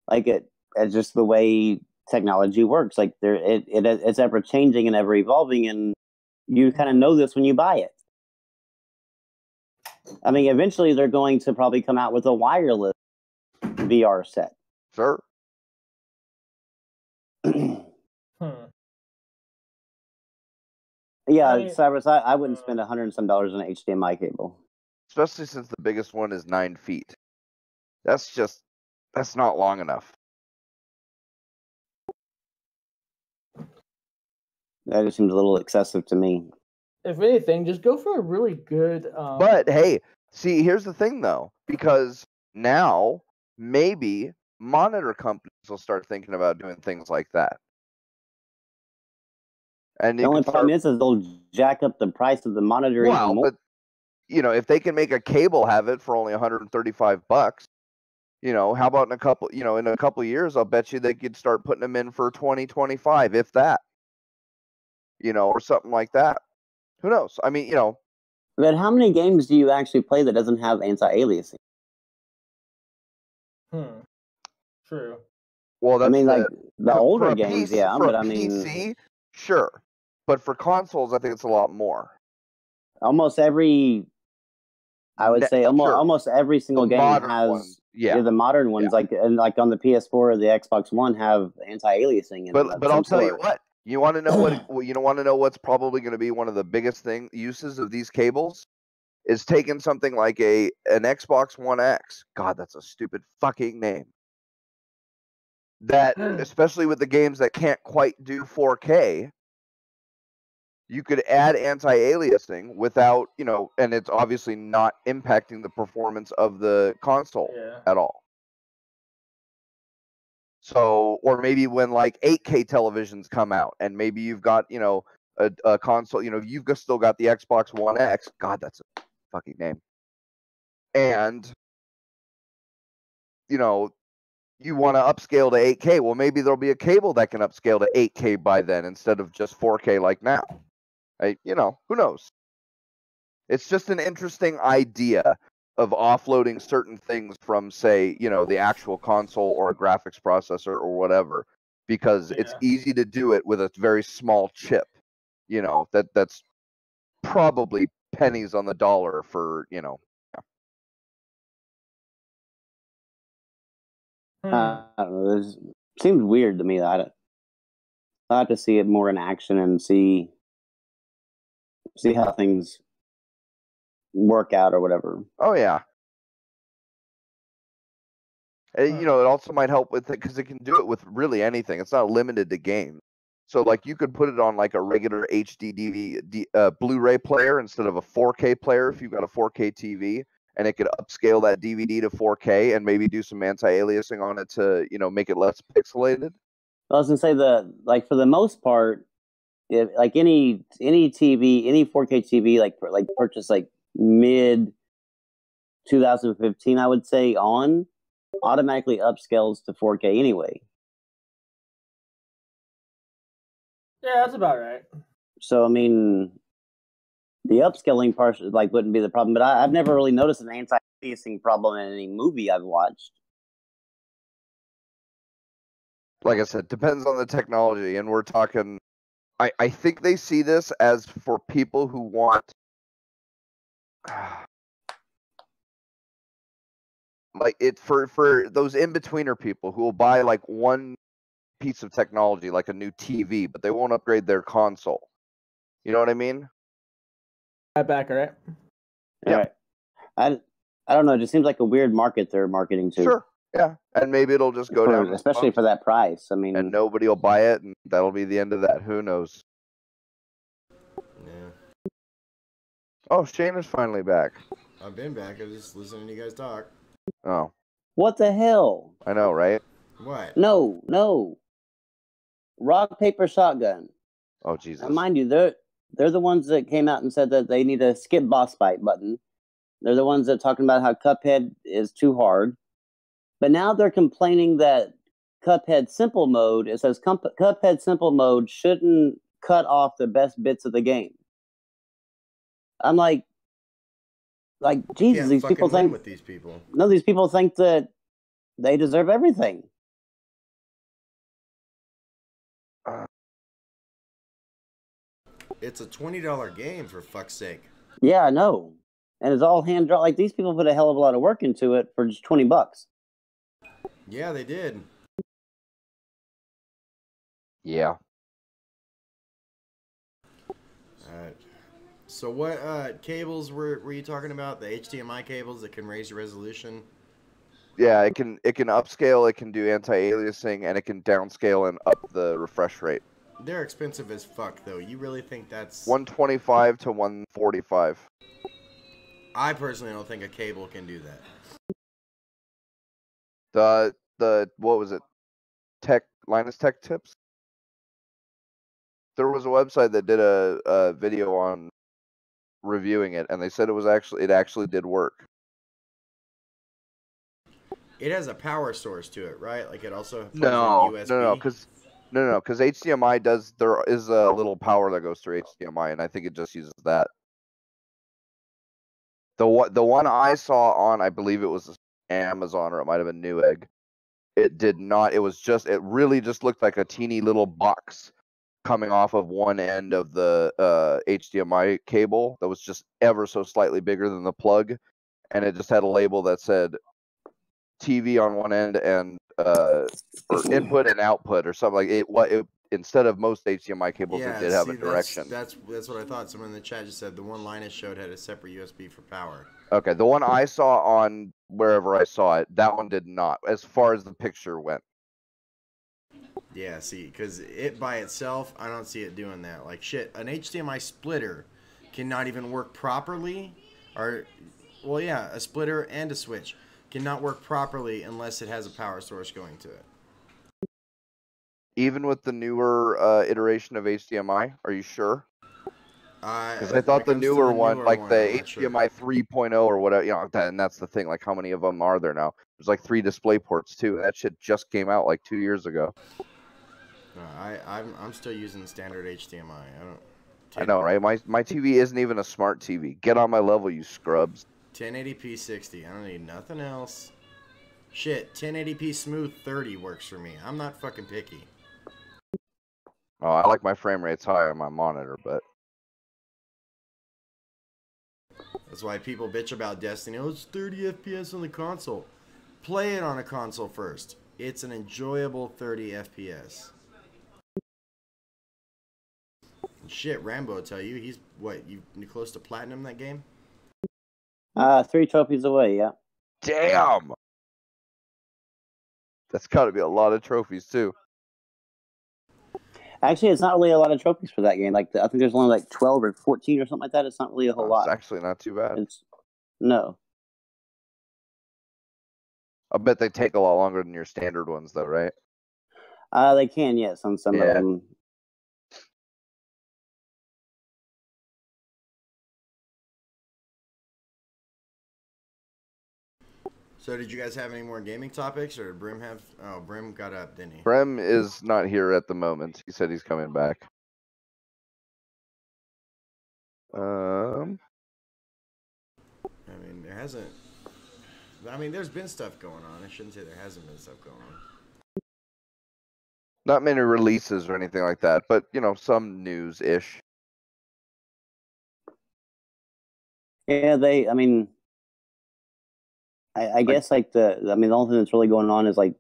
Like it's just the way technology works. Like it's ever changing and ever evolving, and you kind of know this when you buy it. I mean, eventually they're going to probably come out with a wireless VR set. Sure. Yeah, Cyrus, I wouldn't spend $100 and some on an HDMI cable. Especially since the biggest one is 9 feet. That's not long enough. That just seems a little excessive to me. If anything, just go for a really good. But hey, see, here's the thing though, because now maybe monitor companies will start thinking about doing things like that. And the only problem is they'll jack up the price of the monitor even more. But if they can make a cable have it for only $135, how about in a couple years, I'll bet you they could start putting them in for $20, $25, if that. Or something like that. Who knows? I mean, But how many games do you actually play that doesn't have anti-aliasing? True. Well, that's like the older games, PC, yeah. But I mean, PC, sure. But for consoles, I think it's a lot more. Almost every, I would say, almost every single game has ones, the modern ones, like on the PS4 or the Xbox One, have anti-aliasing. But I'll tell you what. You want to know what? You don't want to know what's probably going to be one of the biggest uses of these cables is taking something like an Xbox One X. God, that's a stupid fucking name. That, especially with the games that can't quite do 4K, you could add anti-aliasing without, and it's obviously not impacting the performance of the console at all. So, or maybe when like 8K televisions come out, and maybe you've got, a console, you've still got the Xbox One X. God, that's a fucking name. And, you want to upscale to 8K. Well, maybe there'll be a cable that can upscale to 8K by then instead of just 4K like now. Who knows? It's just an interesting idea. of offloading certain things from, say, the actual console or a graphics processor or whatever, because it's easy to do it with a very small chip. That's probably pennies on the dollar for. Yeah. I don't know. It seems weird to me. I have to see it more in action and see how things work out or whatever. Oh yeah. It also might help with it because it can do it with really anything. It's not limited to games. So like you could put it on like a regular HD DVD Blu-ray player instead of a 4K player if you've got a 4K TV, and it could upscale that DVD to 4K and maybe do some anti-aliasing on it to make it less pixelated. I was gonna say for the most part, if like any TV, any 4K TV, like purchase like mid 2015, I would say automatically upscales to 4K anyway. Yeah, that's about right. So I mean, the upscaling part wouldn't be the problem, but I've never really noticed an anti-aliasing problem in any movie I've watched. Like I said, depends on the technology, and we're talking. I think they see this as for people who want. Like it for those in-betweener people who will buy like one piece of technology, like a new TV, but they won't upgrade their console. You know what I mean? Right back, all right? Yeah. Right. I don't know. It just seems like a weird market they're marketing to. Sure. Yeah. And maybe it'll just go down. Especially for that price. I mean. And nobody will buy it, and that'll be the end of that. Who knows? Yeah. Oh, Shane is finally back. I've been back. I was just listening to you guys talk. Oh. What the hell? I know, right? What? No. Rock, paper, shotgun. Oh, Jesus. Now, mind you, they're the ones that came out and said that they need a skip boss fight button. They're the ones that are talking about how Cuphead is too hard. But now they're complaining that Cuphead simple mode, it says Cuphead simple mode shouldn't cut off the best bits of the game. I'm like Jesus, these people think with these people. No, these people think that they deserve everything. It's a $20 game, for fuck's sake. Yeah, I know. And it's all hand drawn. Like, these people put a hell of a lot of work into it for just $20. Yeah, they did. Yeah. So what cables were you talking about? The HDMI cables that can raise your resolution? Yeah, it can upscale, it can do anti-aliasing, and it can downscale and up the refresh rate. They're expensive as fuck, though. You really think that's... 125 to 145. I personally don't think a cable can do that. What was it? Linus Tech Tips? There was a website that did a video on reviewing it, and they said it actually did work. It has a power source to it, right? Like it also plugs in USB? No, because HDMI there is a little power that goes through HDMI, and I think it just uses that. The one I saw on, I believe it was Amazon, or it might have been Newegg. It did not. It really just looked like a teeny little box coming off of one end of the HDMI cable that was just ever so slightly bigger than the plug, and it just had a label that said TV on one end and or input and output or something like it. Instead of most HDMI cables, it did have a direction. That's what I thought. Someone in the chat just said the one Linus showed had a separate USB for power. Okay, the one I saw on wherever I saw it, that one did not, as far as the picture went. Yeah, see, because it by itself, I don't see it doing that. Like, shit, an HDMI splitter cannot even work properly. A splitter and a switch cannot work properly unless it has a power source going to it. Even with the newer iteration of HDMI, are you sure? Because I thought the newer one, like the HDMI 3.0 or whatever, and that's the thing. Like, how many of them are there now? There's like 3 display ports too. That shit just came out like 2 years ago. I'm still using standard HDMI. I know, right? My TV isn't even a smart TV. Get on my level, you scrubs. 1080p 60. I don't need nothing else. Shit, 1080p smooth 30 works for me. I'm not fucking picky. Oh, I like my frame rates high on my monitor, but That's why people bitch about Destiny. Oh, it's 30 FPS on the console. Play it on a console first. It's an enjoyable 30 FPS. Shit, Rambo will tell you, he's what, you close to platinum that game? 3 trophies away, yeah. damn, that's got to be a lot of trophies too. Actually, it's not really a lot of trophies for that game. Like, I think there's only like 12 or 14 or something like that. It's not really a whole lot. It's actually not too bad. No. I bet they take a lot longer than your standard ones, though, right? They can, yes, on some of them. So did you guys have any more gaming topics, or did Brim have? Oh, Brim got up, didn't he? Brim is not here at the moment. He said he's coming back. I mean, there hasn't. I mean, there's been stuff going on. I shouldn't say there hasn't been stuff going on. Not many releases or anything like that, but you know, some news-ish. Yeah, I mean, I guess like the only thing that's really going on is like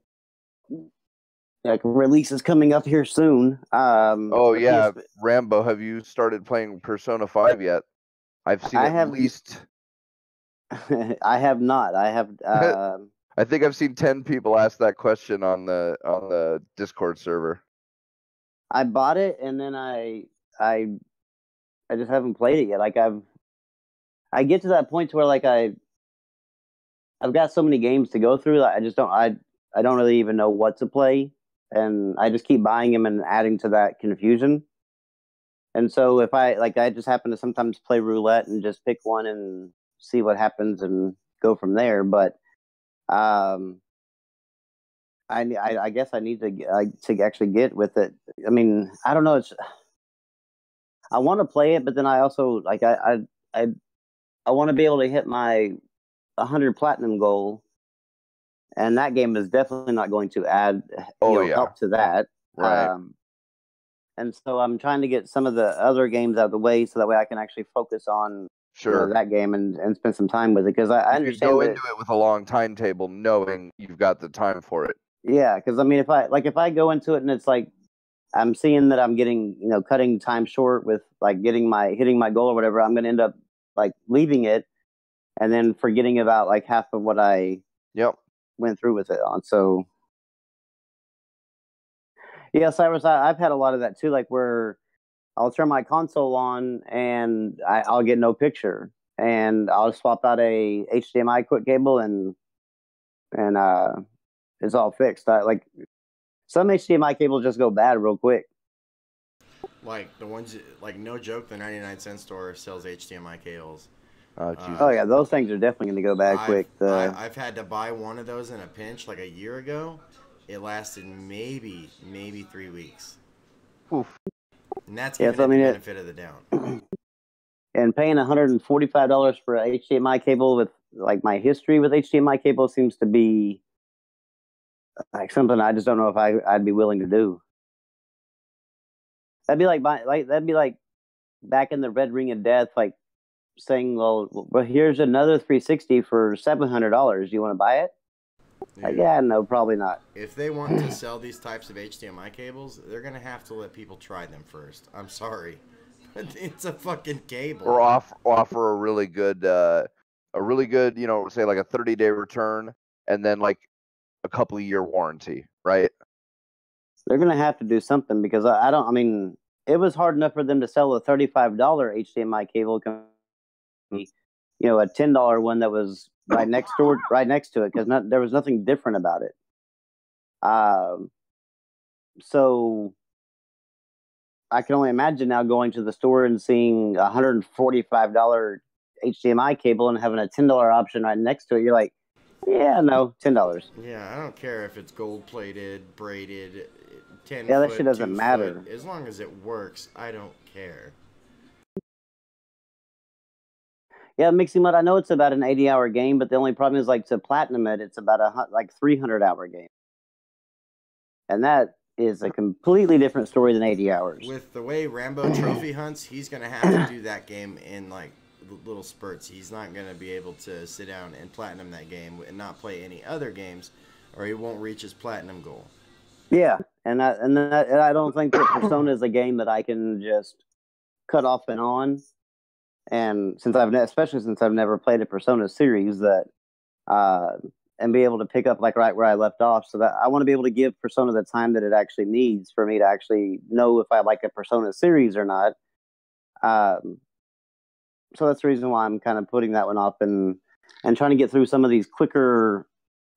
releases coming up here soon. Oh yeah, Rambo, have you started playing Persona 5 yet? I've seen at least. I have not. I have. I think I've seen 10 people ask that question on the Discord server. I bought it and then I just haven't played it yet. Like I get to that point where like I've got so many games to go through that I don't really even know what to play, and I just keep buying them and adding to that confusion. And so if I just happen to sometimes play roulette and just pick one and see what happens and go from there. But I guess I need to actually get with it. I mean, I don't know. I want to play it, but then I also like I want to be able to hit my 100 platinum goal, and that game is definitely not going to add help to that. Right. And so I'm trying to get some of the other games out of the way so that way I can actually focus on that game and spend some time with it, because I understand you go into it with a long timetable knowing you've got the time for it. Yeah, because I mean, if I go into it and it's like I'm seeing that I'm getting cutting time short with like hitting my goal or whatever, I'm going to end up like leaving it and then forgetting about like half of what I went through with it on. So yeah, Cyrus, I've had a lot of that too, like where I'll turn my console on and I'll get no picture, and I'll swap out a HDMI quick cable and it's all fixed. Like some HDMI cables just go bad real quick. Like the ones, like no joke, the 99-cent store sells HDMI cables. Oh yeah, those things are definitely going to go bad quick. I've had to buy one of those in a pinch like a year ago. It lasted maybe 3 weeks. Oof. And that's giving the benefit of the doubt. And paying $145 for a HDMI cable with like my history with HDMI cable seems to be like something I just don't know if I'd be willing to do. That'd be like back in the Red Ring of Death, like saying, well, here's another 360 for $700. You want to buy it? Like, yeah, no, probably not. If they want to sell these types of HDMI cables, they're gonna have to let people try them first. I'm sorry, but it's a fucking cable. Or offer a really good, say like a 30-day return and then like a couple of year warranty, right? They're gonna have to do something, because I mean, it was hard enough for them to sell a $35 HDMI cable, a $10 one that was right next to it, because there was nothing different about it. So I can only imagine now going to the store and seeing a $145 HDMI cable and having a $10 option right next to it. You're like, yeah, no, $10. Yeah, I don't care if it's gold plated, braided, 10 that foot, shit doesn't matter. As long as it works, I don't care. Yeah, Mixing Mud. I know it's about an 80-hour game, but the only problem is like to platinum it, it's about a 300-hour game, and that is a completely different story than 80 hours. With the way Rambo trophy hunts, he's gonna have to do that game in like little spurts. He's not gonna be able to sit down and platinum that game and not play any other games, or he won't reach his platinum goal. Yeah, and I don't think that Persona is a game that I can just cut off and on. And especially since I've never played a Persona series, that and be able to pick up like right where I left off, so that I want to be able to give Persona the time that it actually needs for me to actually know if I like a Persona series or not. So that's the reason why I'm kind of putting that one off and trying to get through some of these quicker,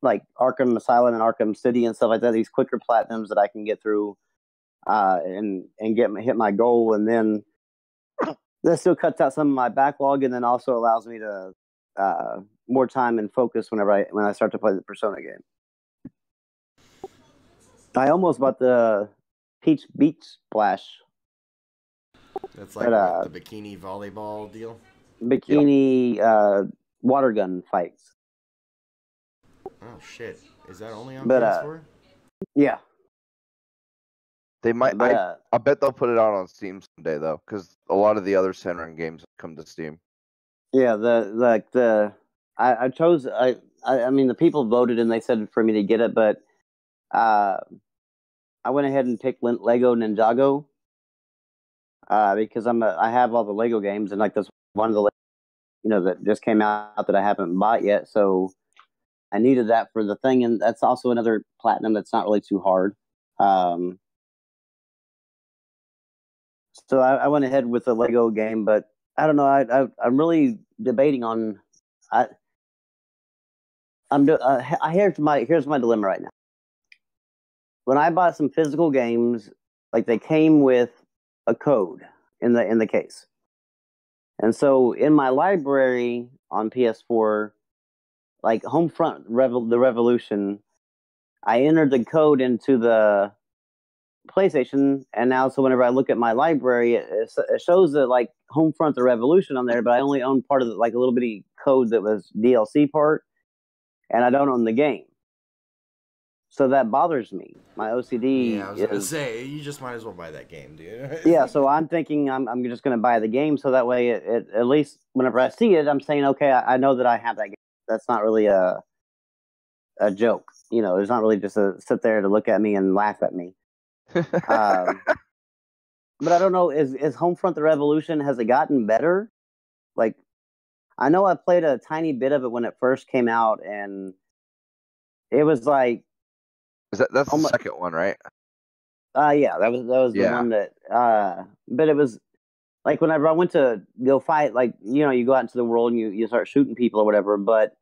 like Arkham Asylum and Arkham City and stuff like that. These quicker platinums that I can get through, and hit my goal, and then that still cuts out some of my backlog, and then also allows me to more time and focus when I start to play the Persona game. I almost bought the Peach Beach Splash. That's like the bikini volleyball deal. Bikini water gun fights. Oh shit! Is that only on PS4? Yeah. They might. I bet they'll put it out on Steam someday though, because a lot of the other Senran games come to Steam. Yeah, I chose. I mean, the people voted and they said for me to get it, but I went ahead and picked Lego Ninjago because I have all the Lego games, and like this one of the that just came out that I haven't bought yet, so I needed that for the thing, and that's also another platinum that's not really too hard. So I went ahead with the Lego game, but I don't know. I'm really debating on. Here's my dilemma right now. When I bought some physical games, like they came with a code in the case, and so in my library on PS4, like Homefront the Revolution, I entered the code into the PlayStation, and now so whenever I look at my library, it shows that like Homefront the Revolution on there, but I only own part of like a little bitty code that was DLC part, and I don't own the game. So that bothers me. My OCD. Yeah, I was gonna say you just might as well buy that game, dude. Yeah, so I'm thinking I'm just gonna buy the game, so that way it at least whenever I see it, I'm saying okay, I know that I have that game. That's not really a joke, It's not really just a sit there to look at me and laugh at me. But I don't know. Is Homefront the Revolution, has it gotten better? Like, I know I played a tiny bit of it when it first came out, and it was like. That's the second one, right? Yeah, that was the one that. But it was like whenever I went to go fight, like you go out into the world and you start shooting people or whatever, but.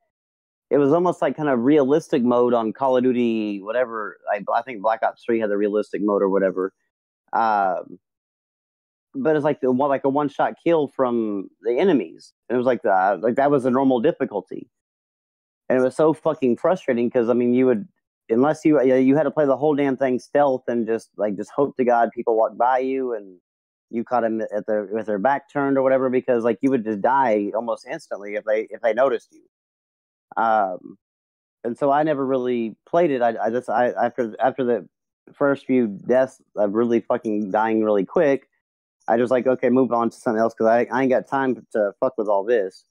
It was almost like kind of realistic mode on Call of Duty, whatever. I think Black Ops 3 had the realistic mode or whatever. But it's like a one-shot kill from the enemies. And it was like that was a normal difficulty, and it was so fucking frustrating because I mean you would unless you had to play the whole damn thing stealth and just hope to God people walked by you and you caught them with their back turned or whatever, because like you would just die almost instantly if they noticed you. And so I never really played it. I after the first few deaths of really fucking dying really quick, I just like, okay, move on to something else because I ain't got time to fuck with all this.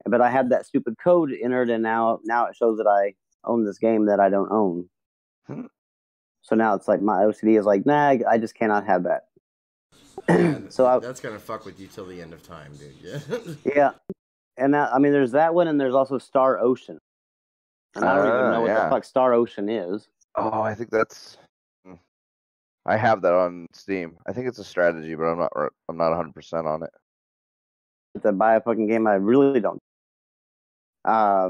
But I had that stupid code entered, and now it shows that I own this game that I don't own. So now it's like my OCD is like, nah, I just cannot have that. Yeah, so that's gonna fuck with you till the end of time, dude. Yeah. Yeah. And now, I mean, there's that one, and there's also Star Ocean. And I don't even know what the fuck Star Ocean is. Oh, I think that's. I have that on Steam. I think it's a strategy, but I'm not 100% on it. To buy a fucking game, I really don't. But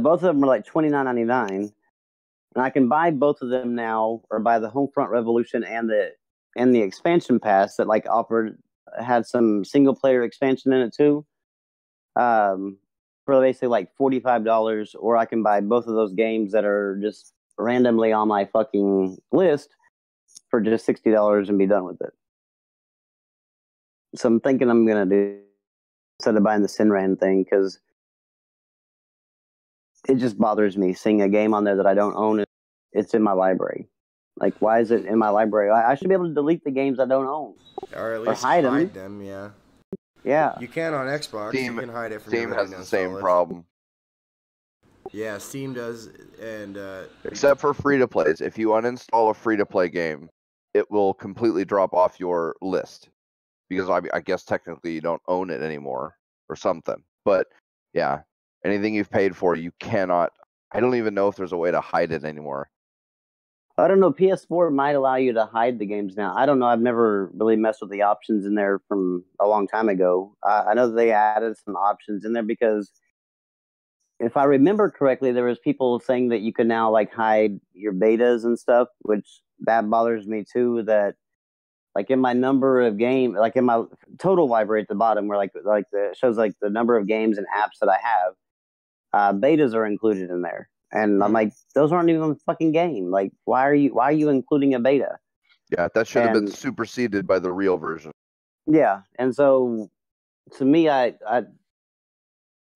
both of them are like $29.99, and I can buy both of them now, or buy the Homefront Revolution and the expansion pass that like had some single player expansion in it too. For basically like $45, or I can buy both of those games that are just randomly on my fucking list for just $60 and be done with it. So I'm thinking I'm gonna do instead of buying the Sinran thing, because it just bothers me seeing a game on there that I don't own. It's in my library. Like, why is it in my library? I should be able to delete the games I don't own. Or at least hide them, yeah. Yeah. You can on Xbox. You can hide it from Steam has the same problem. Yeah, Steam does, and except for free-to-plays. If you uninstall a free-to-play game, it will completely drop off your list. Because I guess technically you don't own it anymore or something. But, yeah, anything you've paid for, you cannot... I don't even know if there's a way to hide it anymore. I don't know. PS4 might allow you to hide the games now. I don't know. I've never really messed with the options in there from a long time ago. I know they added some options in there because if I remember correctly, there was people saying that you could now like hide your betas and stuff, which that bothers me too. That like in my number of game, like in my total library at the bottom, where it shows like the number of games and apps that I have, betas are included in there. And I'm like, those aren't even a fucking game. Like, why are you including a beta? Yeah, that should have been superseded by the real version. Yeah, and so to me, it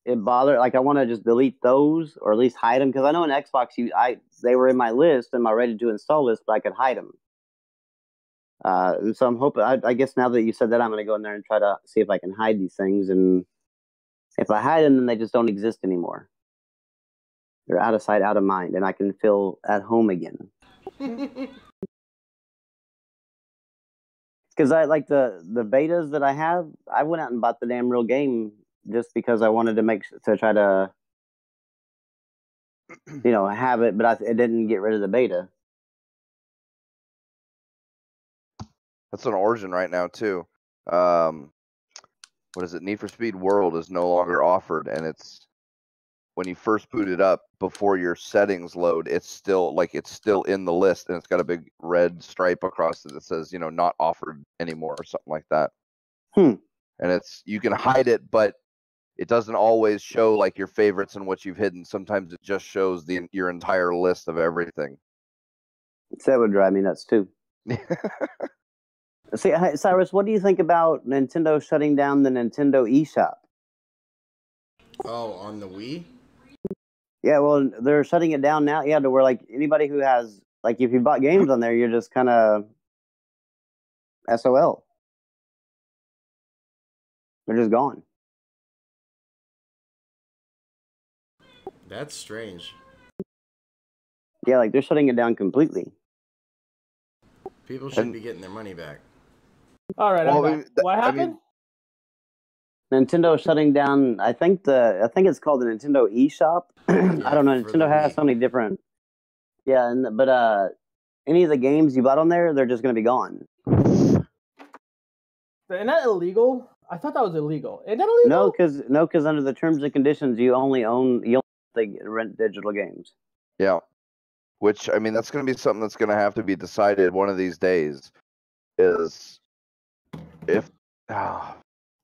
bothered. Like, I want to just delete those or at least hide them because I know in Xbox, they were in my list in my ready to install list, but I could hide them. And so I'm hoping. I guess now that you said that, I'm going to go in there and try to see if I can hide these things. And if I hide them, then they just don't exist anymore. They're out of sight, out of mind, and I can feel at home again. Because I like the betas that I have. I went out and bought the damn real game just because I wanted to try to, have it, but it didn't get rid of the beta. That's an Origin right now too. What is it? Need for Speed World is no longer offered, and it's. When you first boot it up, before your settings load, it's still in the list, and it's got a big red stripe across it that says, not offered anymore or something like that. And you can hide it, but it doesn't always show like your favorites and what you've hidden. Sometimes it just shows your entire list of everything. That would drive me nuts too. See, Cyrus, what do you think about Nintendo shutting down the Nintendo eShop? Oh, on the Wii? Yeah, well, they're shutting it down now. Yeah, to where like anybody who has if you bought games on there, you're just kind of SOL. They're just gone. That's strange. Yeah, like they're shutting it down completely. People should be getting their money back. All right, what happened? Nintendo shutting down. I think it's called the Nintendo eShop. I don't know. Nintendo has so many different. Yeah, but any of the games you bought on there, they're just going to be gone. Isn't that illegal? I thought that was illegal. Is that illegal? No, because under the terms and conditions, you only rent digital games. Yeah, which that's going to be something that's going to have to be decided one of these days. Is if.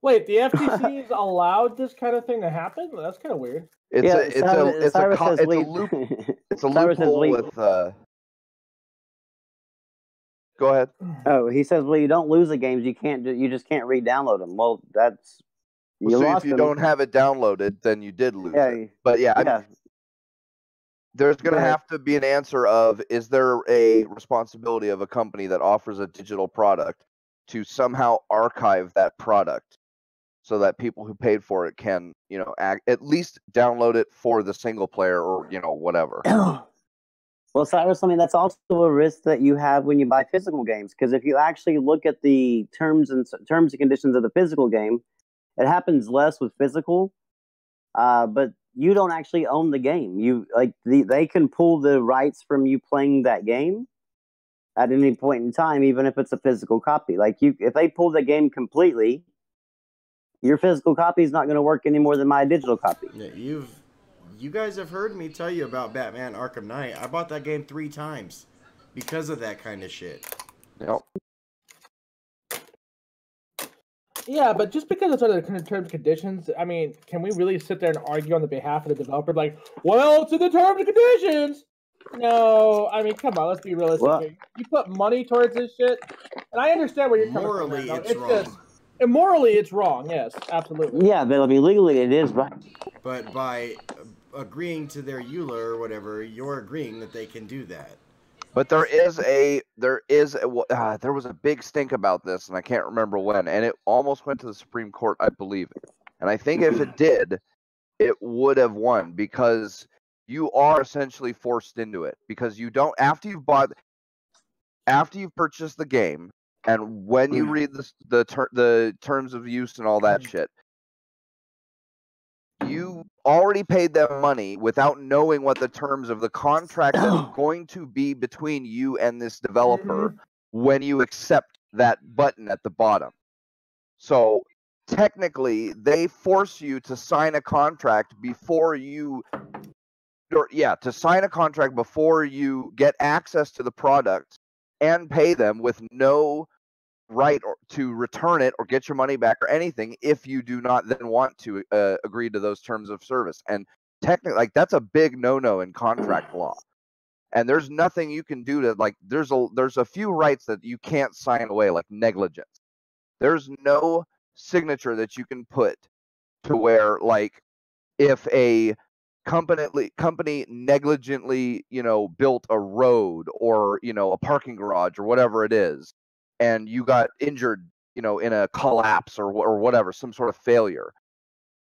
Wait, the FTC has allowed this kind of thing to happen? That's kind of weird. It's a loophole with. Go ahead. Oh, he says, well, you don't lose the games. You just can't re-download them. Well, that's if you don't have it downloaded, then you did lose it. But there's going to have to be an answer of: is there a responsibility of a company that offers a digital product to somehow archive that product? So that people who paid for it can, at least download it for the single player or, whatever. Well, Cyrus, that's also a risk that you have when you buy physical games. Because if you actually look at the terms and conditions of the physical game, it happens less with physical. But you don't actually own the game. They can pull the rights from you playing that game at any point in time, even if it's a physical copy. If they pull the game completely, your physical copy is not going to work any more than my digital copy. Yeah, you guys have heard me tell you about Batman Arkham Knight. I bought that game 3 times because of that kind of shit. Yep. Yeah, but just because it's under the terms and conditions, can we really sit there and argue on the behalf of the developer? Well, it's in the terms and conditions. No, come on, let's be realistic. Well, you put money towards this shit, and I understand where you're coming from. Morally, it's wrong. And morally, it's wrong. Yes, absolutely. Yeah, but I mean, legally it is right. But by agreeing to their EULA or whatever, you're agreeing that they can do that. But there was a big stink about this, and I can't remember when, and it almost went to the Supreme Court, I believe. And I think if it did, it would have won, because you are essentially forced into it, because you don't, after you've purchased the game, and when you read the terms of use and all that shit, you already paid them money without knowing what the terms of the contract that's going to be between you and this developer when you accept that button at the bottom. So technically, they force you to sign a contract before you get access to the product and pay them with no right to return it or get your money back or anything if you do not then want to agree to those terms of service. And technically, like, that's a big no-no in contract law. And there's nothing you can do to, like, there's a few rights that you can't sign away, like negligence. There's no signature that you can put to where, like, if a company negligently, built a road or, a parking garage or whatever it is, and you got injured, in a collapse or whatever, some sort of failure,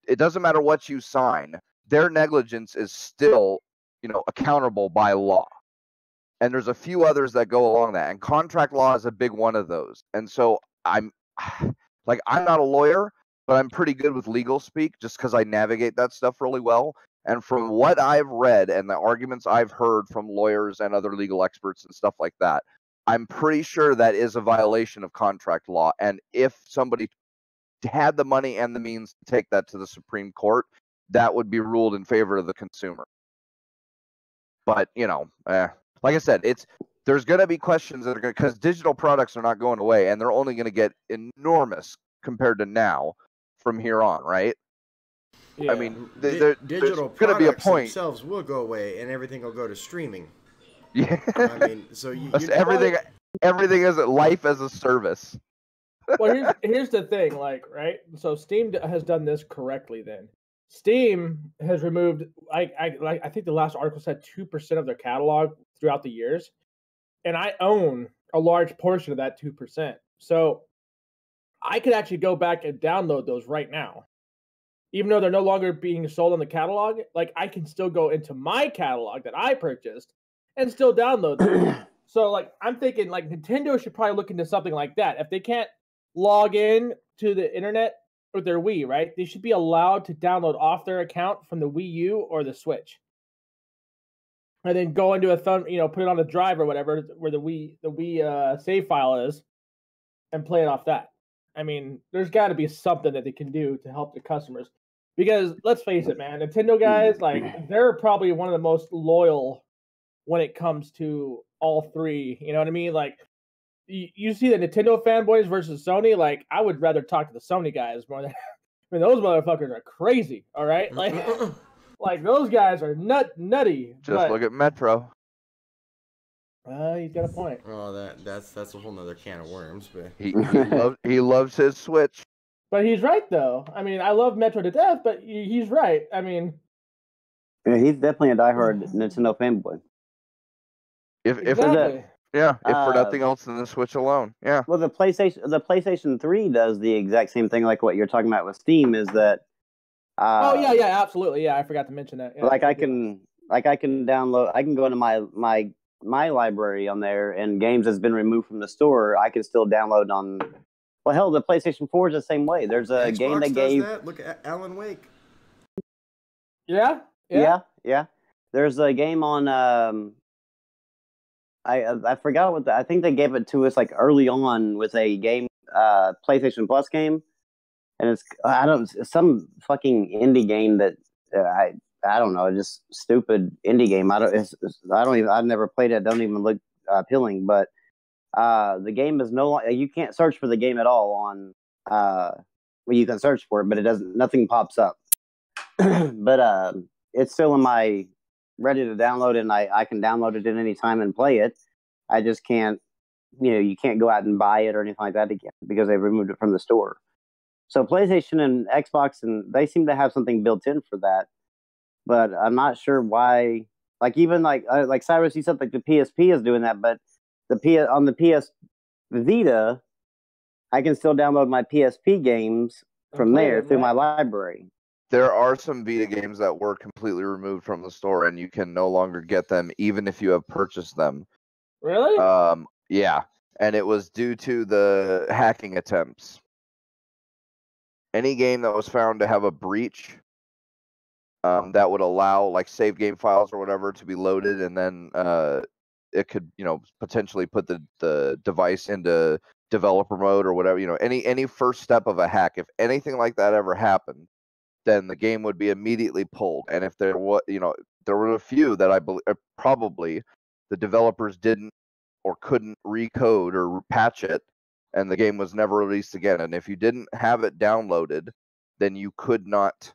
it doesn't matter what you sign, their negligence is still, accountable by law. And there's a few others that go along that, and contract law is a big one of those. And so I'm not a lawyer, but I'm pretty good with legal speak just because I navigate that stuff really well. And from what I've read and the arguments I've heard from lawyers and other legal experts and stuff like that, I'm pretty sure that is a violation of contract law. And if somebody had the money and the means to take that to the Supreme Court, that would be ruled in favor of the consumer. But, like I said, there's going to be questions that are going to, because digital products are not going away, and they're only going to get enormous compared to now from here on, right? Yeah. I mean, digital products themselves will go away, and everything will go to streaming. Yeah. I mean, so everything is life as a service. Well, here's the thing, like, right? So Steam has done this correctly. Then Steam has removed, I think the last article said 2% of their catalog throughout the years, and I own a large portion of that 2%. So I could actually go back and download those right now, even though they're no longer being sold on the catalog. Like, I can still go into my catalog that I purchased and still download them. So, like, I'm thinking, like, Nintendo should probably look into something like that. If they can't log in to the internet with their Wii, right? They should be allowed to download off their account from the Wii U or the Switch, and then go into put it on a drive or whatever where the Wii save file is, and play it off that. I mean, there's got to be something that they can do to help the customers, because let's face it, man, Nintendo guys, like, they're probably one of the most loyal when it comes to all three. You know what I mean? Like, you see the Nintendo fanboys versus Sony. Like, I would rather talk to the Sony guys more than. I mean, those motherfuckers are crazy. All right, like those guys are nutty. Just look at Metro. He's got a point. Oh, that's a whole nother can of worms. But he loves his Switch. But he's right, though. I mean, I love Metro to death, but he's right. I mean, yeah, he's definitely a diehard Nintendo fanboy. If for nothing else than the Switch alone, yeah. Well, the PlayStation 3 does the exact same thing, like what you're talking about with Steam. Is that? Yeah, absolutely. Yeah, I forgot to mention that. Yeah, I can download. I can go into my library on there, and games that's been removed from the store, I can still download on. Well, hell, the PlayStation 4 is the same way. There's a game that gave. That. Look at Alan Wake. Yeah. There's a game on. I forgot what I think they gave it to us like early on with a game, PlayStation Plus game, and it's some fucking indie game that I don't know, just stupid indie game. I've never played it. Don't even look appealing, but the game is no longer. You can't search for the game at all on. Well, you can search for it, but it doesn't. Nothing pops up. But it's still in my ready to download, and I can download it at any time and play it. I just can't. You can't go out and buy it or anything like that again because they removed it from the store. So PlayStation and Xbox, and they seem to have something built in for that, but I'm not sure why. Like even like Cyrus, you said like the PSP is doing that, but on the PS Vita, I can still download my PSP games from there through my library. There are some Vita games that were completely removed from the store, and you can no longer get them, even if you have purchased them. Really? Yeah, and it was due to the hacking attempts. Any game that was found to have a breach that would allow like save game files or whatever to be loaded, and then it could potentially put the device into developer mode or whatever. Any first step of a hack, if anything like that ever happened, then the game would be immediately pulled. And if there was, there were a few that I believe probably the developers didn't or couldn't recode or patch it, and the game was never released again. And if you didn't have it downloaded, then you could not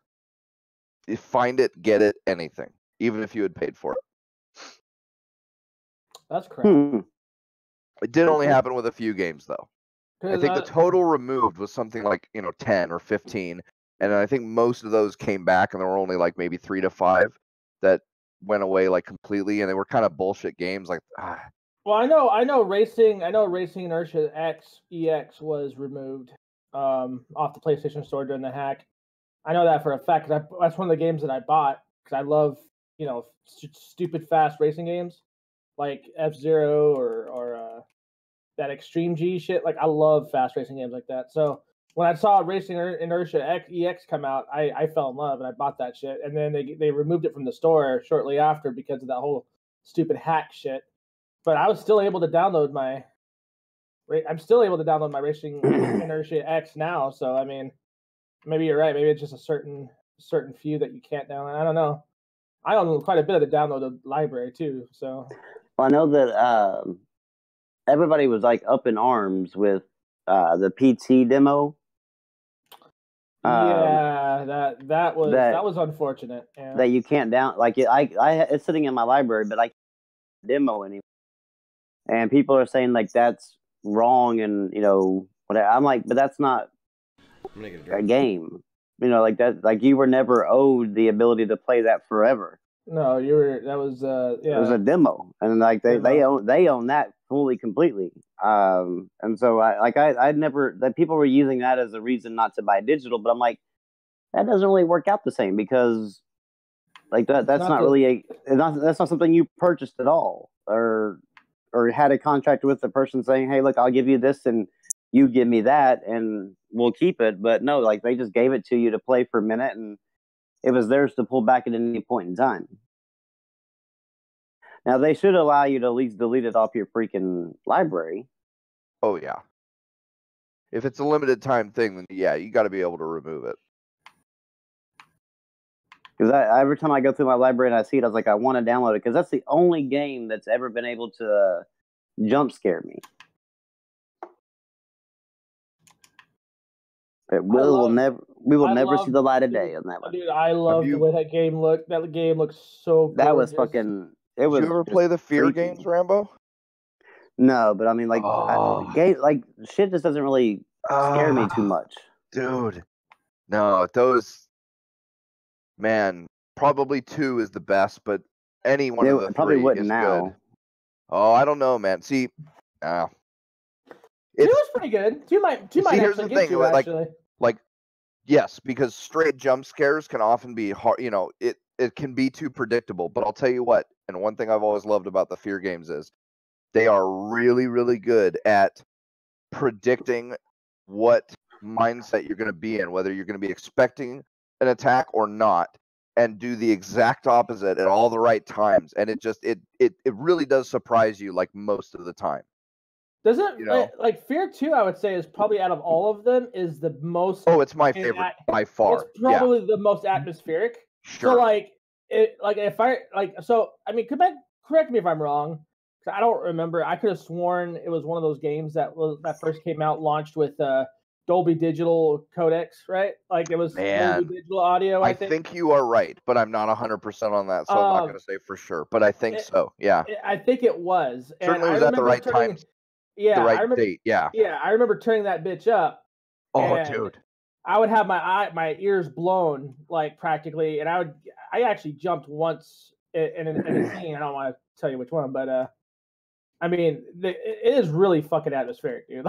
find it, get it, anything, even if you had paid for it. That's correct. It did only happen with a few games, though. I think the total removed was something like 10 or 15, and I think most of those came back, and there were only like maybe 3 to 5 that went away like completely, and they were kind of bullshit games. Like, well, I know Racing Inertia EX was removed off the PlayStation Store during the hack. I know that for a fact because that's one of the games that I bought because I love stupid fast racing games like F-Zero or that Extreme G shit. Like I love fast racing games like that. So when I saw Racing Inertia EX come out, I fell in love and I bought that shit. And then they removed it from the store shortly after because of that whole stupid hack shit. But I was still able to download I'm still able to download my Racing Inertia X now. So I mean, maybe you're right. Maybe it's just a certain few that you can't download. I don't know. I own quite a bit of the downloaded library too. So well, I know that everybody was like up in arms with the PT demo. Yeah, that was unfortunate. Yeah. That you can't it's sitting in my library, but I can't demo anymore. And people are saying like that's wrong, and whatever. I'm like, but that's not a game. Like that. Like you were never owed the ability to play that forever. No, that was yeah. It was a demo, and like they own that fully completely. And so I never that people were using that as a reason not to buy digital, but I'm like, that doesn't really work out the same because like that's not something you purchased at all or had a contract with the person saying, hey, look, I'll give you this and you give me that and we'll keep it. But no, like they just gave it to you to play for a minute and it was theirs to pull back at any point in time. Now they should allow you to at least delete it off your freaking library. Oh yeah. If it's a limited time thing, then yeah, you got to be able to remove it. Because every time I go through my library and I see it, I was like, I want to download it because that's the only game that's ever been able to jump scare me. But we will never see the light of day on that one. Dude, I love the way that game looked. That game looks so gorgeous. That was fucking. Did you ever play the Fear games, Rambo? No, but I mean, like, shit just doesn't really scare me too much. Dude, no, those. Man, probably 2 is the best, but any one of the probably 3 wouldn't is now. good. Oh, I don't know, man. See, 2 was pretty good. 2 might here's actually the get thing, you, actually. Like, yes, because straight jump scares can often be hard. It can be too predictable. But I'll tell you what, and one thing I've always loved about the Fear games is they are really, really good at predicting what mindset you're going to be in, whether you're going to be expecting an attack or not, and do the exact opposite at all the right times. And it really does surprise you like most of the time. Does it like Fear 2? I would say is probably out of all of them is the most. Oh, it's my favorite by far. It's probably the most atmospheric. Sure. So correct me if I'm wrong. I don't remember. I could have sworn it was one of those games that first came out launched with Dolby Digital codecs, right? Like it was Dolby Digital audio. I think you are right, but I'm not 100% on that, so I'm not going to say for sure. But I think so. Yeah, I think it was. Certainly was at the right time. Yeah, the right date. Yeah. Yeah, I remember turning that bitch up. Oh, dude. I would have my ears blown like practically, and I actually jumped once in a scene. I don't want to tell you which one, but I mean, it is really fucking atmospheric, dude.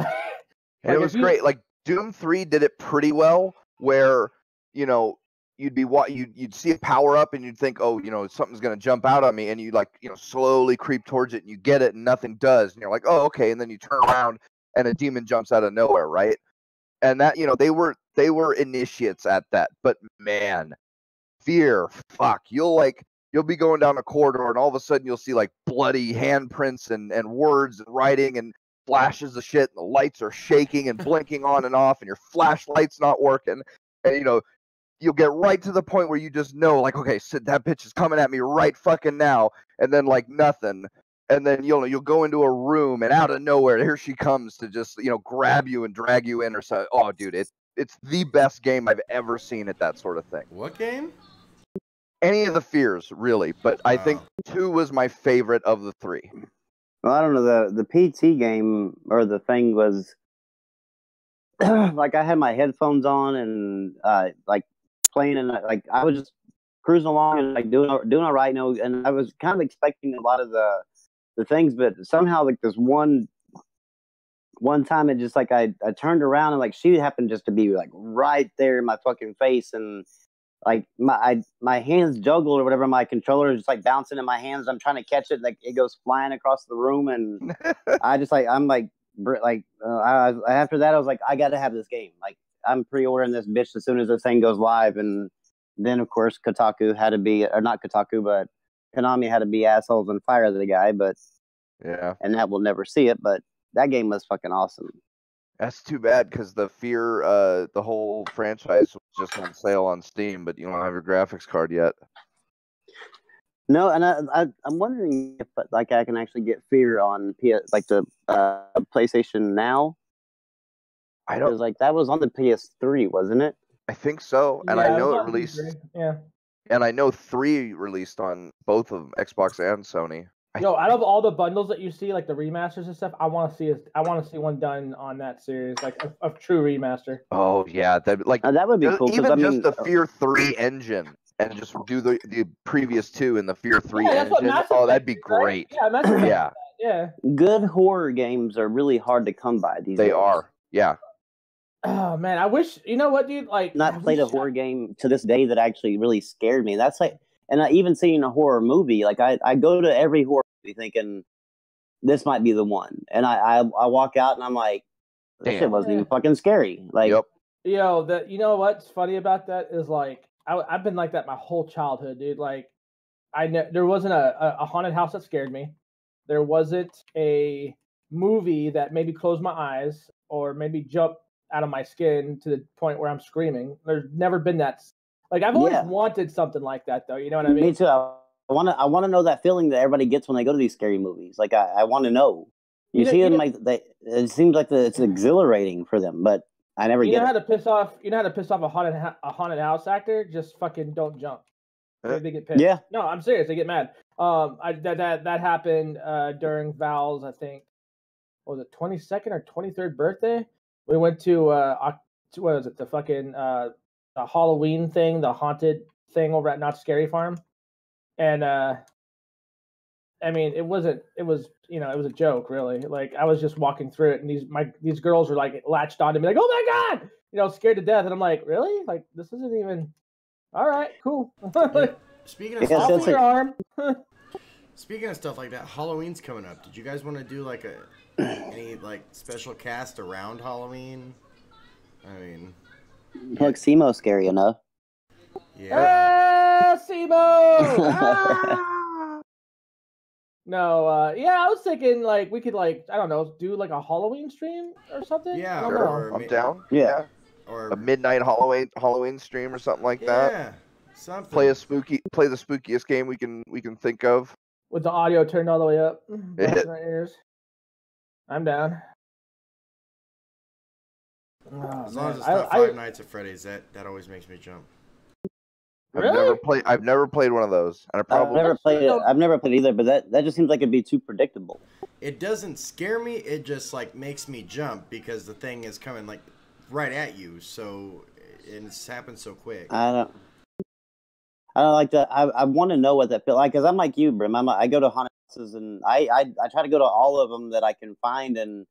And it was great. Like Doom 3 did it pretty well, where you'd see a power up and you'd think, oh, something's gonna jump out on me, and you slowly creep towards it and you get it and nothing does, and you're like, oh, okay, and then you turn around and a demon jumps out of nowhere, right? And that they were initiates at that. But man, Fear, fuck, you'll be going down a corridor and all of a sudden you'll see like bloody handprints and words and writing and flashes of shit, and the lights are shaking and blinking on and off, and your flashlight's not working, and you'll get right to the point where you just know, like, okay, so that bitch is coming at me right fucking now, and then like nothing, and then you'll go into a room and out of nowhere here she comes to just grab you and drag you in or so. Oh, dude, it's the best game I've ever seen at that sort of thing. What game? Any of the Fears, really, but I think 2 was my favorite of the 3. Well, I don't know, the PT game or the thing was like I had my headphones on and like playing, and like I was just cruising along and like doing all right, and I was kind of expecting a lot of the things, but somehow like this one time it just like I turned around and like she happened just to be like right there in my fucking face, and like my hands juggled or whatever, my controller is just like bouncing in my hands. I'm trying to catch it, like it goes flying across the room, and I just like after that I was like, I got to have this game. Like I'm pre-ordering this bitch as soon as this thing goes live, and then of course Kotaku had to be, or not Kotaku, but Konami had to be assholes and fire the guy. But yeah, and that we'll never see it. But that game was fucking awesome. That's too bad, because the Fear, the whole franchise was just on sale on Steam, but you don't have your graphics card yet. No, and I'm wondering if like I can actually get Fear on the PlayStation Now. I don't. Like that was on the PS3, wasn't it? I think so, and Yeah, I know it it released. Yeah. And I know 3 released on both of them, Xbox and Sony. Yo, out of all the bundles that you see, like the remasters and stuff, I want to see one done on that series, like a true remaster. Oh yeah, that would be cool. Even just the Fear 3 engine, and just do the previous 2 in the Fear 3 engine. Oh, that'd be great. Right? Yeah. Good horror games are really hard to come by these days. They are. Yeah. Oh man, I wish, you know what, dude? Like, not played a horror game to this day that actually really scared me. That's like, and I even seen a horror movie. Like I go to every horror movie thinking this might be the one, and I walk out and I'm like, this shit wasn't even fucking scary. Like, yep. Yo, you know what's funny about that is like I've been like that my whole childhood, dude. Like there wasn't a haunted house that scared me. There wasn't a movie that maybe closed my eyes or maybe jumped out of my skin to the point where I'm screaming. There's never been that. Like I've always wanted something like that, though. You know what I mean? Me too. I want to know that feeling that everybody gets when they go to these scary movies. Like I want to know. You see them like it seems like it's exhilarating for them, but I never get. You know how to piss off a haunted house actor? Just fucking don't jump. They get pissed. Yeah. No, I'm serious. They get mad. That happened during Val's, I think. What was it, 22nd or 23rd birthday? We went to what was it? The fucking the Halloween thing, the haunted thing over at Not Scary Farm, and I mean, it was a joke, really. Like I was just walking through it, and these girls were like latched onto me, like, oh my god, scared to death, and I'm like, really? Like this isn't even. All right, cool. Speaking of stuff, your arm. Speaking of stuff like that, Halloween's coming up. Did you guys want to do like any like special cast around Halloween? I mean, look, Simo's scary enough. Yeah. Simo! No, yeah, I was thinking like we could like, I don't know, do like a Halloween stream or something. Yeah, sure. I'm down. Yeah. Or a midnight Halloween stream or something like that. Yeah, something. Play the spookiest game we can think of. With the audio turned all the way up. In our ears. I'm down. As long as it's not Five Nights at Freddy's, that always makes me jump. Really? I've never played one of those, and I've never played it. I've never played either, but that just seems like it'd be too predictable. It doesn't scare me. It just like makes me jump because the thing is coming like right at you. So and it's happened so quick. I don't like that. I want to know what that feels like because I'm like you, Brim. I go to haunted houses and I try to go to all of them that I can find and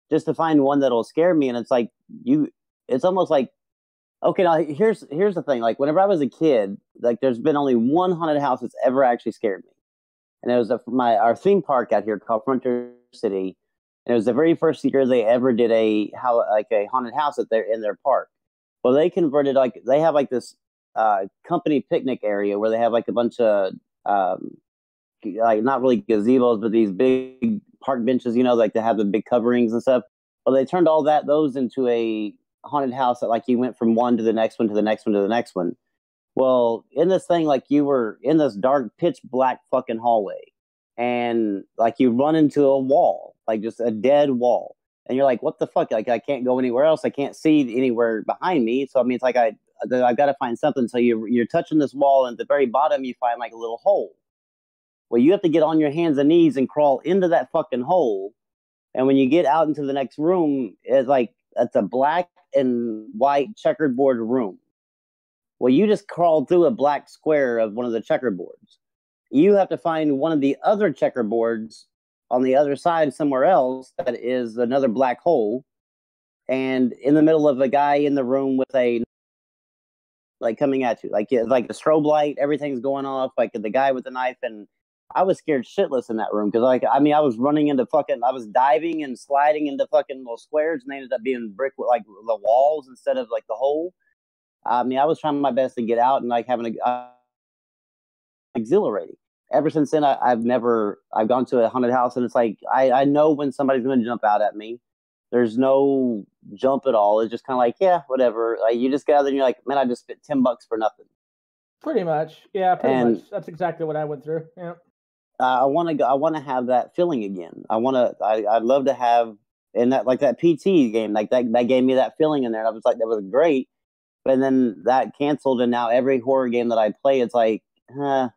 just to find one that'll scare me. And it's like it's almost like okay. Now here's the thing. Like whenever I was a kid, like there's been only one haunted house that's ever actually scared me, and it was our theme park out here called Frontier City. And it was the very first year they ever did a haunted house in their park. Well, they converted they have like this company picnic area where they have like a bunch of like not really gazebos, but these big park benches, like they have the big coverings and stuff. Well, they turned those into a haunted house that like you went from one to the next one to the next one to the next one. Well, in this thing, like you were in this dark, pitch black fucking hallway, and like you run into a wall, like just a dead wall, and you're like, "What the fuck?" Like I can't go anywhere else. I can't see anywhere behind me. So I mean, it's like I've got to find something. So you're touching this wall, and at the very bottom, you find like a little hole. Well, you have to get on your hands and knees and crawl into that fucking hole. And when you get out into the next room, it's a black and white checkerboard room. Well, you just crawled through a black square of one of the checkerboards. You have to find one of the other checkerboards on the other side somewhere else that is another black hole. And in the middle of a guy in the room with a coming at you, like the strobe light, everything's going off, like the guy with the knife, and I was scared shitless in that room because I was running into I was diving and sliding into fucking little squares, and they ended up being brick with like the walls instead of like the hole. I was trying my best to get out and like having exhilarating. Ever since then, I've gone to a haunted house, and it's like I know when somebody's going to jump out at me. There's no jump at all. It's just kind of like, yeah, whatever. Like you just get out there and you're like, man, I just spent $10 for nothing. Pretty much, yeah, pretty much. That's exactly what I went through. Yeah. I want to have that feeling again. I'd love to have, and that PT game, like that gave me that feeling in there. I was like, that was great. But then that canceled, and now every horror game that I play, it's like,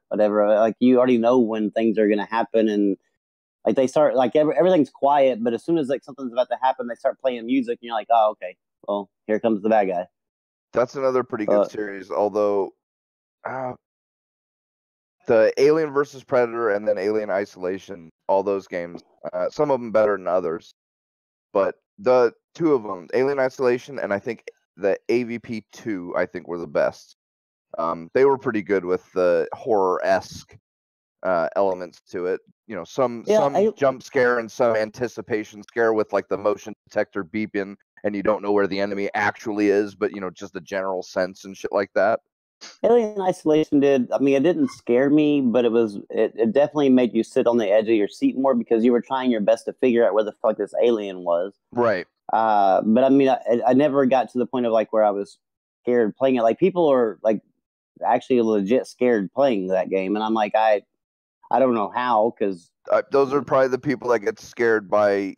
whatever. Like you already know when things are going to happen, and like they start like everything's quiet, but as soon as like something's about to happen, they start playing music, and you're like, oh, okay, well, here comes the bad guy. That's another pretty good series, although the Alien versus Predator and then Alien Isolation, all those games, some of them better than others, but the two of them, Alien Isolation and I think the AVP 2, I think were the best. They were pretty good with the horror-esque elements to it. Some jump scare and some anticipation scare with like the motion detector beeping and you don't know where the enemy actually is, but just a general sense and shit like that. Alien Isolation it didn't scare me, but it definitely made you sit on the edge of your seat more because you were trying your best to figure out where the fuck this alien was. Right. But I never got to the point of like where I was scared playing it. Like people are like actually legit scared playing that game, and I'm like, I don't know how, because those are probably the people that get scared by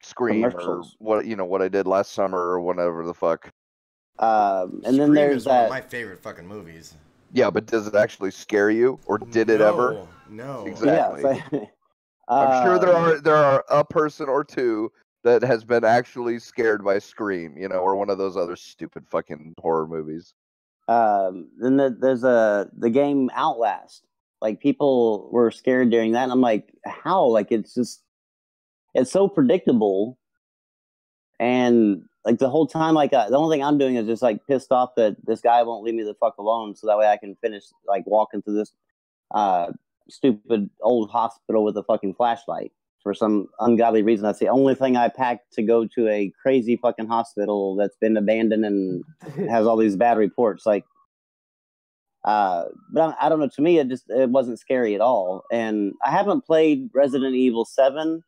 Scream or what I did last summer or whatever the fuck. And Scream then there's is one of my favorite fucking movies. Yeah, but does it actually scare you, or did it ever? No. Exactly. Yeah, I'm sure there are a person or two that has been actually scared by Scream, or one of those other stupid fucking horror movies. Then there's the game Outlast. Like people were scared during that, and I'm like, how? Like it's so predictable, and like the whole time, like the only thing I'm doing is just like pissed off that this guy won't leave me the fuck alone, so that way I can finish like walking through this stupid old hospital with a fucking flashlight for some ungodly reason. That's the only thing I packed to go to a crazy fucking hospital that's been abandoned and has all these bad reports. Like, but I don't know. To me, it wasn't scary at all. And I haven't played Resident Evil 7,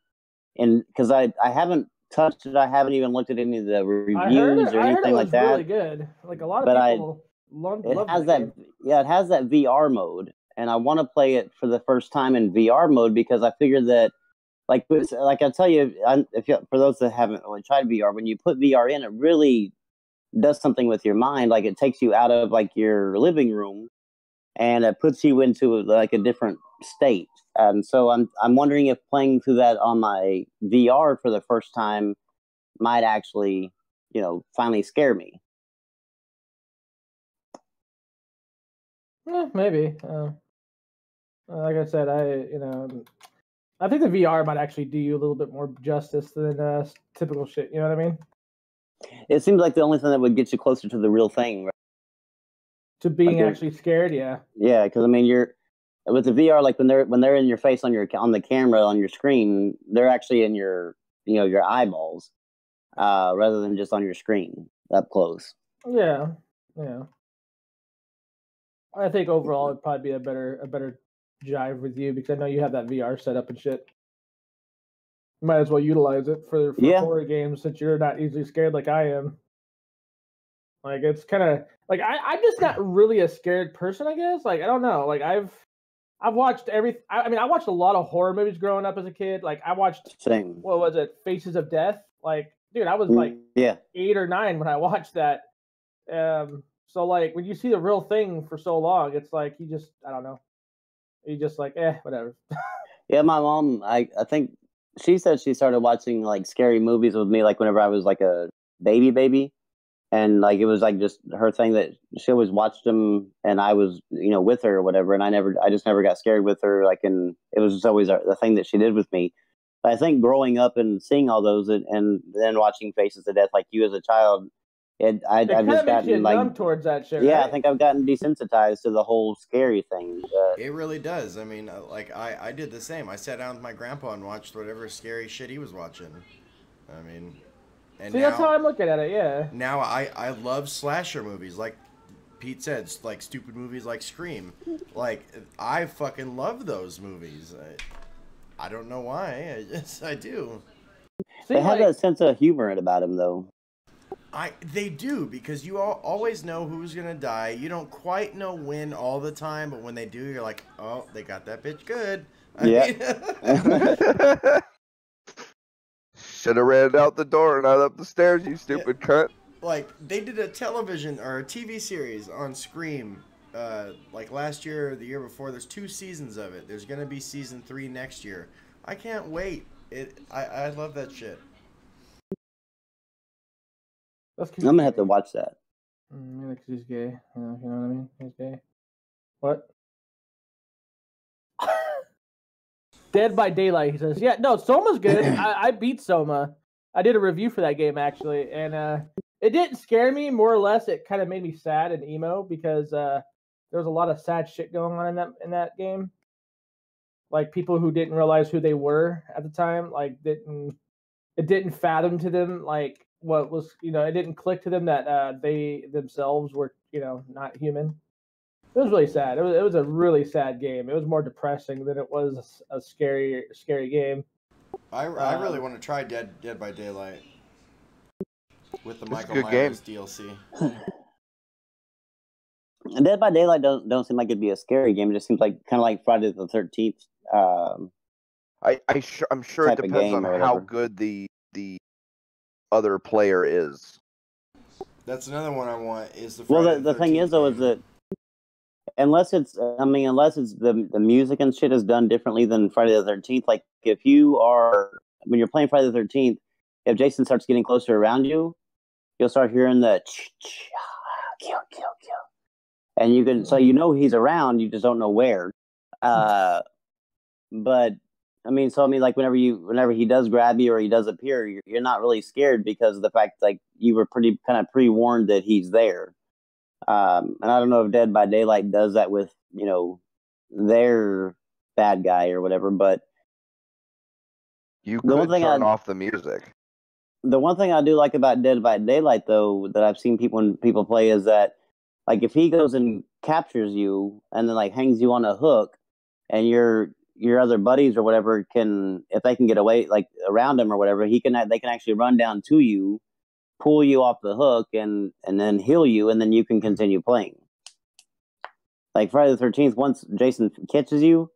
because I haven't touched it. I haven't even looked at any of the reviews or anything like that. Really good. Like a lot of people love it. It has that VR mode, and I want to play it for the first time in VR mode because I figured that, like I tell you, for those that haven't really tried VR, when you put VR in, it really does something with your mind. Like it takes you out of like your living room, and it puts you into like a different state. And so I'm wondering if playing through that on my VR for the first time might actually, finally scare me. Maybe. Like I said, I think the VR might actually do you a little bit more justice than typical shit. You know what I mean? It seems like the only thing that would get you closer to the real thing, right? To being actually scared, yeah. Yeah, because I mean, you're with the VR, like when they're in your face on the camera on your screen, they're actually in your your eyeballs, rather than just on your screen up close. Yeah. I think overall it'd probably be a better jive with you because I know you have that VR setup and shit. Might as well utilize it for horror games since you're not easily scared like I am. Like it's kind of like I'm just not really a scared person, I guess. Like I don't know. Like I've watched I watched a lot of horror movies growing up as a kid. Like I watched what was it, Faces of Death? Like dude, I was like 8 or 9 when I watched that. So like when you see the real thing for so long, it's like I don't know. You just like whatever. Yeah, my mom, I think she said she started watching like scary movies with me like whenever I was like a baby, and like it was like just her thing that she always watched them, and I was with her or whatever, and I just never got scared with her. Like, and it was just always the thing that she did with me. But I think growing up and seeing all those and then watching Faces of Death like you as a child. I've just gotten like numb towards that shit. Yeah, right? I think I've gotten desensitized to the whole scary thing. It really does. I mean, like I did the same. I sat down with my grandpa and watched whatever scary shit he was watching. I mean, and see, that's how I'm looking at it. Yeah. Now I love slasher movies, like Pete said, like stupid movies like Scream. Like I fucking love those movies. I don't know why. I do. They have that sense of humor about them, though. They do, because you always know who's gonna die. You don't quite know when all the time, but when they do, you're like, oh, they got that bitch good. Should have ran out the door, not up the stairs, you stupid cunt. Like they did a television or a TV series on Scream, like last year or the year before. There's 2 seasons of it. There's gonna be season 3 next year. I can't wait. I love that shit. I'm gonna have to watch that. Maybe because he's gay. You know what I mean? He's gay. What? Dead by Daylight, he says. Yeah, no, Soma's good. I beat Soma. I did a review for that game, actually. And it didn't scare me, more or less. It kind of made me sad and emo because there was a lot of sad shit going on in that game. Like, people who didn't realize who they were at the time, like, it didn't fathom to them, like, what was, it didn't click to them that they themselves were, not human. It was really sad. It was a really sad game. It was more depressing than it was a scary game. I really want to try Dead by Daylight with the Michael Myers Myers DLC. And Dead by Daylight don't seem like it'd be a scary game. It just seems like kind of like Friday the 13th. I'm sure it depends on how good the other player is. That's another one I want. Is the the thing is though is that unless it's the music and shit is done differently than Friday the 13th. Like if you are when you're playing Friday the 13th, if Jason starts getting closer around you, you'll start hearing the kill, and you can he's around. You just don't know where. But like whenever he does grab you or he does appear, you're not really scared because of the fact like you were pretty kind of pre-warned that he's there. And I don't know if Dead by Daylight does that with their bad guy or whatever, but you could turn off the music. The one thing I do like about Dead by Daylight though that I've seen people play is that like if he goes and captures you and then like hangs you on a hook and your other buddies or whatever if they can get away like around him or whatever, they can actually run down to you, pull you off the hook and then heal you, and then you can continue playing. Like Friday the 13th, once Jason catches you,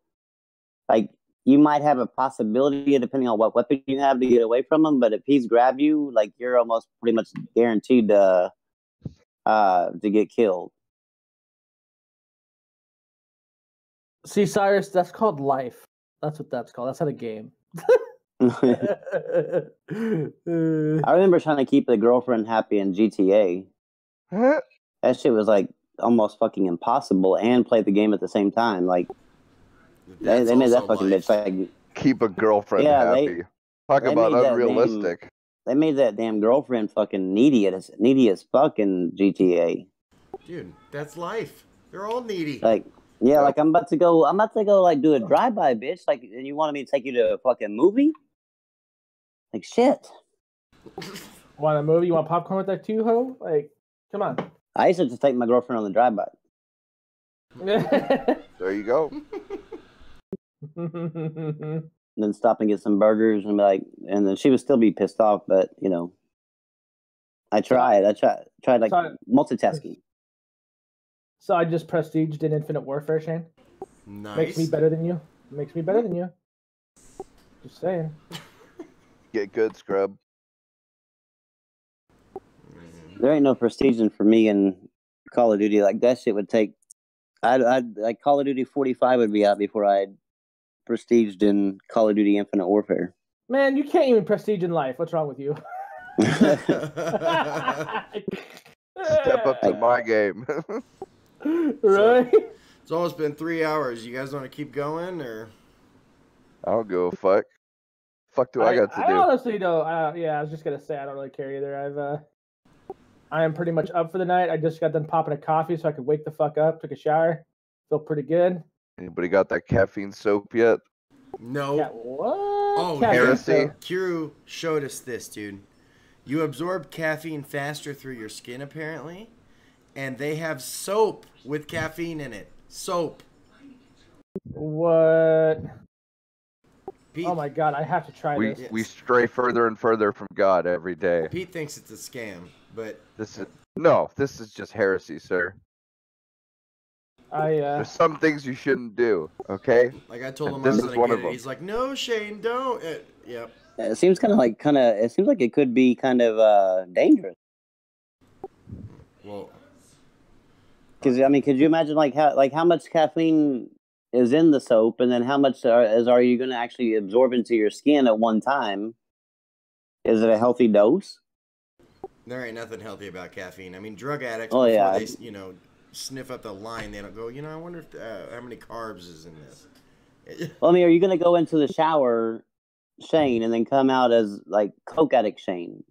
like you might have a possibility depending on what weapon you have to get away from him, but if he's grabbed you, like you're almost pretty much guaranteed to get killed. See, Cyrus, that's called life. That's what that's called. That's not a game. I remember trying to keep the girlfriend happy in GTA. That shit was like almost fucking impossible and play the game at the same time. Like they made that fucking bitch like keep a girlfriend happy. Talk about unrealistic. They made that damn girlfriend fucking needy as fuck in GTA. Dude, that's life. They're all needy. Like, yeah, like I'm about to go like do a drive-by, bitch. Like, and you wanted me to take you to a fucking movie? Like, shit. Want a movie? You want popcorn with that too, ho? Like, come on. I used to just take my girlfriend on the drive-by. There you go. And then stop and get some burgers and be like, and then she would still be pissed off, but you know, I tried like multitasking. So I just prestiged in Infinite Warfare, Shane. Nice. Makes me better than you. Just saying. Get good, scrub. There ain't no prestiging for me in Call of Duty. Like that shit would take. I'd like Call of Duty 45 would be out before I'd prestiged in Call of Duty Infinite Warfare. Man, you can't even prestige in life. What's wrong with you? Step up to my game. Right? So, it's almost been 3 hours. You guys want to keep going, or? I don't give a fuck. Fuck do I got to do? I honestly don't. Yeah, I was just gonna say I don't really care either. I am pretty much up for the night. I just got done popping a coffee so I could wake the fuck up. Took a shower. Feel pretty good. Anybody got that caffeine soap yet? No. Yeah, what? Oh, heresy. Kiro showed us this, dude. You absorb caffeine faster through your skin, apparently. And they have soap with caffeine in it. Soap. What? Pete, oh my god, I have to try this. We stray further and further from God every day. Pete thinks it's a scam, but This is just heresy, sir. There's some things you shouldn't do, okay? Like I told him This I was is gonna one get of it. them. He's like, "No, Shane, don't." Yep. It seems it seems like it could be kind of dangerous. Well, because I mean, could you imagine how much caffeine is in the soap, and then how much are you going to actually absorb into your skin at one time? Is it a healthy dose? there ain't nothing healthy about caffeine. I mean, drug addicts Oh, before yeah. they sniff up the line, they don't go, I wonder if how many carbs is in this. Well, I mean, are you going to go into the shower, Shane, and then come out as like Coke addict Shane?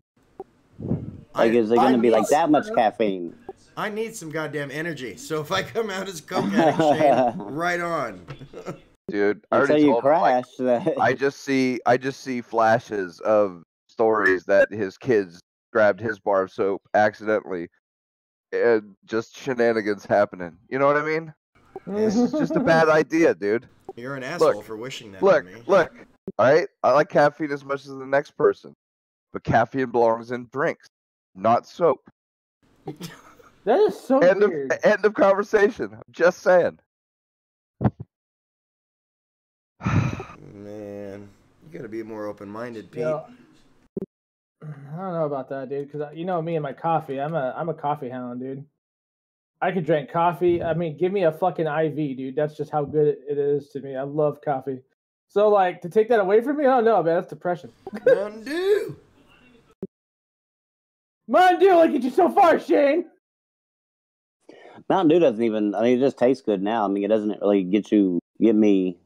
Like, is it going to be like that much caffeine? I need some goddamn energy. So if I come out as Coke addict Shane, right on. Dude, I Until already you told him, like, crash. I just see flashes of stories that his kids grabbed his bar of soap accidentally, and just shenanigans happening. You know what I mean? This is just a bad idea, dude. You're an asshole for wishing that Look, on me. look. All right, I like caffeine as much as the next person, but caffeine belongs in drinks, not soap. That is so weird. End of conversation. I'm just saying. Man, you gotta be more open-minded, Pete. I don't know about that, dude. Because you know me and my coffee. I'm a coffee hound, dude. I could drink coffee. I mean, give me a fucking IV, dude. That's just how good it is to me. I love coffee. So, like, to take that away from me, I don't know, man. That's depression. Mountain Dew. Mountain Dew will get you so far, Shane. Mountain Dew doesn't even. I mean, it just tastes good now. I mean, it doesn't really give me.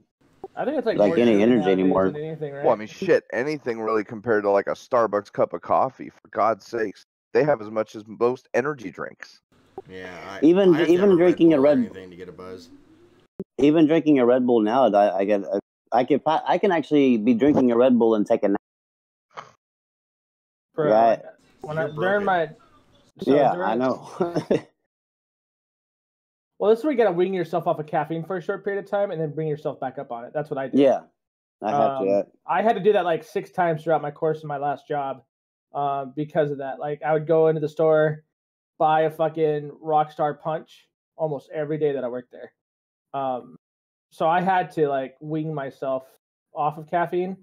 I think it's like any energy anymore. Anything, right? Well, I mean, shit, anything really compared to like a Starbucks cup of coffee. For God's sakes, they have as much as most energy drinks. Yeah, even drinking a Red anything to get a buzz. Even drinking a Red Bull now, I can actually be drinking a Red Bull and take a nap. Bro, right. During my I know. Well, this is where you gotta wean yourself off of caffeine for a short period of time, and then bring yourself back up on it. That's what I did. Yeah, I have to. I had to do that like 6 times throughout my course in my last job, because of that. Like, I would go into the store, buy a fucking Rockstar Punch almost every day that I worked there. So I had to like wean myself off of caffeine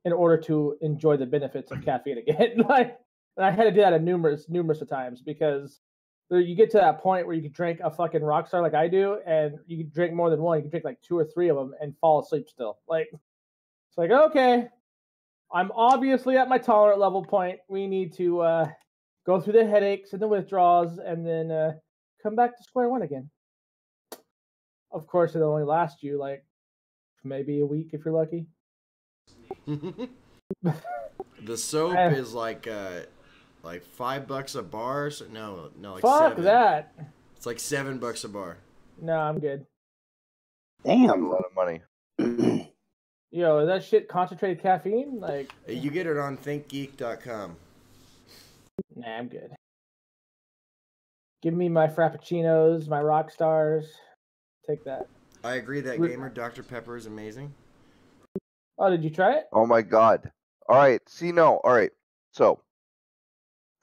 in order to enjoy the benefits of caffeine again. Like, and I had to do that numerous of times, because you get to that point where you can drink a fucking Rockstar like I do, and you can drink more than one. You can drink like 2 or 3 of them and fall asleep still. Like, it's like, okay, I'm obviously at my tolerant level point. We need to go through the headaches and the withdrawals, and then come back to square one again. Of course, it'll only last you like maybe a week if you're lucky. The soap is like $5 a bar. So no, like Fuck 7. that. It's like $7 a bar. No, I'm good. That's a Damn. lot of money. Yo, is that shit concentrated caffeine? Like, You get it on thinkgeek.com. nah, I'm good. Give me my frappuccinos, my rock stars. Take that. I agree that Gamer Dr. Pepper is amazing. Oh, did you try it? Oh my god. All right. See, no. All right. So,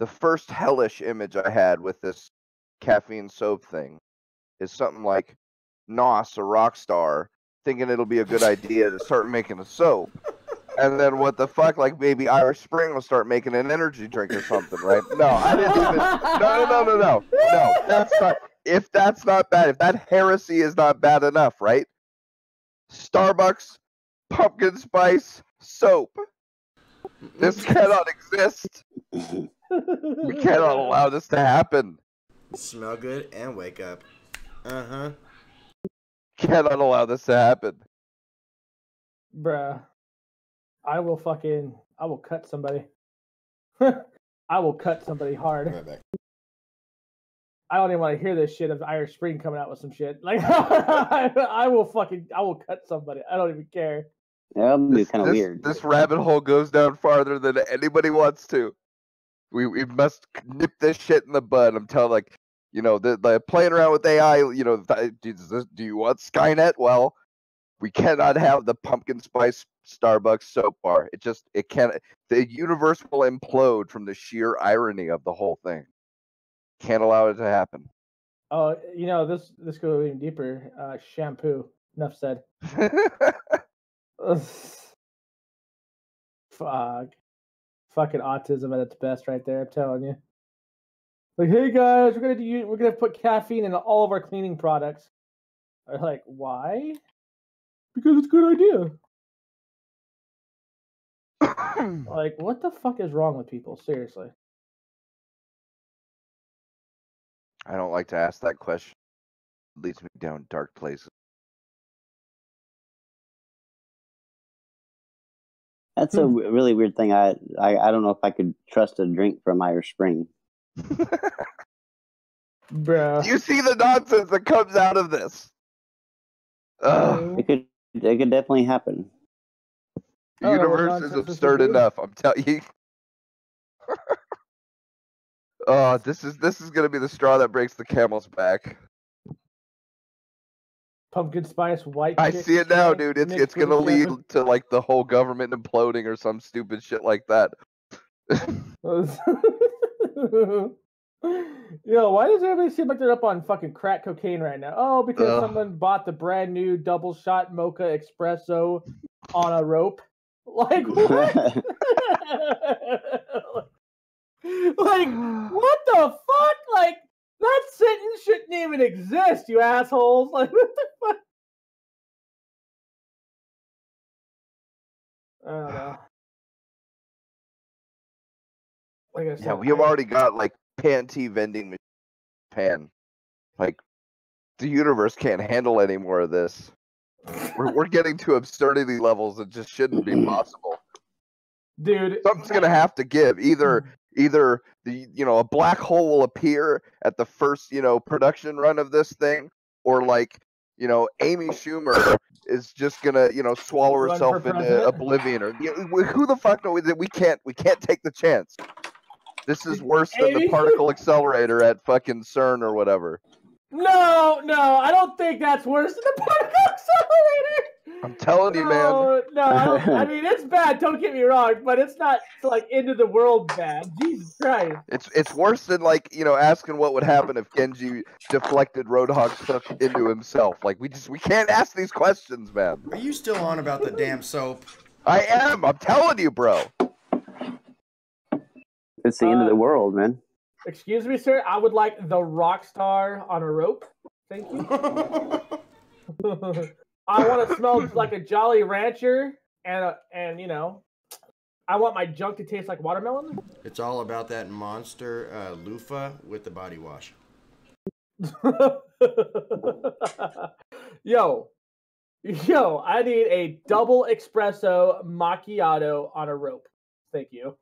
the first hellish image I had with this caffeine soap thing is something like Nos, a rock star, thinking it'll be a good idea to start making a soap. And then what the fuck, like maybe Irish Spring will start making an energy drink or something, right? No, I didn't even. No. No, that's not. If that's not bad, if that heresy is not bad enough, right? Starbucks pumpkin spice soap. This cannot exist. We cannot allow this to happen. Smell good and wake up. Uh-huh. Cannot allow this to happen. Bruh. I will cut somebody. I will cut somebody hard. Right back. I don't even want to hear this shit of Irish Spring coming out with some shit. Like, I will cut somebody. I don't even care. That would be kind of weird. This rabbit hole goes down farther than anybody wants to. We must nip this shit in the bud. I'm telling, like, you know, the playing around with AI. You know, do you want Skynet? Well, we cannot have the pumpkin spice Starbucks soap bar. It can't. The universe will implode from the sheer irony of the whole thing. Can't allow it to happen. Oh, you know, this goes even deeper. Shampoo. Enough said. Fuck. Fucking autism at its best right there, I'm telling you. Like, hey guys, we're gonna put caffeine in all of our cleaning products. I'm like, why? Because it's a good idea. Like, what the fuck is wrong with people? Seriously. I don't like to ask that question. It leads me down dark places. That's a really weird thing. I don't know if I could trust a drink from Irish Spring. Bro. Do you see the nonsense that comes out of this? It could definitely happen. The universe is absurd enough. I'm telling you. Oh, this is gonna be the straw that breaks the camel's back. Pumpkin spice white. I see it now, dude. It's gonna lead to like the whole government imploding or some stupid shit like that. Yo, why does everybody seem like they're up on fucking crack cocaine right now? Oh, because someone bought the brand new double shot mocha espresso on a rope. Like what? Like what the fuck? Like that sentence shouldn't even exist, you assholes. Like what the fuck? I don't know. Like I said, Yeah, we have already got like Pantene vending machine pan. Like the universe can't handle any more of this. We're getting to absurdity levels that just shouldn't be possible. Dude, Something's gonna have to give. Either the a black hole will appear at the first production run of this thing, or like Amy Schumer is just gonna swallow herself into oblivion, or who the fuck knows? We can't take the chance. This is worse than the particle accelerator at fucking CERN or whatever. No, I don't think that's worse than the particle accelerator. I'm telling you, man. No, I mean it's bad. Don't get me wrong, but it's not like end of the world bad. Jesus Christ. It's worse than asking what would happen if Genji deflected Roadhog's hook into himself. Like we can't ask these questions, man. Are you still on about the damn soap? I am. I'm telling you, bro. It's the end of the world, man. Excuse me, sir. I would like the rock star on a rope. Thank you. I want to smell like a Jolly Rancher, and I want my junk to taste like watermelon. It's all about that monster loofah with the body wash. Yo, I need a double espresso macchiato on a rope. Thank you.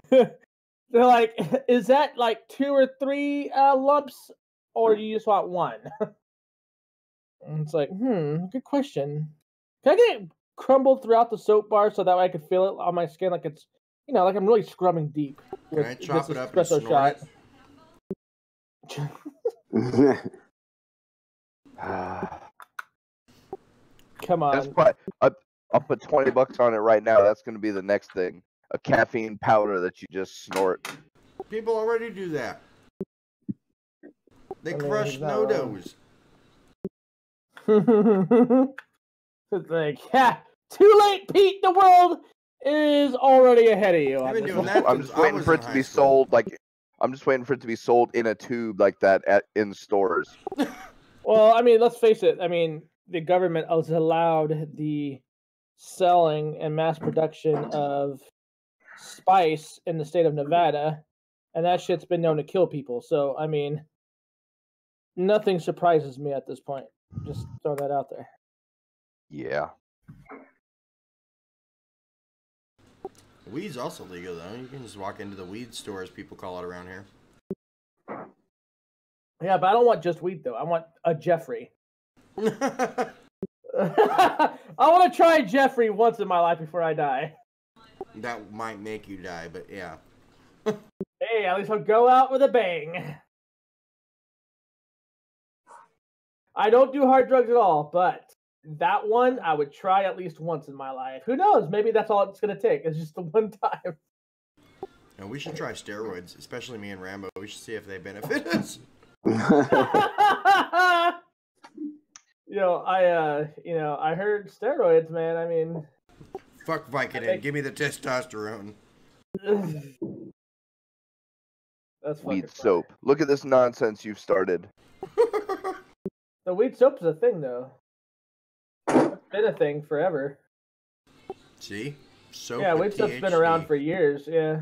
They're like, is that like 2 or 3 lumps, or do you just want 1? And it's like, good question. Can I get it crumbled throughout the soap bar so that way I could feel it on my skin like it's, like I'm really scrubbing deep. Can I chop it up and snort it? Come on. That's probably, I'll put $20 on it right now. That's going to be the next thing. A caffeine powder that you just snort. People already do that. They crush no-dos. It's like, too late, Pete. The world is already ahead of you. I've been doing that. I'm just waiting for it to be sold. I'm just waiting for it to be sold in a tube like that in stores. Well, I mean, let's face it. I mean, the government has allowed the selling and mass production of spice in the state of Nevada, and that shit's been known to kill people. So, I mean, nothing surprises me at this point. Just throw that out there. Yeah. Weed's also legal, though. You can just walk into the weed store, as people call it around here. Yeah, but I don't want just weed, though. I want a Jeffrey. I want to try Jeffrey once in my life before I die. That might make you die, but yeah. Hey, at least I'll go out with a bang. I don't do hard drugs at all, but that one I would try at least once in my life. Who knows? Maybe that's all it's going to take. It's just the one time. And we should try steroids, especially me and Rambo. We should see if they benefit us. I heard steroids, man. I mean, fuck Vicodin. Give me the testosterone. That's weed soap. Look at this nonsense you've started. The weed soap is a thing, though. It's been a thing forever. See? Soap. Yeah, weed soap's been around for years. Yeah.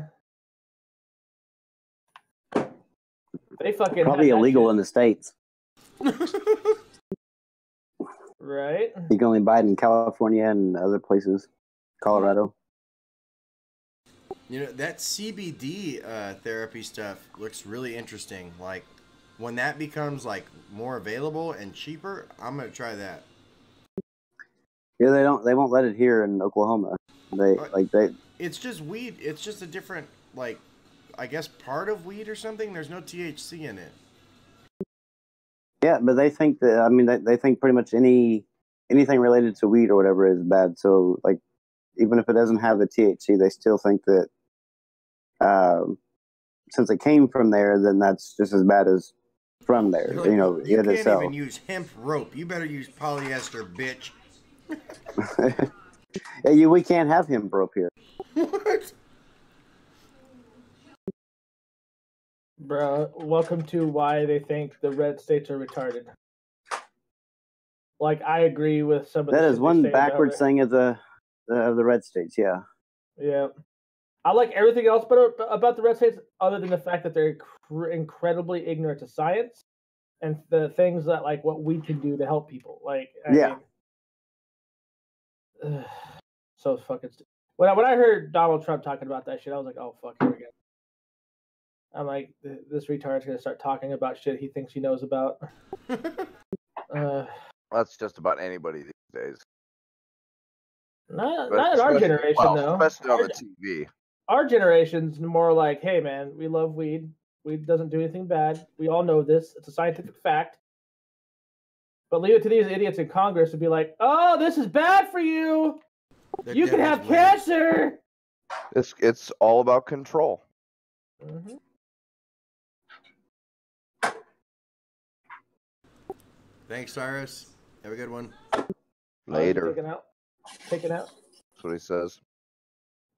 They fucking probably illegal in the States. Right? You can only buy it in California and other places. Colorado. That CBD therapy stuff looks really interesting. Like, when that becomes like more available and cheaper, I'm gonna try that. Yeah, they won't let it here in Oklahoma. It's just weed. It's just a different, like, I guess, part of weed or something. There's no THC in it. Yeah, but they think that, I mean, they think pretty much anything related to weed or whatever is bad. So, like, even if it doesn't have the THC, they still think that since it came from there, then that's just as bad as from there. Like, you can't even use hemp rope. You better use polyester, bitch. Yeah, we can't have hemp rope here. What? Bro, welcome to why they think the red states are retarded. Like, I agree with some of that is one backwards thing of the red states. Yeah. Yeah. I like everything else about the red states, other than the fact that they're incredibly ignorant to science and the things that, like, what we can do to help people. Like, I mean, so fucking stupid. When I heard Donald Trump talking about that shit, I was like, oh, fuck, here we go. I'm like, this retard's gonna start talking about shit he thinks he knows about. That's just about anybody these days. Not in our generation, though. Especially on the TV. Our generation's more like, hey, man, we love weed. Weed doesn't do anything bad. We all know this. It's a scientific fact. But leave it to these idiots in Congress to be like, oh, this is bad for you. You can have cancer. It's all about control. Mm-hmm. Thanks, Cyrus. Have a good one. Later. Taken out. That's what he says.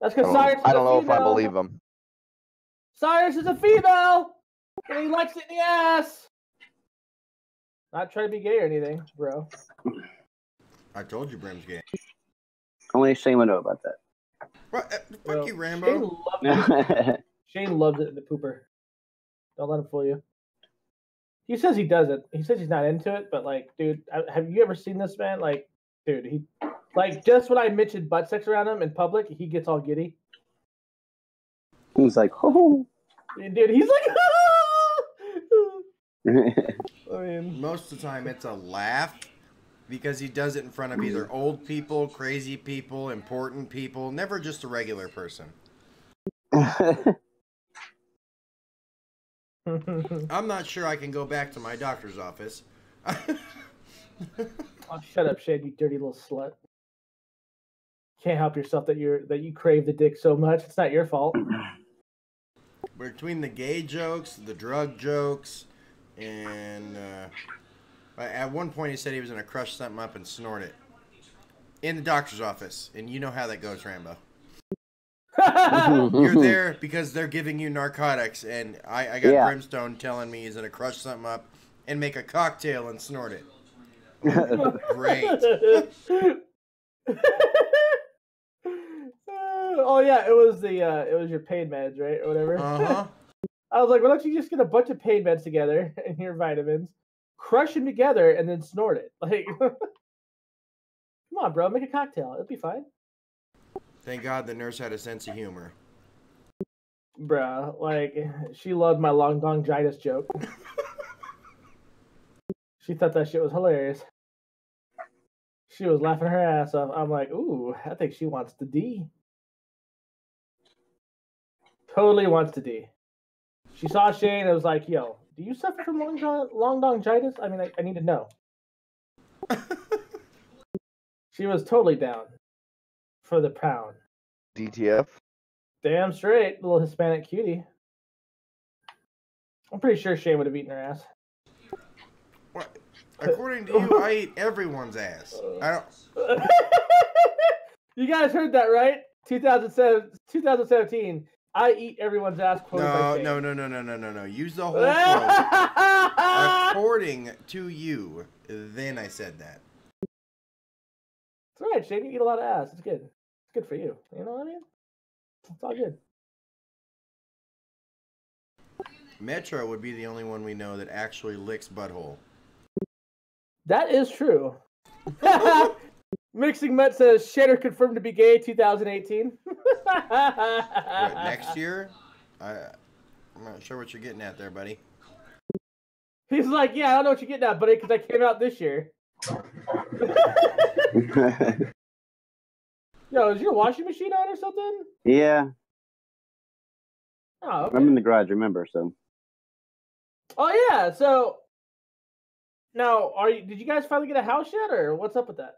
That's because Cyrus is I don't know female. if I believe him. Cyrus is a female, and he likes it in the ass. Not trying to be gay or anything, bro. I told you Brim's gay. Only Shane would know about that. Fuck you, Rambo. Shane loves it in the pooper. Don't let him fool you. He says he doesn't. He says he's not into it, but like, dude, have you ever seen this man? Like, dude, he like just when I mentioned butt sex around him in public, he gets all giddy. He's like, oh. Dude, he's like, I mean, Most of the time, it's a laugh because he does it in front of either old people, crazy people, important people, never just a regular person. I'm not sure I can go back to my doctor's office. oh, shut up, Shane, you dirty little slut. Can't help yourself that you crave the dick so much. It's not your fault. Between the gay jokes, the drug jokes, and at one point he said he was going to crush something up and snort it in the doctor's office. And you know how that goes, Rambo. You're there because they're giving you narcotics, and I got Brimstone telling me he's going to crush something up and make a cocktail and snort it. Great. Oh yeah, it was your pain meds, right, or whatever. Uh-huh. I was like, why don't you just get a bunch of pain meds together and your vitamins, crush them together, and then snort it? Like, come on, bro, make a cocktail. It'll be fine. Thank God the nurse had a sense of humor. Bruh, like, she loved my long dongitis joke. She thought that shit was hilarious. She was laughing her ass off. I'm like, ooh, I think she wants the D. Totally wants the D. She saw Shane and was like, yo, do you suffer from long dongitis? I mean, I need to know. She was totally down for the pound. DTF? Damn straight, little Hispanic cutie. I'm pretty sure Shane would have eaten her ass. What? According to you, I eat everyone's ass. I don't. You guys heard that, right? 2017. I eat everyone's ass. No. Use the whole quote. According to you, then I said that. It's all right, Shane. You eat a lot of ass. It's good. It's good for you. You know what I mean? It's all good. Metro would be the only one we know that actually licks butthole. That is true. Mixing Met says Shader confirmed to be gay 2018. What, next year? I'm not sure what you're getting at there, buddy. He's like, yeah, I don't know what you're getting at, buddy, because I came out this year. Yo, is your washing machine on or something? Yeah. Oh, okay. I'm in the garage, remember, so. Oh, yeah, so... Now, did you guys finally get a house yet, or what's up with that?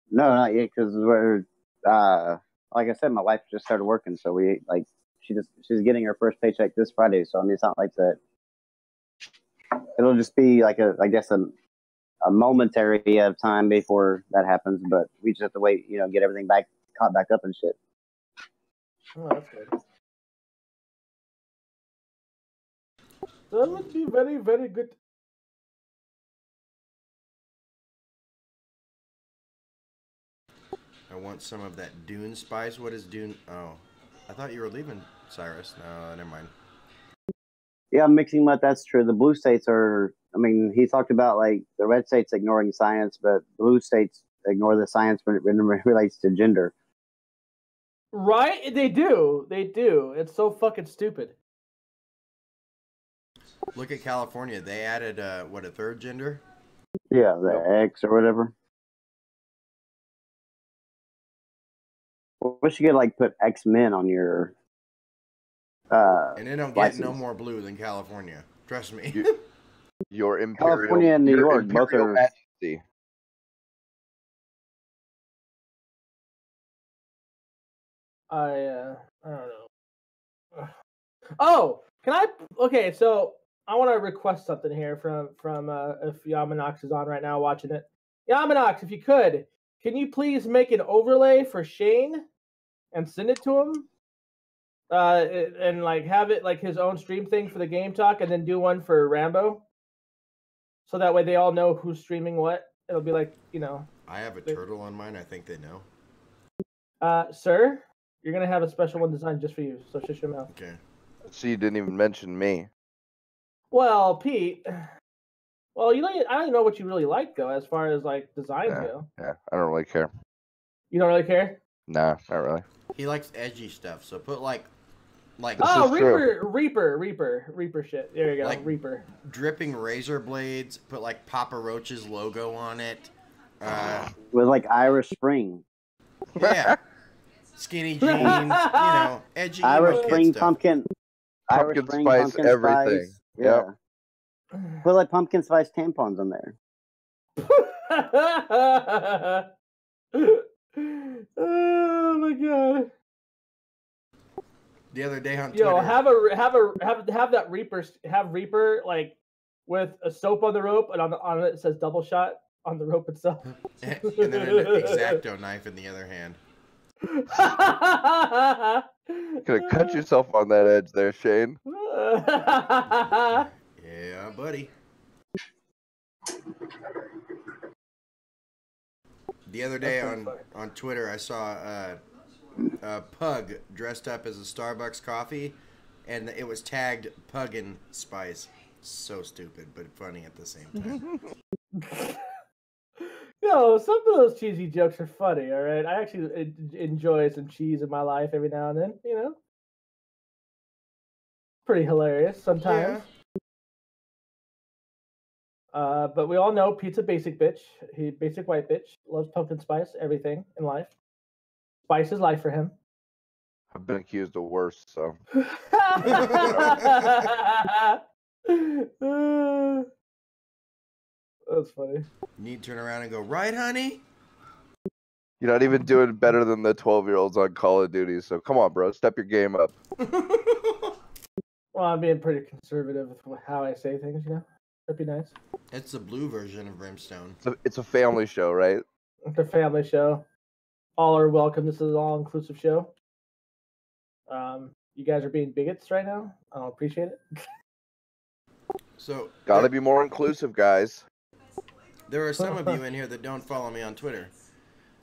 No, not yet, because we're, like I said, my wife just started working, so we, like, she's getting her first paycheck this Friday, so I mean, it's not like that. It'll just be like a momentary of time before that happens, but we just have to wait, get everything caught back up and shit. Oh, that's good. That would be very, very good. I want some of that Dune spice. What is Dune? Oh, I thought you were leaving, Cyrus. No, never mind. Yeah, I'm mixing what that's true. The blue states are, I mean, he talked about like the red states ignoring science, but blue states ignore the science when it relates to gender. Right? They do. They do. It's so fucking stupid. Look at California. They added, a third gender? Yeah, the X or whatever. What should you get, like, put X-Men on your and they don't get license. no more blue than California. Trust me. Your Imperial... California and New York, both Imperial are... Majesty. I don't know. Oh, can I? Okay, so I want to request something here from if Yamanox is on right now watching it. Yamanox, if you could, can you please make an overlay for Shane and send it to him? And like have it like his own stream thing for the game talk, and then do one for Rambo. So that way they all know who's streaming what. It'll be like, I have a turtle on mine. I think they know. Sir, you're gonna have a special one designed just for you. So shut your mouth. Okay. So you didn't even mention me. Well, Pete. Well, I don't know what you really like though, as far as like designs go. Yeah, I don't really care. You don't really care? Nah, not really. He likes edgy stuff, so put like This Oh, is true. Reaper shit. There you go, Like- Reaper. dripping razor blades. Put like Papa Roach's logo on it. With like Irish Spring. Yeah, skinny jeans. Edgy. emo Irish kid Spring stuff. pumpkin. Irish Pumpkin Spring, spice, pumpkin everything. Spice. Yeah. Put like pumpkin spice tampons on there. Oh my god. The other day on Twitter. Yo, have that Reaper like with a soap on the rope, and on it says double shot on the rope itself. and then an X-Acto knife in the other hand. Could have cut yourself on that edge there, Shane. Yeah, buddy. The other day on Twitter, I saw a pug dressed up as a Starbucks coffee, and it was tagged Puggin' Spice. So stupid, but funny at the same time. Yo, some of those cheesy jokes are funny. All right, I actually enjoy some cheese in my life every now and then. Pretty hilarious sometimes. But we all know Pete's a basic bitch. He basic white bitch. Loves pumpkin spice, everything in life. Spice is life for him. I've been accused of worse, so. That's funny. You need to turn around and go, right, honey? You're not even doing better than the 12-year-olds on Call of Duty, so come on, bro. Step your game up. Well, I'm being pretty conservative with how I say things, That'd be nice. It's the blue version of Brimstone. It's a family show, right? It's a family show. All are welcome. This is an all-inclusive show. You guys are being bigots right now. I don't appreciate it. So Gotta be more inclusive, guys. there are some of you in here that don't follow me on Twitter.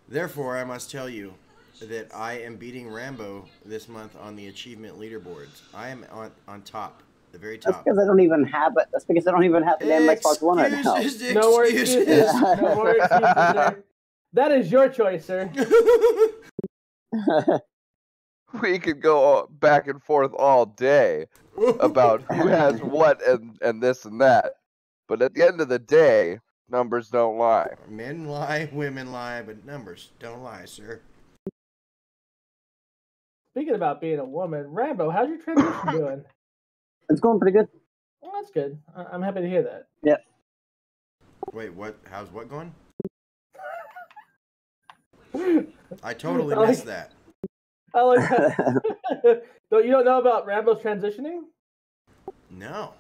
Therefore, I must tell you that I am beating Rambo this month on the achievement leaderboards. I am on top, the very That's top. because I don't even have it. That's because I don't even have the damn Xbox One right now. Excuses, No more excuses. excuses. No more excuses there. That is your choice, sir. We could go back and forth all day about who has what and this and that. But at the end of the day, numbers don't lie. Men lie, women lie, but numbers don't lie, sir. Speaking about being a woman, Rambo, how's your transition doing? It's going pretty good. Well, that's good. I'm happy to hear that. Wait, what? How's what going? I totally I missed that. I like that. You don't know about Rambo's transitioning? No.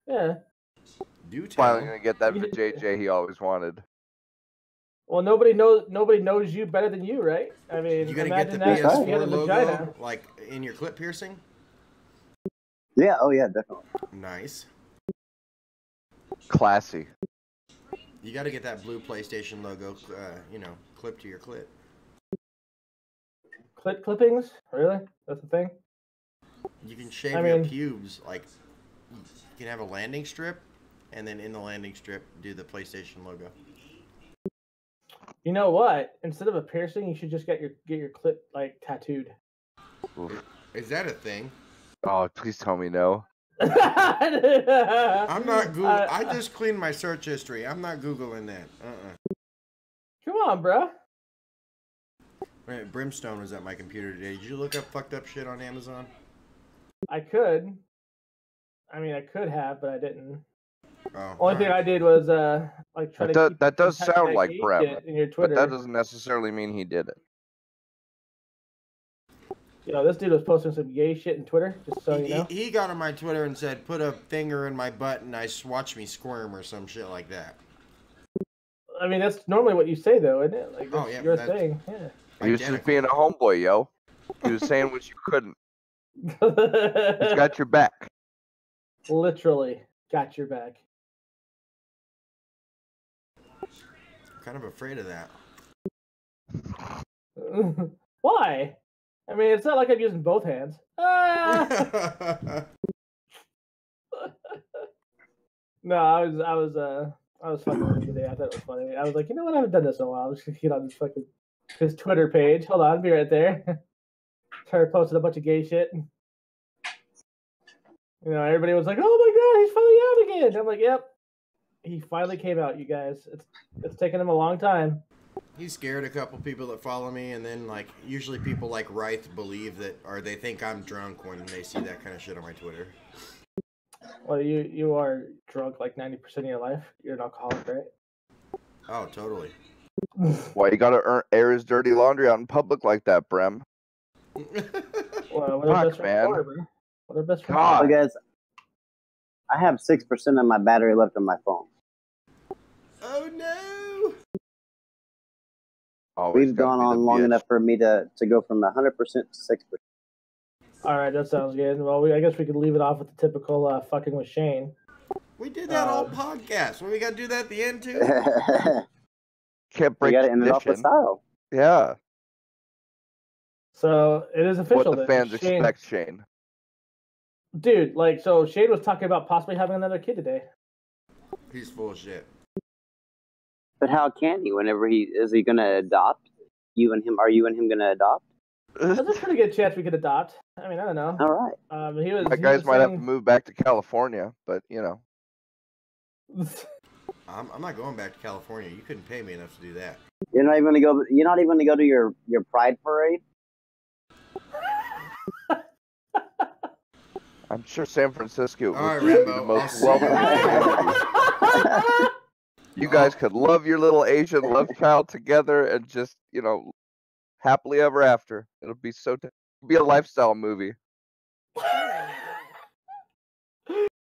Yeah. Do Finally tell. gonna get that for JJ he always wanted. Well, nobody knows you better than you, right? I mean, You gonna get the imagine that if you had PS4 a logo vagina. like in your clip piercing? Yeah, oh yeah, definitely. Nice. Classy. You got to get that blue PlayStation logo, clipped to your clip. Clit clippings? Really? That's the thing? You can shave I your mean- pubes. Like, you can have a landing strip, and then in the landing strip, do the PlayStation logo. You know what? Instead of a piercing, you should just get your clit like tattooed. Oof. Is that a thing? Oh, please tell me no. I'm not Google. I just cleaned my search history. I'm not Googling that. Come on, bro. Wait, Brimstone was at my computer today. Did you look up fucked up shit on Amazon? I could. I mean, I could have, but I didn't. Oh, Only thing I did was like try to. That does keep sound like gay Brem, shit in your but Twitter. that doesn't necessarily mean he did it. This dude was posting some gay shit in Twitter, just so you know. He got on my Twitter and said, "Put a finger in my butt and watch me squirm" or some shit like that. I mean, that's normally what you say, though, isn't it? Like, that's yeah, your that's- thing. Yeah. He was just being a homeboy, yo. He was saying what you couldn't. He's got your back. Literally got your back. I'm kind of afraid of that. Why? I mean, it's not like I'm using both hands. Ah! No, I was fucking with him today. I thought it was funny. I was like, you know what? I haven't done this in a while. I'm just gonna get on this fucking his Twitter page. Hold on, I'll be right there. Started posting a bunch of gay shit. You know, everybody was like, "Oh my god, he's finally out again." I'm like, "Yep, he finally came out, you guys. It's taken him a long time." He scared a couple people that follow me, and then like usually people like Reith believe that, or they think I'm drunk when they see that kind of shit on my Twitter. Well, you are drunk like 90% of your life. You're an alcoholic, right? Oh, totally. Why you gotta air his dirty laundry out in public like that, Brem? Well, what are Fuck, best friends man. for, bro? What are best friends God. So guys, I have 6% of my battery left on my phone. Oh no! Always We've gotta gone be the on long bitch. enough for me to go from 100% to 6%. All right, that sounds good. Well, I guess we could leave it off with the typical fucking with Shane. We did that all podcast. What we got to do that at the end too? Can't We break got to end it off with tradition. style. Yeah. So it is official. What the then. fans Shane, expect, Shane. dude. Like, so Shane was talking about possibly having another kid today. He's full of shit. But how can he? Whenever is he gonna adopt? You and him? Are you and him gonna adopt? There's a pretty good chance we could adopt. I mean, I don't know. All right. He was. My he guys was might have to saying- move back to California, but you know. I'm not going back to California. You couldn't pay me enough to do that. You're not even gonna go. You're not even gonna go to your Pride parade. I'm sure San Francisco All right, would be the Rambo, most I'll see welcoming community. You guys could love your little Asian love child together and just, you know, happily ever after. It'll be so. It'll be a lifestyle movie.